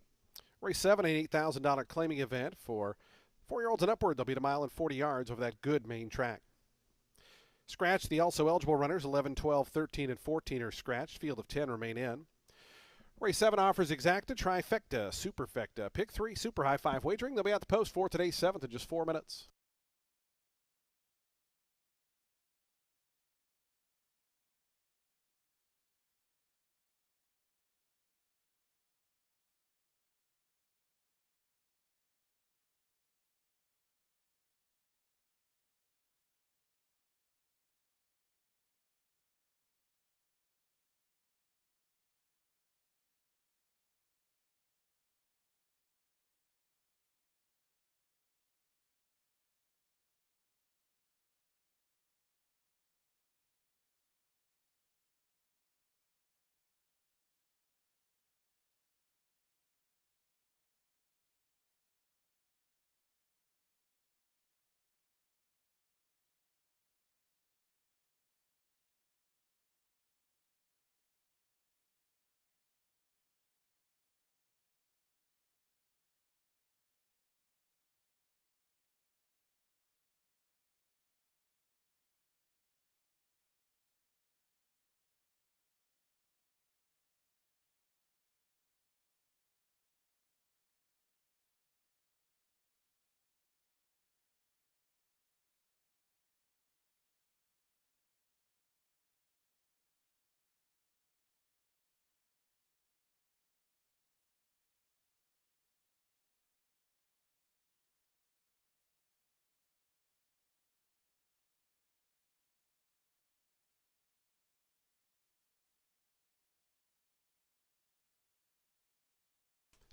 Race 7, an $8,000 claiming event for 4-year-olds and upward. They'll beat a mile and 40 yards over that good main track. Scratch, the also eligible runners, 11, 12, 13, and 14 are scratched. Field of 10 remain in. Race 7 offers exacta, trifecta, superfecta, pick 3, super high 5 wagering. They'll be at the post for today's 7th in just 4 minutes.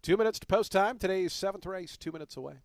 Two minutes to post time. Today's 7th race, 2 minutes away.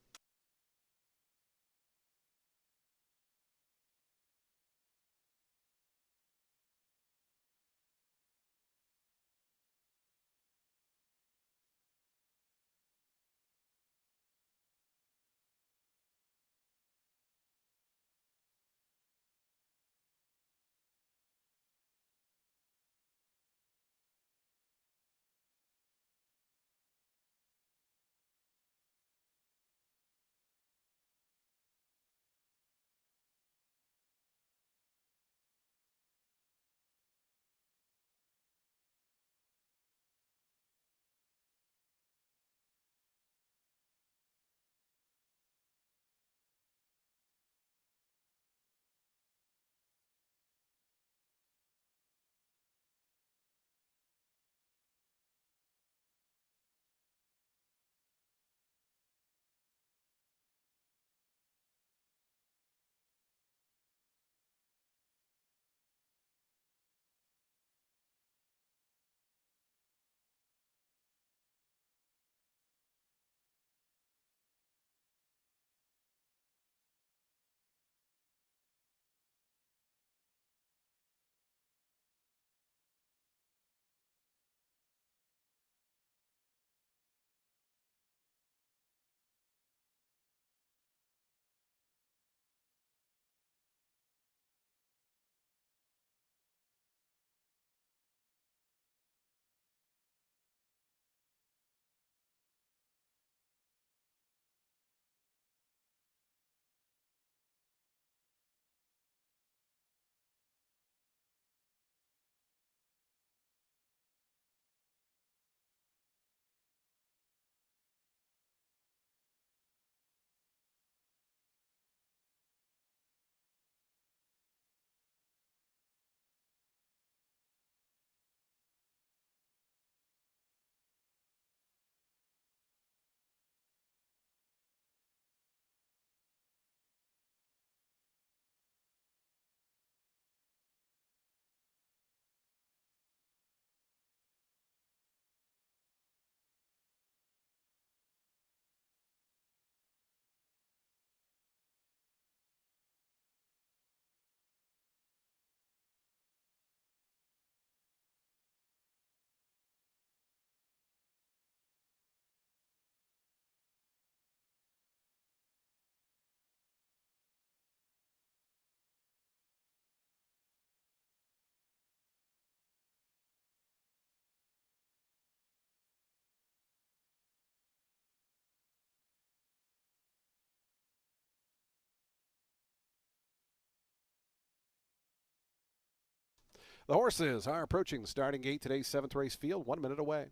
The horses are approaching the starting gate, today's 7th race field, 1 minute away.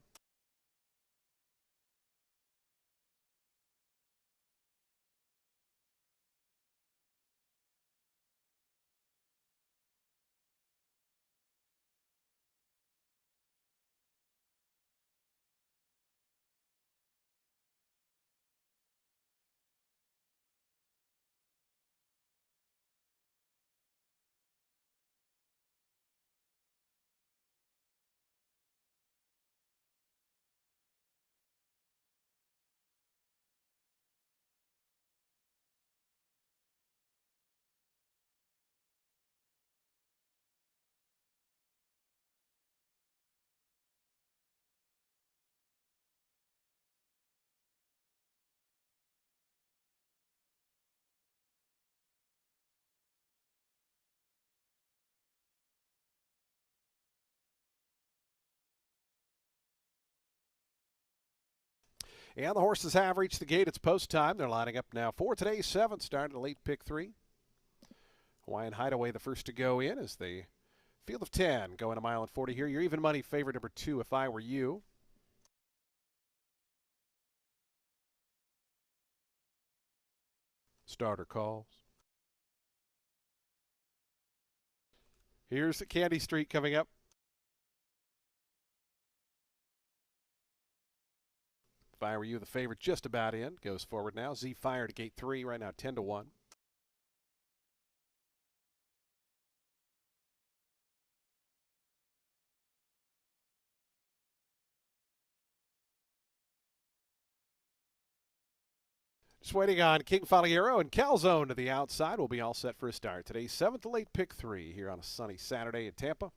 And the horses have reached the gate. It's post time. They're lining up now for today's 7th, starting a late pick 3. Hawaiian Hideaway, the first to go in, as the field of 10 going a mile and 40 here. Your even money favorite number 2, If I Were You. Starter calls. Here's Candy Street coming up. If I Were You, the favorite, just about in. Goes forward now. Z Fire to gate 3, right now 10 to 1. Just waiting on King Faliero and Calzone to the outside. We'll be all set for a start. Today's 7th late pick 3 here on a sunny Saturday in Tampa.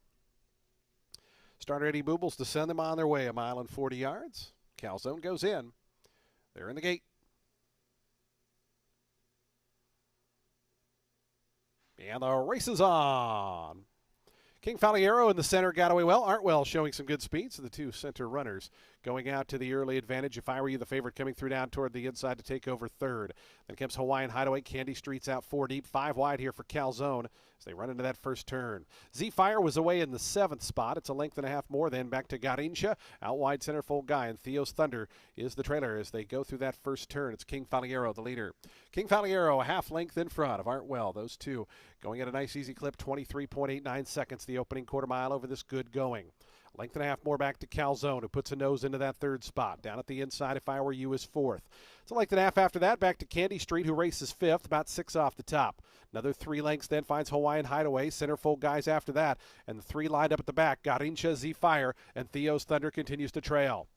Starter Eddie Boobles to send them on their way a mile and 40 yards. Calzone goes in. They're in the gate. And the race is on. King Faliero in the center got away well. Artwell showing some good speed, so the two center runners going out to the early advantage. If I Were You, the favorite, coming through down toward the inside to take over third. Then comes Hawaiian Hideaway. Candy Street's out 4 deep, 5 wide here for Calzone as they run into that first turn. Z Fire was away in the 7th spot. It's a length and a half more. Then back to Garincha. Out wide centerfold guy, and Theo's Thunder is the trailer as they go through that first turn. It's King Faliero, the leader. King Faliero, a half length in front of Artwell. Those two going at a nice easy clip, 23.89 seconds, the opening quarter mile over this good going. Length and a half more back to Calzone, who puts a nose into that third spot. Down at the inside, If I Were You, is 4th. It's a length and a half after that, back to Candy Street, who races 5th, about 6 off the top. Another 3 lengths then finds Hawaiian Hideaway, centerfold guys after that, and the 3 lined up at the back. Garincha, Z Fire, and Theo's Thunder continues to trail.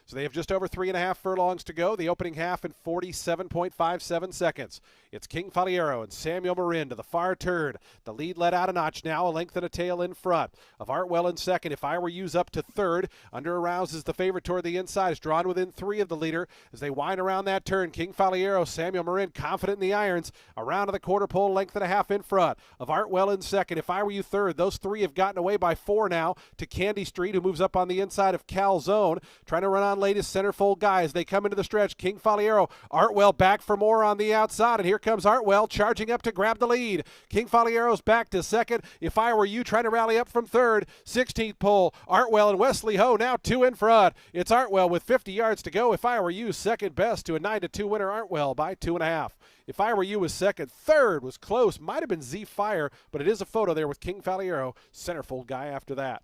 So they have just over 3.5 furlongs to go. The opening half in 47.57 seconds. It's King Faliero and Samuel Marin to the far turn. The lead let out a notch now, a length and a tail in front of Artwell in second. If I Were You's up to third. Under Arouse is the favorite toward the inside. Is drawn within 3 of the leader as they wind around that turn. King Faliero, Samuel Marin confident in the irons. Around to the quarter pole, length and a half in front of Artwell in second. If I Were You third. Those 3 have gotten away by 4 now to Candy Street, who moves up on the inside of Calzone. Trying to run on latest centerfold guys. They come into the stretch. King Faliero, Artwell back for more on the outside, and here comes Artwell charging up to grab the lead. King Faliero's back to second. If I Were You trying to rally up from third. 16th pole, Artwell and Wesley Ho now 2 in front. It's Artwell with 50 yards to go. If I Were You second best to a 9-2 winner. Artwell by 2.5. If I Were You was second. Third was close. Might have been Z Fire, but it is a photo there with King Faliero, centerfold guy after that.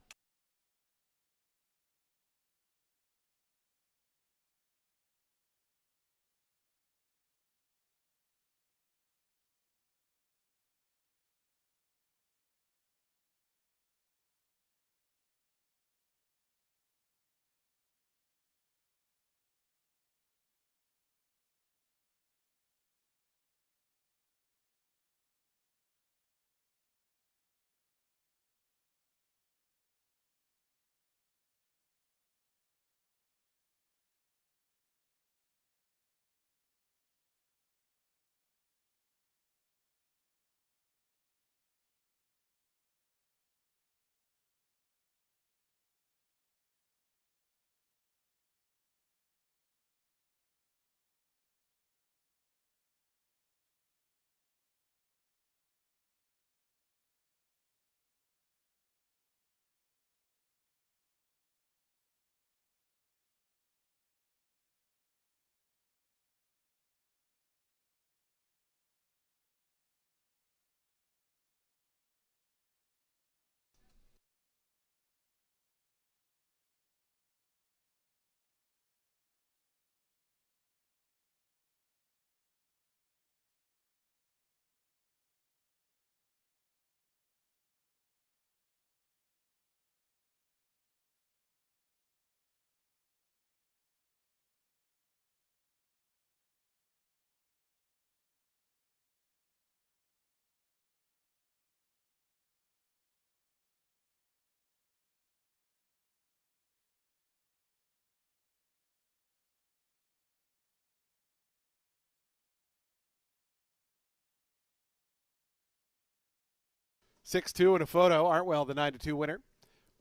6-2 in a photo. Artwell, the 9-2 winner.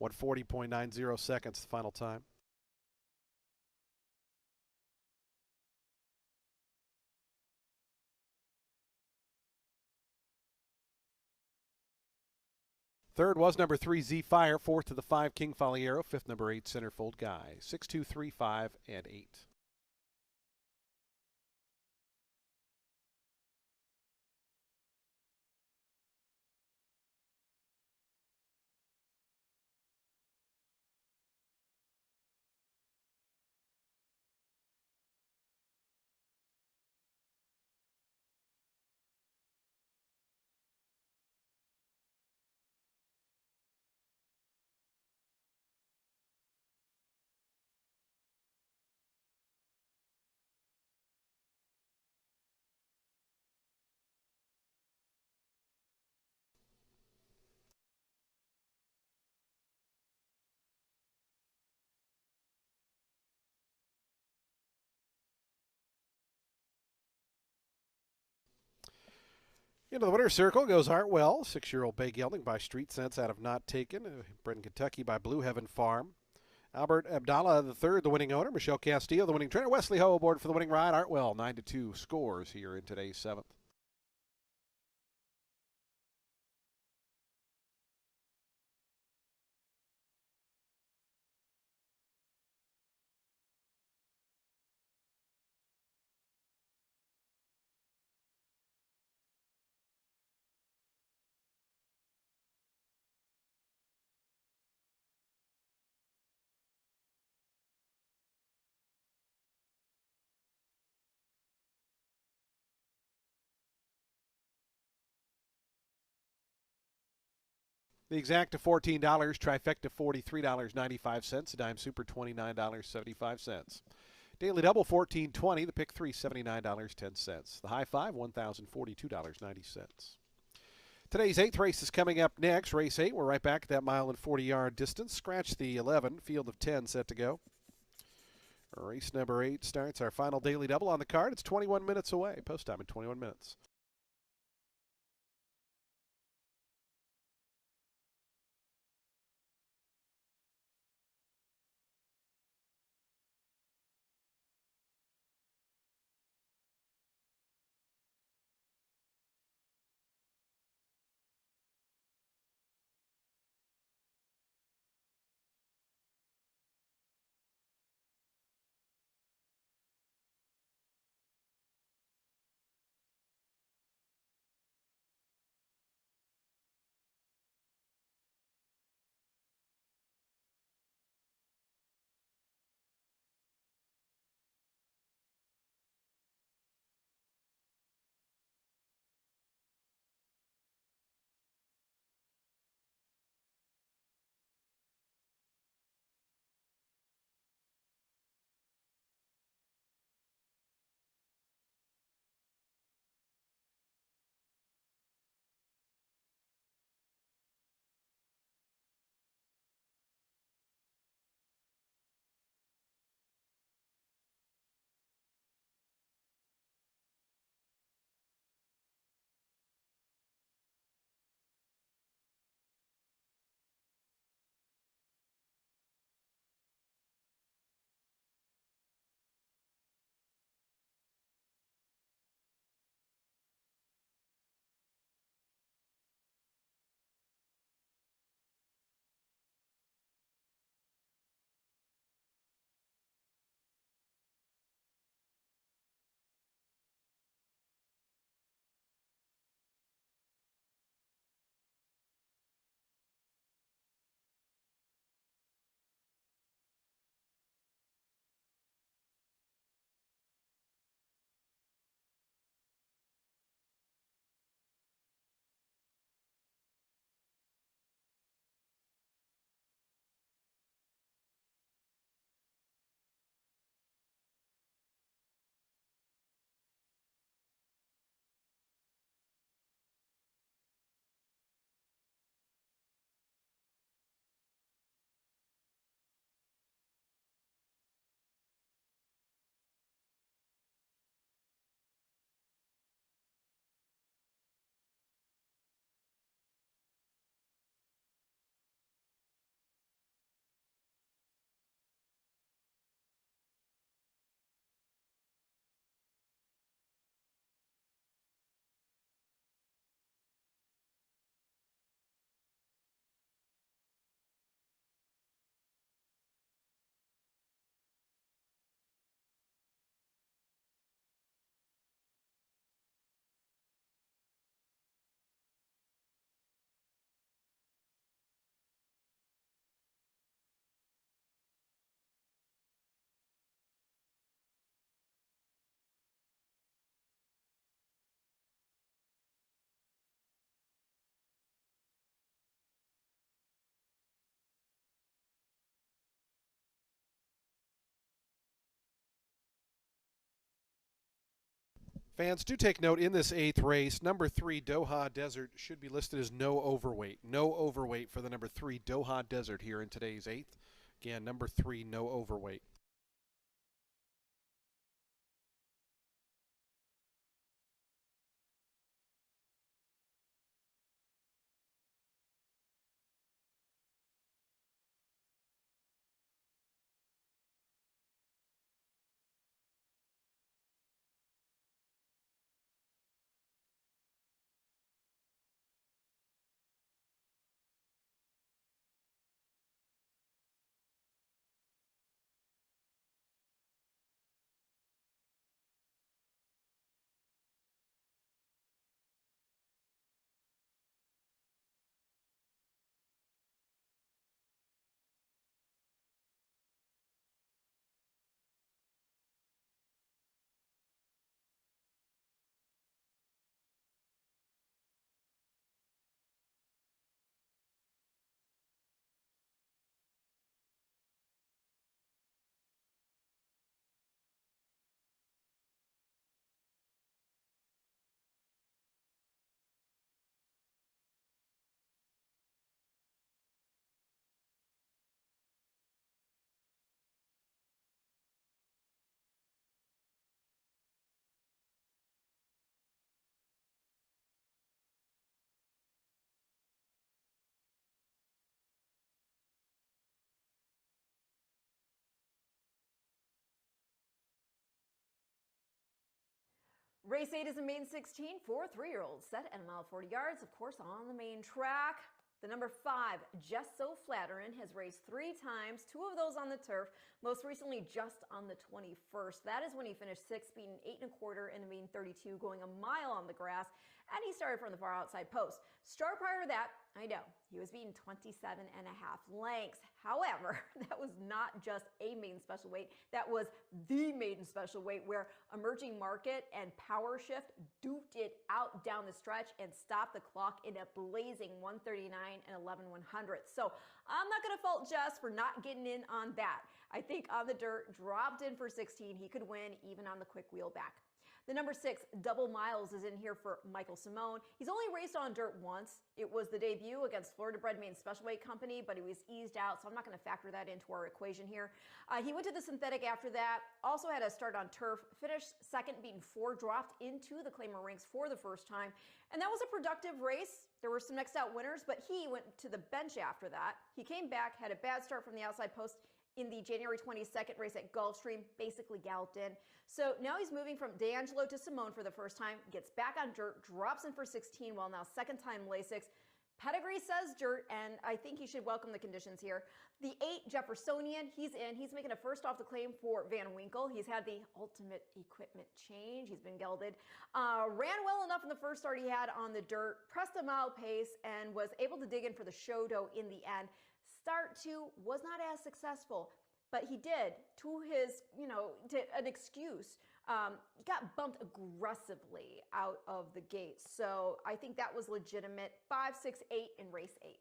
140.90 seconds, the final time. Third was number 3, Z Fire. Fourth to the 5, King Faliero. Fifth, number 8, Centerfold Guy. 6, 2, 3, 5, and 8. Into the winner's circle goes Hartwell, 6-year-old Bay Gelding by Street Sense out of Not Taken, bred in Kentucky by Blue Heaven Farm. Albert Abdallah III, the winning owner. Michelle Castillo, the winning trainer. Wesley Ho aboard for the winning ride. Hartwell, 9-2 scores here in today's 7th. The exacta $14, trifecta $43.95, dime super $29.75. Daily double $14.20, the pick three $79.10. The high five $1,042.90. Today's 8th race is coming up next. Race 8, we're right back at that mile and 40-yard distance. Scratch the 11, field of 10 set to go. Race number 8 starts our final daily double on the card. It's 21 minutes away. Post time in 21 minutes. Fans, do take note in this eighth race. Number 3, Doha Desert, should be listed as no overweight. No overweight for the number 3, Doha Desert, here in today's eighth. Again, number 3, no overweight. Race 8 is a main 16 for 3-year-olds, set at a mile 40 yards, of course, on the main track. The number 5, Just So Flattering, has raced 3 times, 2 of those on the turf, most recently just on the 21st. That is when he finished 6th, beating 8 1/4 in the main 32, going a mile on the grass, and he started from the far outside post. Start prior to that, I know, he was beating 27.5 lengths. However, that was not just a maiden special weight, that was the maiden special weight, where Emerging Market and Power Shift duped it out down the stretch and stopped the clock in a blazing 139 and 11/100. So I'm not going to fault Jess for not getting in on that. I think on the dirt, dropped in for 16, he could win even on the quick wheel back. The number 6, Double Miles, is in here for Michael Simone. He's only raced on dirt once. It was the debut against Florida Bred Main Special Weight Company, but he was eased out, so I'm not going to factor that into our equation here. He went to the synthetic after that, also had a start on turf, finished second, beating 4, dropped into the Claimer ranks for the first time, and that was a productive race. There were some next out winners, but he went to the bench after that. He came back, had a bad start from the outside post in the January 22nd race at Gulfstream, basically galloped in. So now he's moving from D'Angelo to Simone for the first time, gets back on dirt, drops in for 16, while now second time Lasix. Pedigree says dirt, and I think he should welcome the conditions here. The 8, Jeffersonian, he's in. He's making a first off the claim for Van Winkle. He's had the ultimate equipment change. He's been gelded. Ran well enough in the first start he had on the dirt, pressed a mile pace, and was able to dig in for the show dough in the end. Start 2 was not as successful, but he did, to his, to an excuse, he got bumped aggressively out of the gate. So I think that was legitimate. 5, 6, 8 in race 8.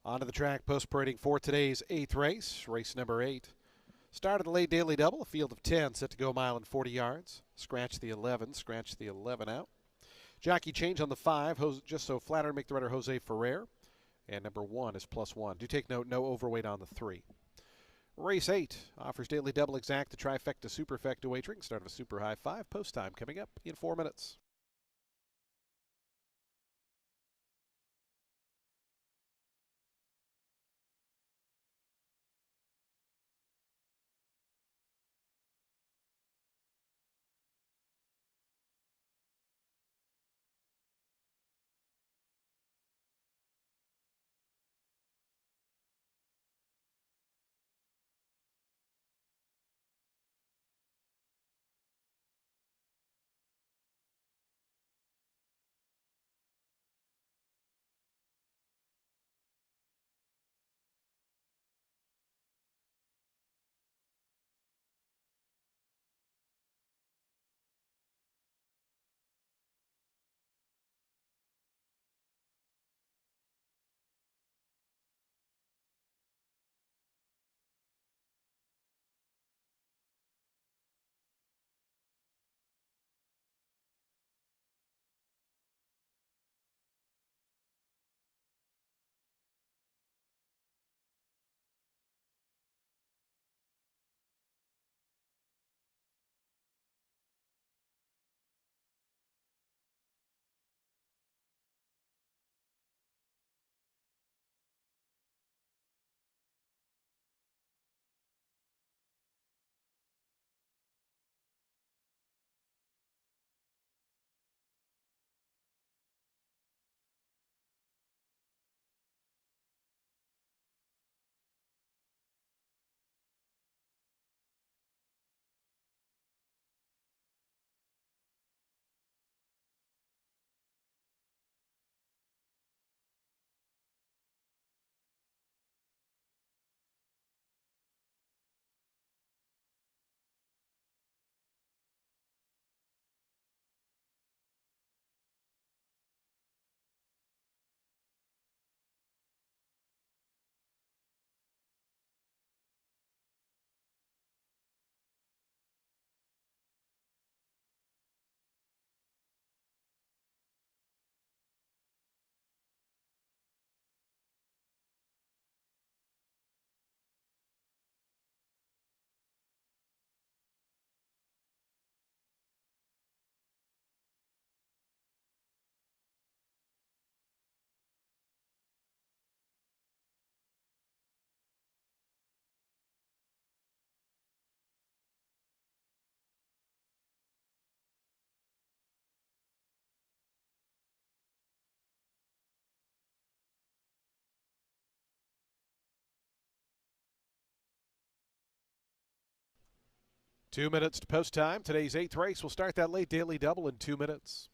Onto the track, post parading for today's 8th race, race number 8. Start of the late daily double, a field of 10 set to go a mile and 40 yards. Scratch the 11 out. Jockey change on the 5, just so flatter make the runner Jose Ferrer. And number 1 is +1. Do take note, no overweight on the 3. Race 8 offers daily double exact, the trifecta superfecta wagering. Start of a super high 5. Post time coming up in 4 minutes. Two minutes to post time. Today's 8th race will start that late daily double in 2 minutes.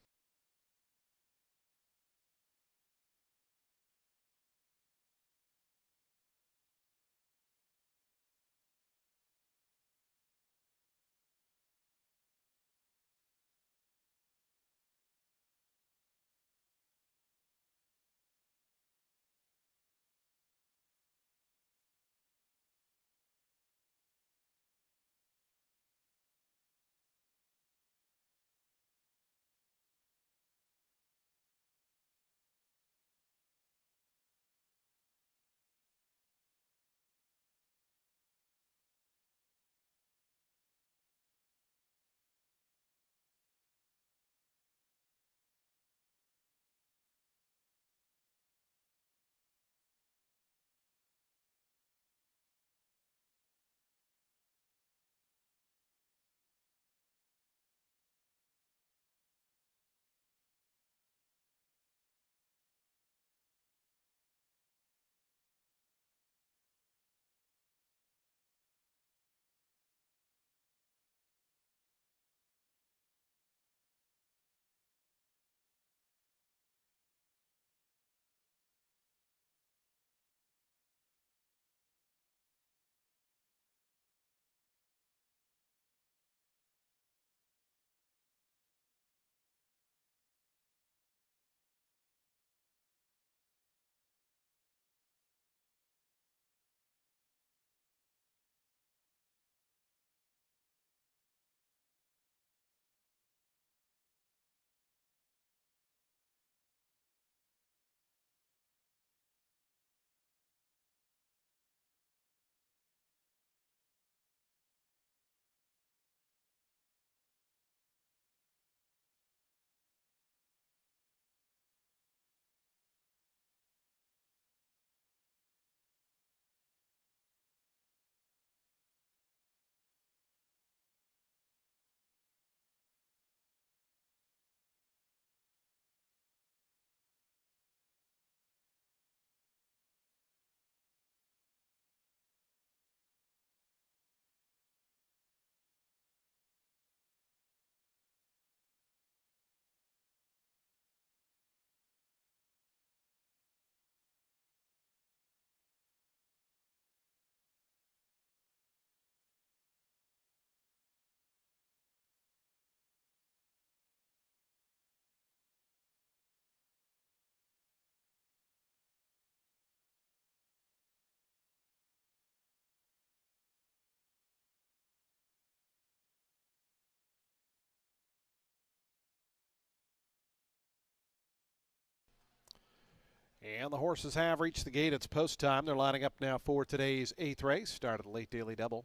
And the horses have reached the gate. It's post time. They're lining up now for today's 8th race. Start of the late daily double.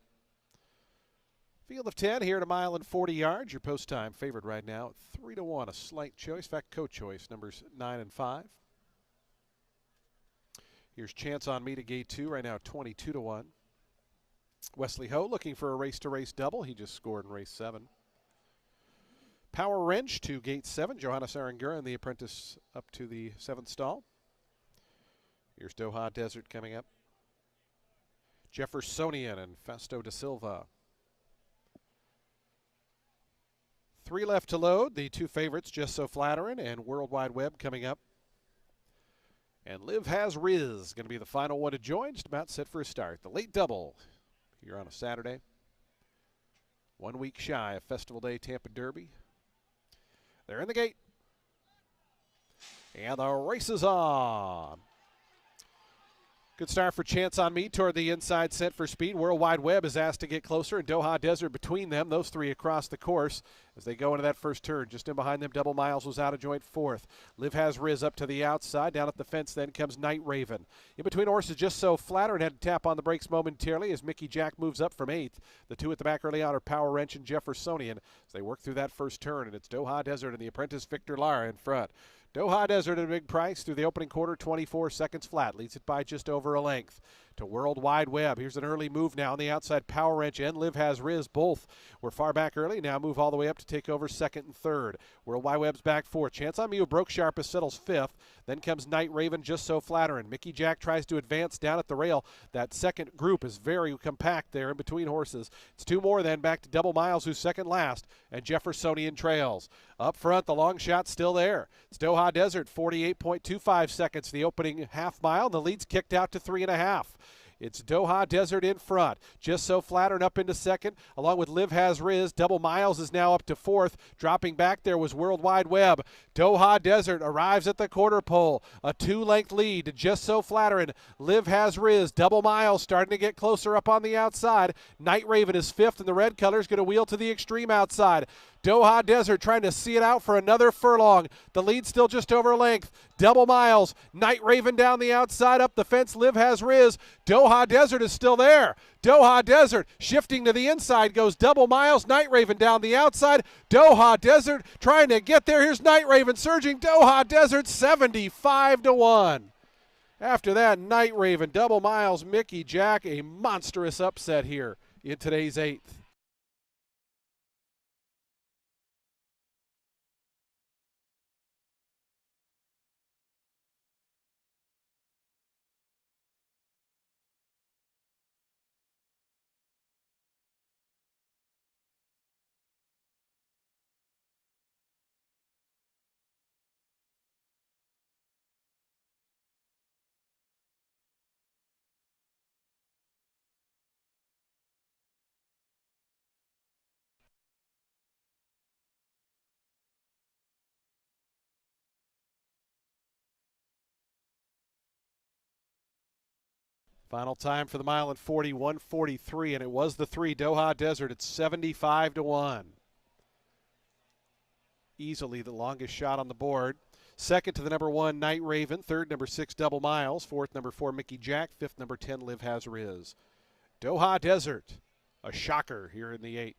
Field of 10 here at a mile and 40 yards. Your post time favorite right now, 3-1. A slight choice. In fact, co-choice, numbers 9 and 5. Here's Chance on Me to gate 2, right now 22-1. Wesley Ho looking for a race-to-race double. He just scored in race 7. Power Wrench to gate 7. Johannes Arangura and the apprentice up to the 7th stall. Here's Doha Desert coming up. Jeffersonian and Festo da Silva. 3 left to load. The 2 favorites, Just So Flattering and World Wide Web coming up. And Liv Has Riz going to be the final one to join. Just about set for a start. The late double here on a Saturday. 1 week shy of Festival Day Tampa Derby. They're in the gate. And the race is on. Good start for Chance on Me toward the inside, set for speed. World Wide Web is asked to get closer, and Doha Desert between them. Those 3 across the course as they go into that first turn. Just in behind them, Double Miles was out of joint 4th. Liv Has Riz up to the outside. Down at the fence then comes Night Raven. In between horses, Just So Flattering had to tap on the brakes momentarily as Mickey Jack moves up from 8th. The 2 at the back early on are Power Wrench and Jeffersonian as they work through that first turn, and it's Doha Desert and the apprentice Victor Lara in front. Doha Desert at a big price through the opening quarter, 24 seconds flat. Leads it by just over a length to World Wide Web. Here's an early move now on the outside. Power Wrench and Liv Has Riz both were far back early. Now move all the way up to take over 2nd and 3rd. World Wide Web's back 4th. Chance on Me, who broke sharpest, settles 5th. Then comes Night Raven, Just So Flattering. Mickey Jack tries to advance down at the rail. That second group is very compact there in between horses. It's 2 more then back to Double Miles, who's second last, and Jeffersonian trails. Up front, the long shot's still there. It's Doha Desert, 48.25 seconds, the opening half mile. The lead's kicked out to 3.5. It's Doha Desert in front. Just So Flattering up into 2nd, along with Liv Has Riz. Double Miles is now up to 4th. Dropping back there was World Wide Web. Doha Desert arrives at the quarter pole. A 2-length lead to Just So Flattering. Liv Has Riz. Double Miles starting to get closer up on the outside. Night Raven is 5th, and the red colors going to wheel to the extreme outside. Doha Desert trying to see it out for another furlong. The lead still just over a length. Double Miles. Night Raven down the outside. Up the fence, Liv Has Riz. Doha Desert is still there. Doha Desert shifting to the inside goes Double Miles. Night Raven down the outside. Doha Desert trying to get there. Here's Night Raven surging. Doha Desert 75-1. After that, Night Raven, Double Miles, Mickey Jack, a monstrous upset here in today's 8th. Final time for the mile and 40, 1:43, and it was the 3, Doha Desert. It's 75-1. Easily the longest shot on the board. 2nd to the number 1, Night Raven. 3rd, number 6, Double Miles. 4th, number 4, Mickey Jack. 5th, number 10, Liv Has Riz. Doha Desert, a shocker here in the 8th.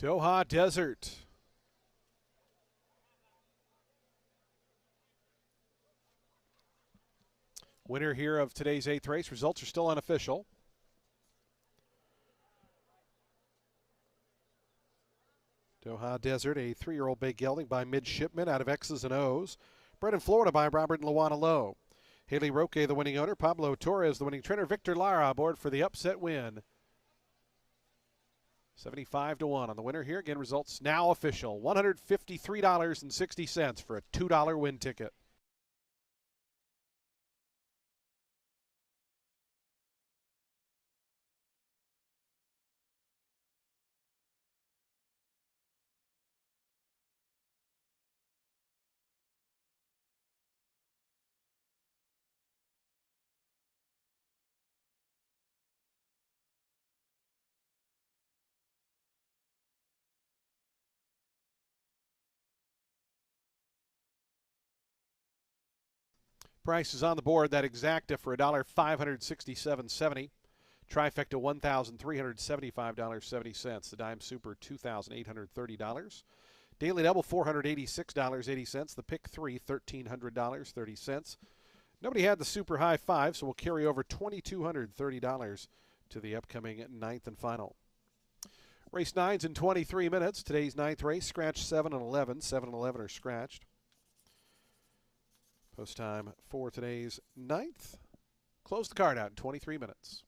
Doha Desert. Winner here of today's 8th race. Results are still unofficial. Doha Desert, a 3-year-old bay gelding by Midshipman out of X's and O's. Bred in Florida by Robert and Luana Lowe. Haley Roque, the winning owner. Pablo Torres, the winning trainer. Victor Lara aboard for the upset win. 75-1 on the winner here. Again, results now official. $153.60 for a $2 win ticket. Price is on the board. That exacta for $1,567.70. Trifecta $1,375.70. The dime super $2,830. Daily double $486.80. The pick three $1,300.30. Nobody had the super high five, so we'll carry over $2,230 to the upcoming 9th and final. Race 9's in 23 minutes. Today's 9th race, scratch 7 and 11. 7 and 11 are scratched. Post time for today's 9th. Close the card out in 23 minutes.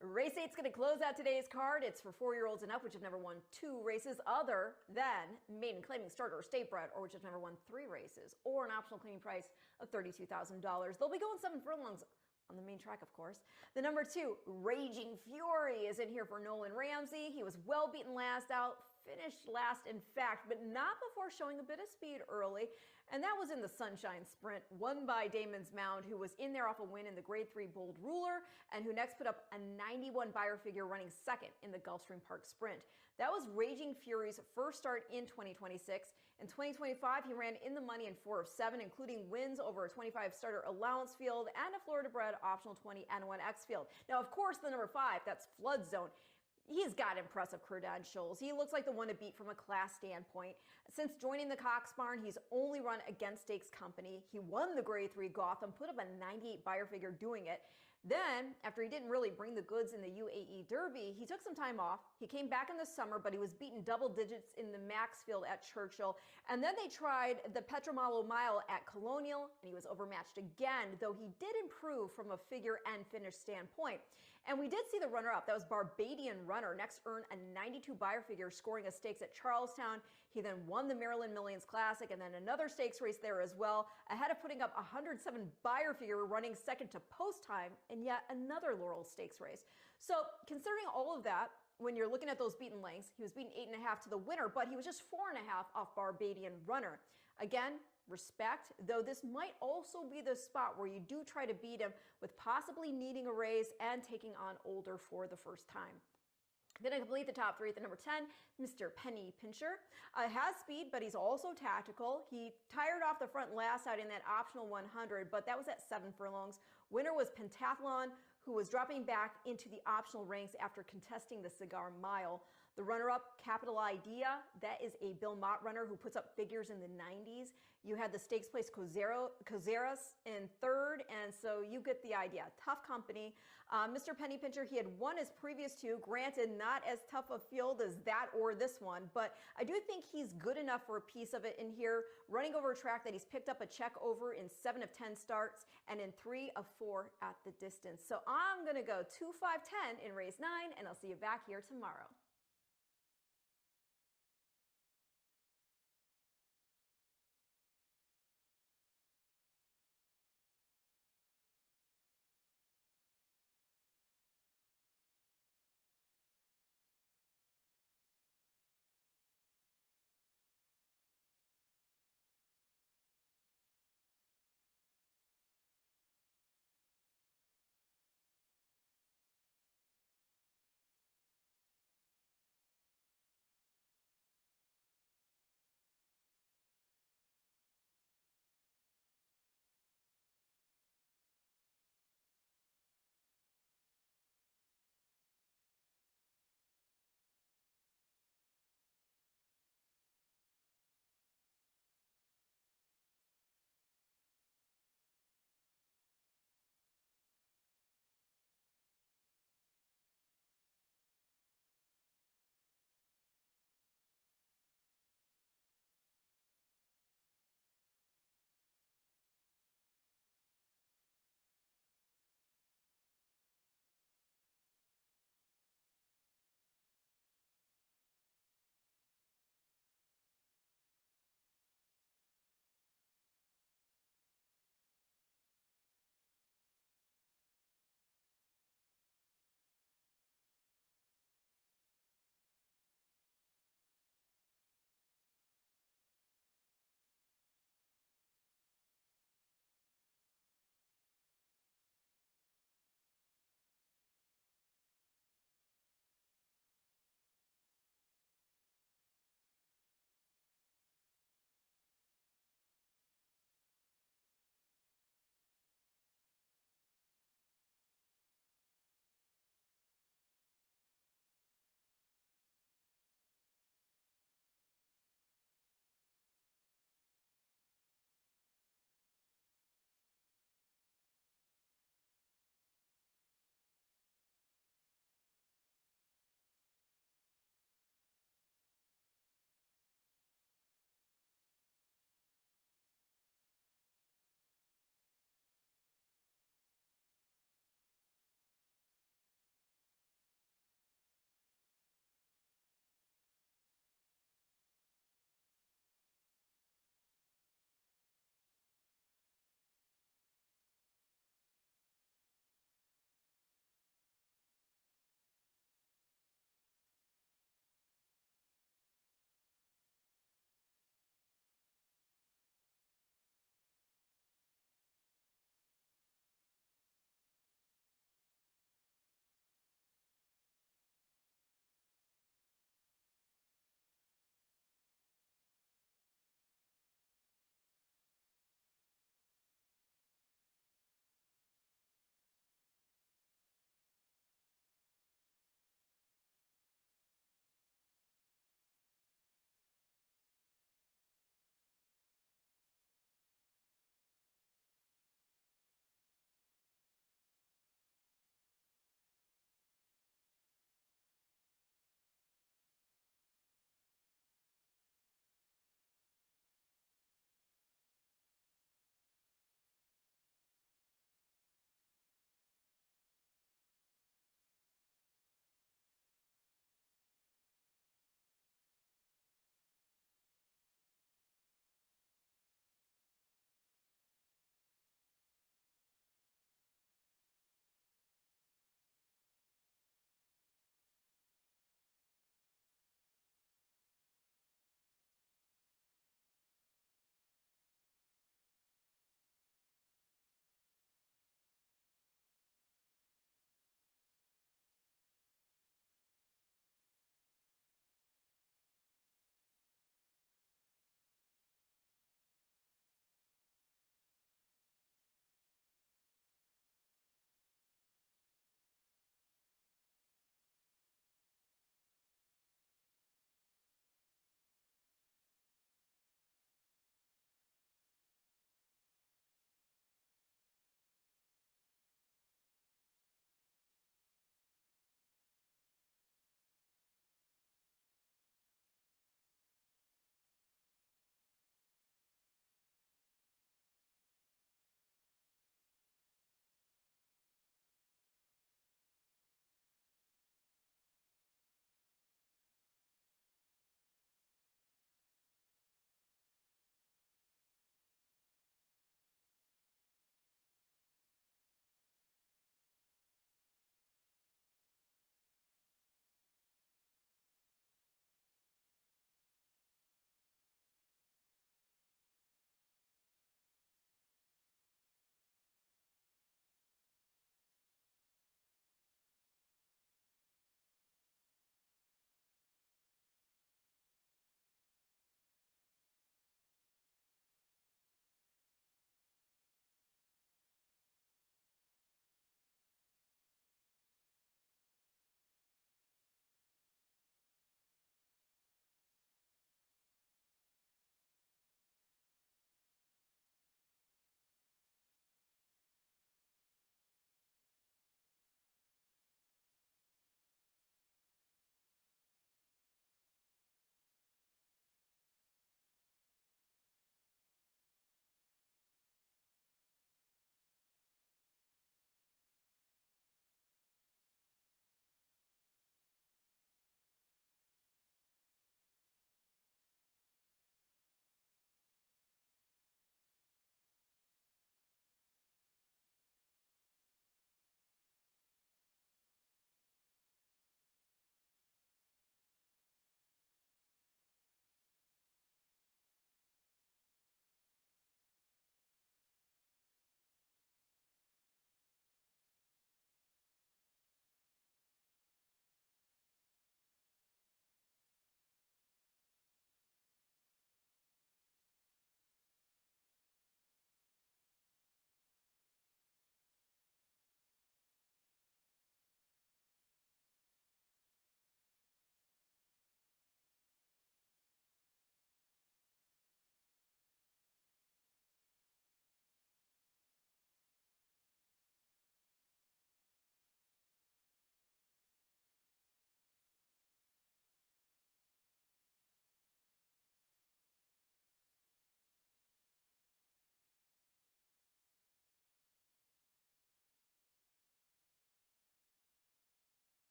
Race 8's going to close out today's card. It's for 4-year-olds and up, which have never won 2 races other than maiden claiming starter or state bred, or which have never won 3 races, or an optional claiming price of $32,000. They'll be going 7 furlongs on the main track, of course. The number 2, Raging Fury, is in here for Nolan Ramsey. He was well beaten last out, finished last in fact, but not before showing a bit of speed early, and that was in the Sunshine Sprint, won by Damon's Mound, who was in there off a win in the Grade 3 Bold Ruler, and who next put up a 91 Beyer figure running second in the Gulfstream Park Sprint. That was Raging Fury's first start in 2026. In 2025, he ran in the money in 4 of 7, including wins over a 25 starter allowance field and a Florida-bred optional 20 N1X field. Now, of course, the number 5, that's Flood Zone. He's got impressive credentials. He looks like the one to beat from a class standpoint. Since joining the Cox Barn, he's only run against Stakes Company. He won the Grade 3 Gotham, put up a 98 Beyer figure doing it. Then, after he didn't really bring the goods in the UAE Derby, he took some time off. He came back in the summer, but he was beaten double digits in the Maxfield at Churchill. And then they tried the Petromalo Mile at Colonial, and he was overmatched again, though he did improve from a figure and finish standpoint. And we did see the runner-up. That was Barbadian Runner. Next earned a 92 Beyer figure, scoring a stakes at Charlestown. He then won the Maryland Millions Classic and then another stakes race there as well, ahead of putting up a 107 Beyer figure, running second to post time in yet another Laurel Stakes race. So considering all of that, when you're looking at those beaten lengths, he was beaten 8.5 to the winner, but he was just 4.5 off Barbadian Runner. Again, respect, though this might also be the spot where you do try to beat him with possibly needing a race and taking on older for the first time. Then I complete the top 3 at the number 10, Mr. Penny Pincher. Has speed, but he's also tactical. He tired off the front last out in that optional 100, but that was at 7 furlongs. Winner was Pentathlon, who was dropping back into the optional ranks after contesting the Cigar Mile. The runner-up, Capital Idea, that is a Bill Mott runner who puts up figures in the 90s. You had the stakes place Cozeras in 3rd, and so you get the idea. Tough company. Mr. Penny Pincher, he had won his previous 2. Granted, not as tough a field as that or this one, but I do think he's good enough for a piece of it in here, running over a track that he's picked up a check over in 7 of 10 starts and in 3 of 4 at the distance. So I'm going to go 2, 5, 10 in race 9, and I'll see you back here tomorrow.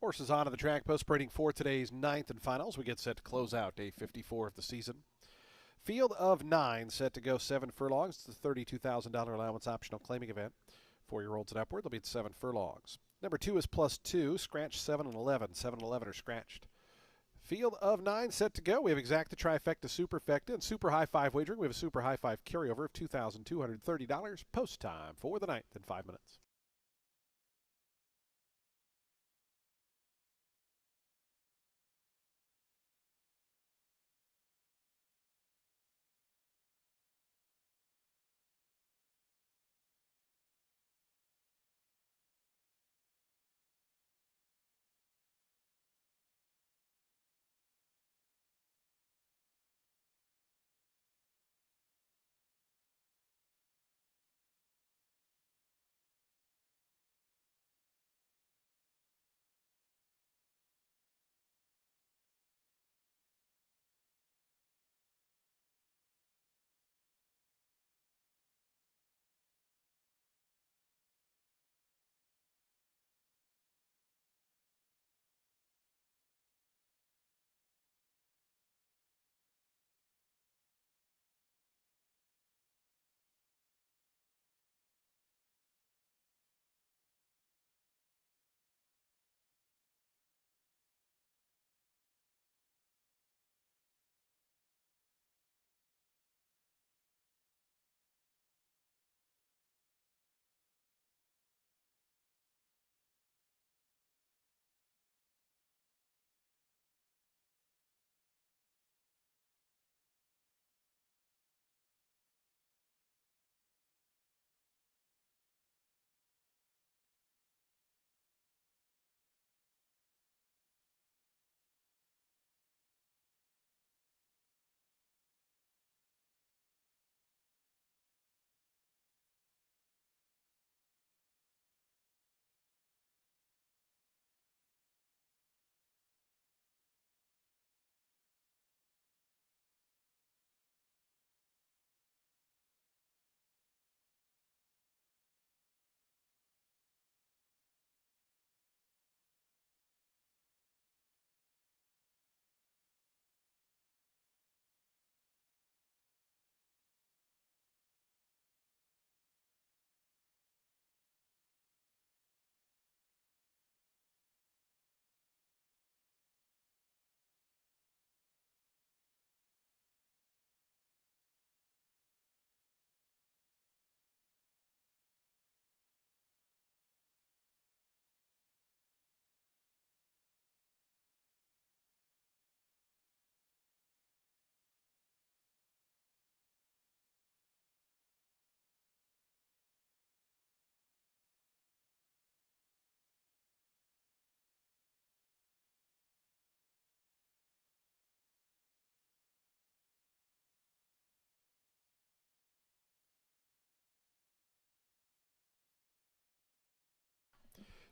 Horses onto the track, post parading for today's ninth and finals. We get set to close out day 54 of the season. Field of 9 set to go 7 furlongs. It's the $32,000 allowance optional claiming event. 4-year-olds and upward, they'll be at 7 furlongs. Number 2 is +2, scratch 7 and 11. 7 and 11 are scratched. Field of 9 set to go. We have exacta, trifecta, superfecta, and super high five wagering. We have a super high five carryover of $2,230. Post time for the ninth in 5 minutes.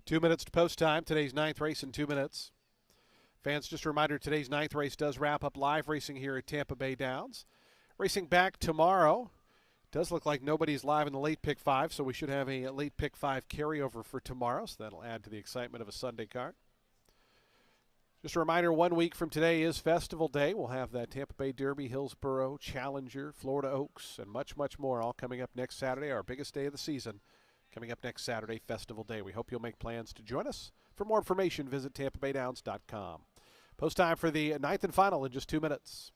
Two minutes to post time. Today's ninth race in 2 minutes. Fans, just a reminder, today's ninth race does wrap up live racing here at Tampa Bay Downs. Racing back tomorrow. Does look like nobody's live in the late pick 5, so we should have a late pick 5 carryover for tomorrow, so that'll add to the excitement of a Sunday card. Just a reminder, 1 week from today is Festival Day. We'll have that Tampa Bay Derby, Hillsborough, Challenger, Florida Oaks, and much, much more all coming up next Saturday, our biggest day of the season. Coming up next Saturday, Festival Day. We hope you'll make plans to join us. For more information, visit TampaBayDowns.com. Post time for the ninth and final in just 2 minutes.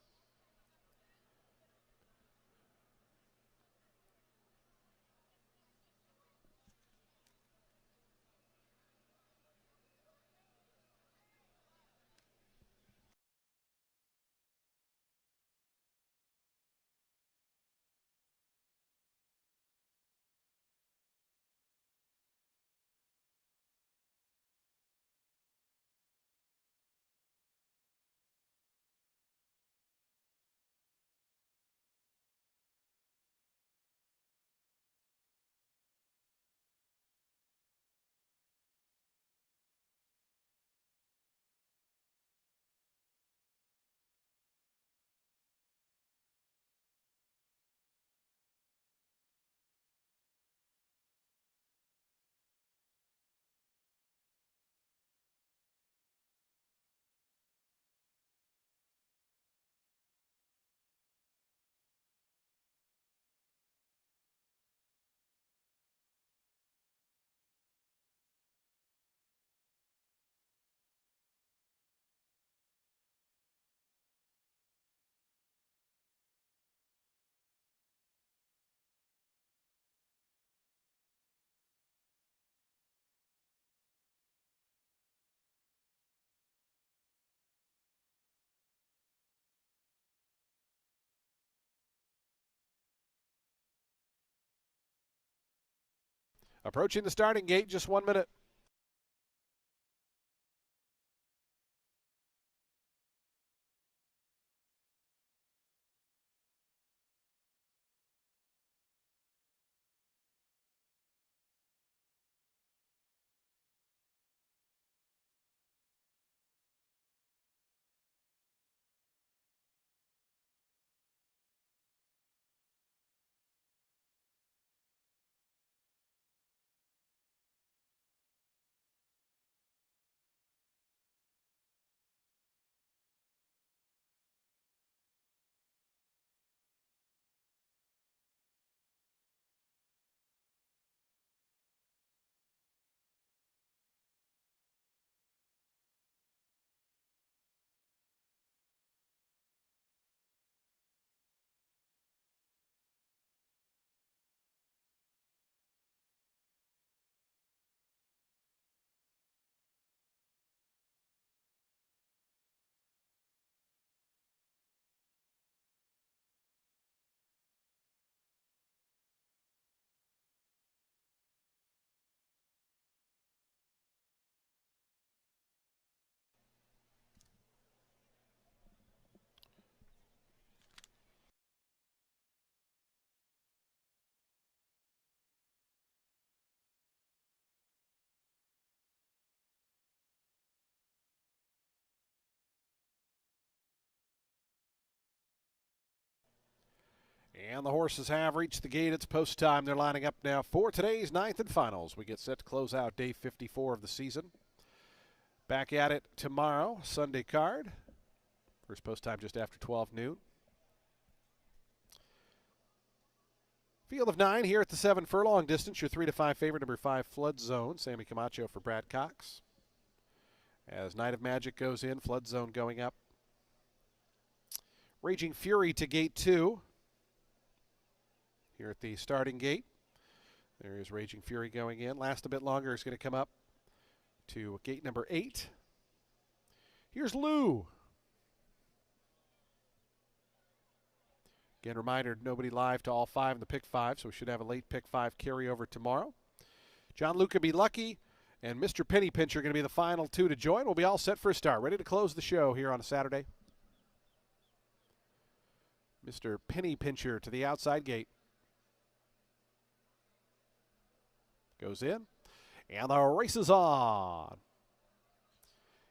Approaching the starting gate, just 1 minute. And the horses have reached the gate. It's post time. They're lining up now for today's ninth and finals. We get set to close out day 54 of the season. Back at it tomorrow, Sunday card. First post time just after 12 noon. Field of 9 here at the 7 furlong distance. Your 3 to 5 favorite, number 5, Flood Zone. Sammy Camacho for Brad Cox. As Night of Magic goes in, Flood Zone going up. Raging Fury to gate 2. Here at the starting gate. There is Raging Fury going in. Last a bit longer is going to come up to gate number 8. Here's Lou. Again, reminder, nobody live to all 5 in the pick 5, so we should have a late pick 5 carryover tomorrow. John Luca Be Lucky and Mr. Penny Pincher are going to be the final 2 to join. We'll be all set for a start. Ready to close the show here on a Saturday. Mr. Penny Pincher to the outside gate. Goes in. And the race is on.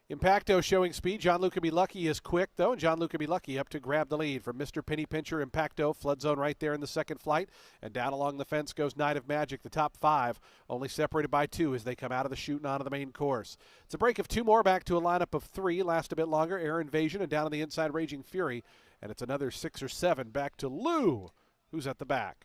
Impacto showing speed. John Luca Be Lucky is quick, though, and John Luca Be Lucky up to grab the lead from Mr. Penny Pincher. Impacto, Flood Zone right there in the second flight, and down along the fence goes Night of Magic, the top 5, only separated by 2 as they come out of the chute and onto the main course. It's a break of 2 more back to a lineup of 3, last a bit longer. Air Invasion, and down on the inside, Raging Fury, and it's another 6 or 7 back to Lou, who's at the back.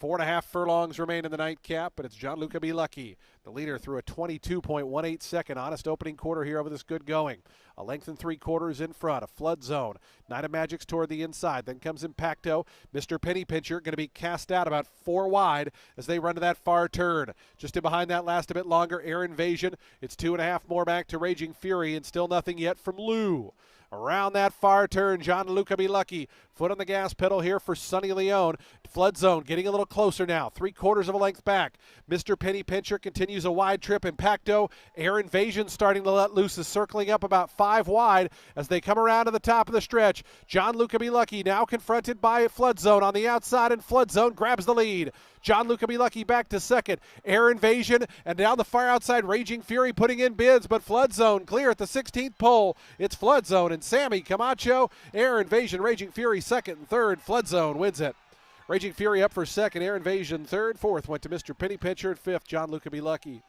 4.5 furlongs remain in the nightcap, but it's John Luca Be Lucky, the leader, through a 22.18 second honest opening quarter here over this good going. A length and 3/4 in front, a Flood Zone. Night of Magic's toward the inside. Then comes Impacto. Mr. Penny Pincher going to be cast out about 4 wide as they run to that far turn. Just in behind that, last a bit longer, Air Invasion. It's 2.5 more back to Raging Fury, and still nothing yet from Lou. Around that far turn, John Luca Be Lucky. Foot on the gas pedal here for Sonny Leone. Flood Zone getting a little closer now. 3/4 of a length back. Mr. Penny Pincher continues a wide trip. Impacto. Air Invasion starting to let loose, is circling up about 5 wide as they come around to the top of the stretch. John Luca Be Lucky now confronted by Flood Zone on the outside, and Flood Zone grabs the lead. John Luca Be Lucky back to second. Air Invasion, and down the far outside, Raging Fury putting in bids, but Flood Zone clear at the 16th pole. It's Flood Zone and Sammy Camacho. Air Invasion, Raging Fury second and third. Flood Zone wins it. Raging Fury up for second. Air Invasion third. Fourth went to Mr. Penny Pincher, and fifth, John Luca Be Lucky.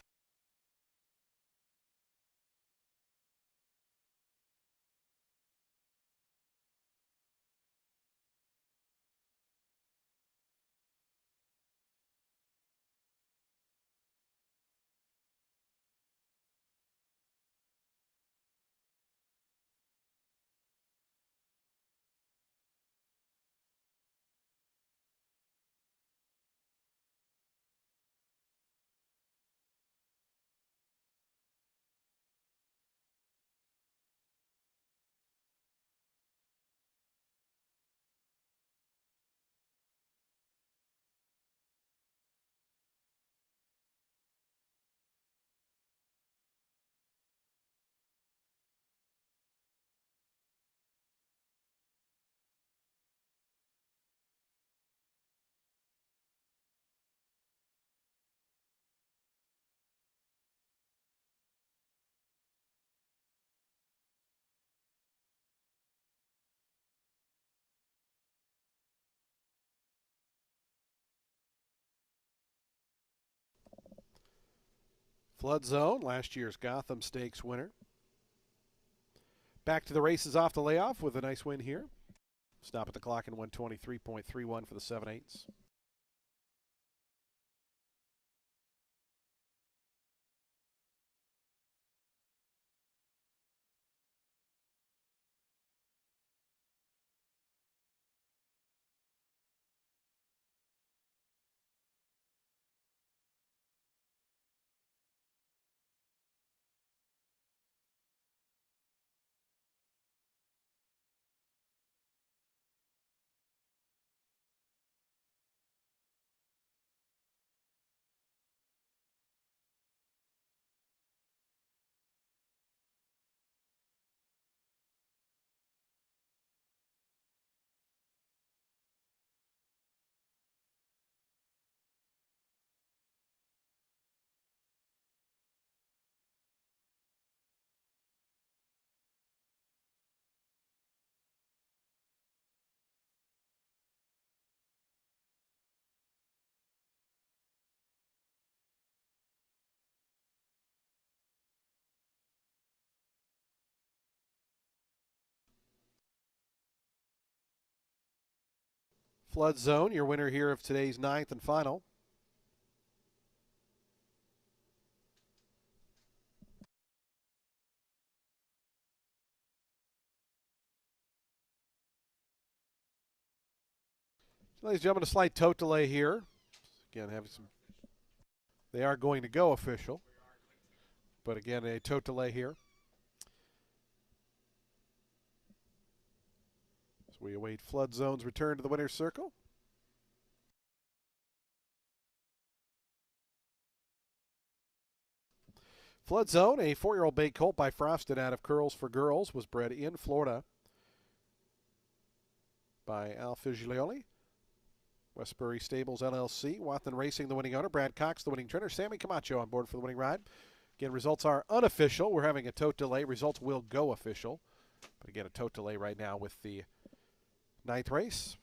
Flood Zone, last year's Gotham Stakes winner. Back to the races off the layoff with a nice win here. Stop at the clock in 123.31 for the 7/8. Flood Zone, your winner here of today's 9th and final. Ladies and gentlemen, a slight tote delay here. Again, having some. They are going to go official, but again, a tote delay here. So we await Flood Zone's return to the winner's circle. Flood Zone, a 4-year-old bay colt by Frosted out of Curls for Girls, was bred in Florida by Al Figlioli. Westbury Stables LLC. Watson Racing, the winning owner. Brad Cox, the winning trainer. Sammy Camacho on board for the winning ride. Again, results are unofficial. We're having a tote delay. Results will go official. But again, a tote delay right now with the 9th race.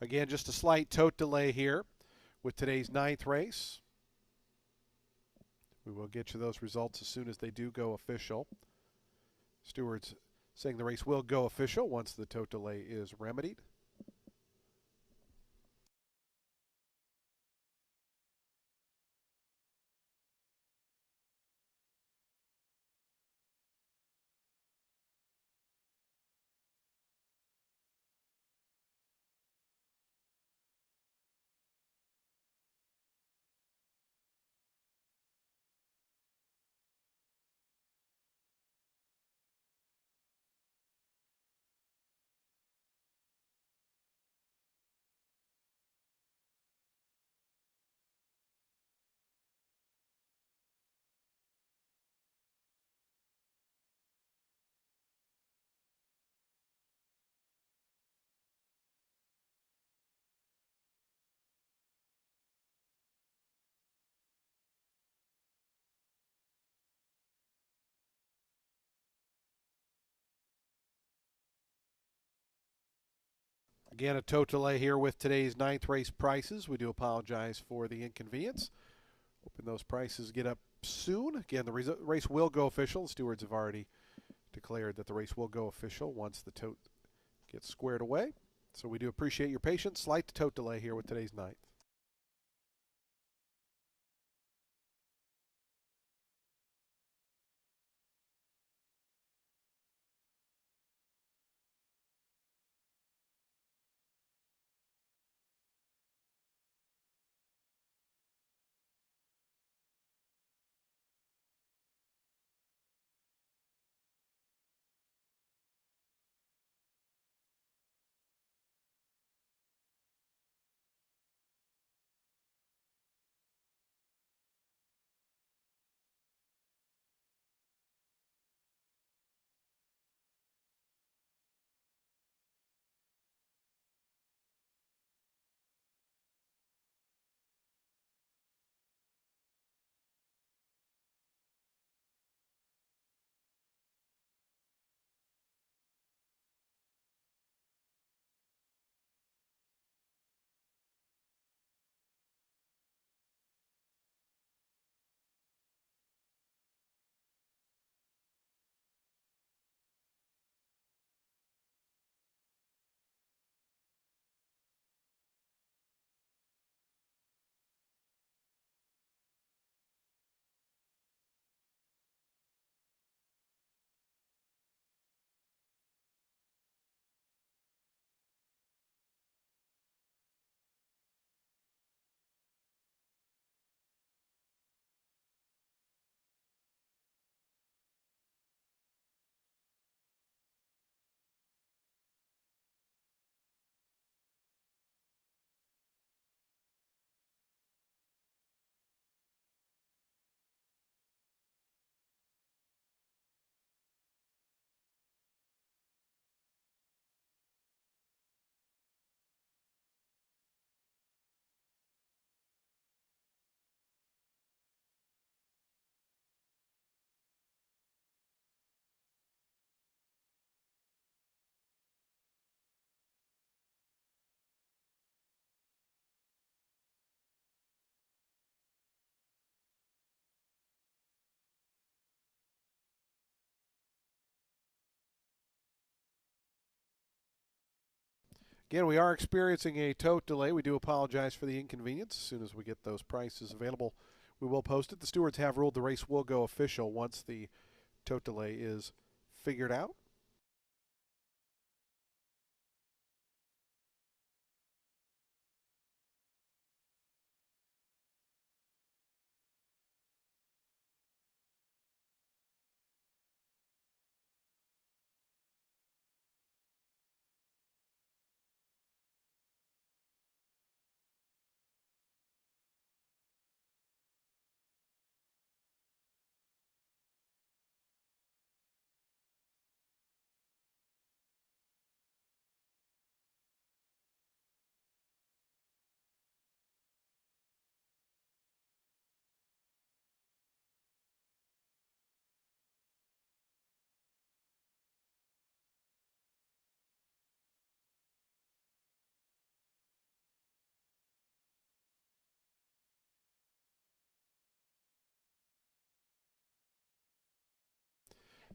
Again, just a slight tote delay here with today's 9th race. We will get you those results as soon as they do go official. Stewards saying the race will go official once the tote delay is remedied. Again, a tote delay here with today's 9th race prices. We do apologize for the inconvenience. Hoping those prices get up soon. Again, the race will go official. The stewards have already declared that the race will go official once the tote gets squared away. So we do appreciate your patience. Slight tote delay here with today's 9th. Again, we are experiencing a tote delay. We do apologize for the inconvenience. As soon as we get those prices available, we will post it. The stewards have ruled the race will go official once the tote delay is figured out.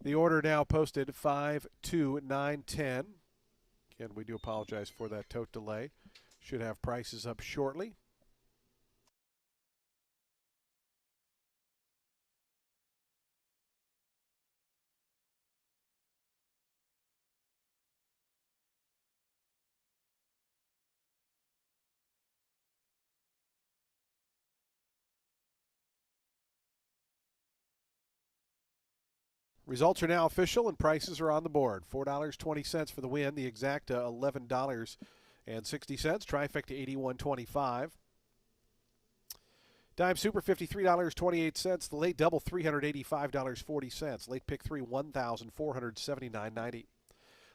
The order now posted 5, 2, 9, 10. Again, we do apologize for that tote delay. Should have prices up shortly. Results are now official and prices are on the board. $4.20 for the win. The exacta $11.60. Trifecta $81.25. Dime Super $53.28. The late double $385.40. Late pick 3 $1,479.90.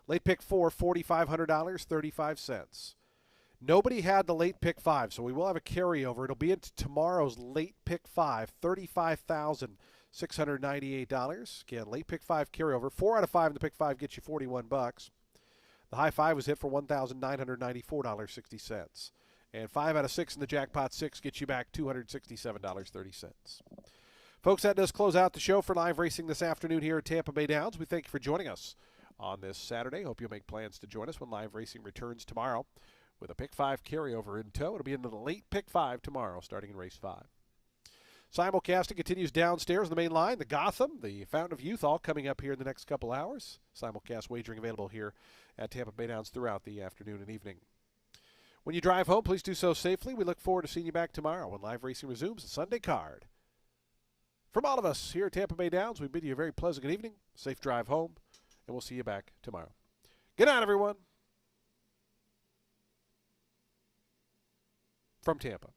Late pick 4 $4,500.35. Nobody had the late pick 5, so we will have a carryover. It'll be into tomorrow's late pick 5, $35,698. Again, late pick 5 carryover. 4 out of 5 in the pick 5 gets you $41. The high 5 was hit for $1,994.60. And 5 out of 6 in the jackpot 6 gets you back $267.30. Folks, that does close out the show for live racing this afternoon here at Tampa Bay Downs. We thank you for joining us on this Saturday. Hope you'll make plans to join us when live racing returns tomorrow with a pick 5 carryover in tow. It'll be into the late pick 5 tomorrow, starting in race 5. Simulcasting continues downstairs on the main line. The Gotham, the Fountain of Youth, all coming up here in the next couple hours. Simulcast wagering available here at Tampa Bay Downs throughout the afternoon and evening. When you drive home, please do so safely. We look forward to seeing you back tomorrow when live racing resumes the Sunday card. From all of us here at Tampa Bay Downs, we bid you a very pleasant good evening, safe drive home, and we'll see you back tomorrow. Good night, everyone. From Tampa.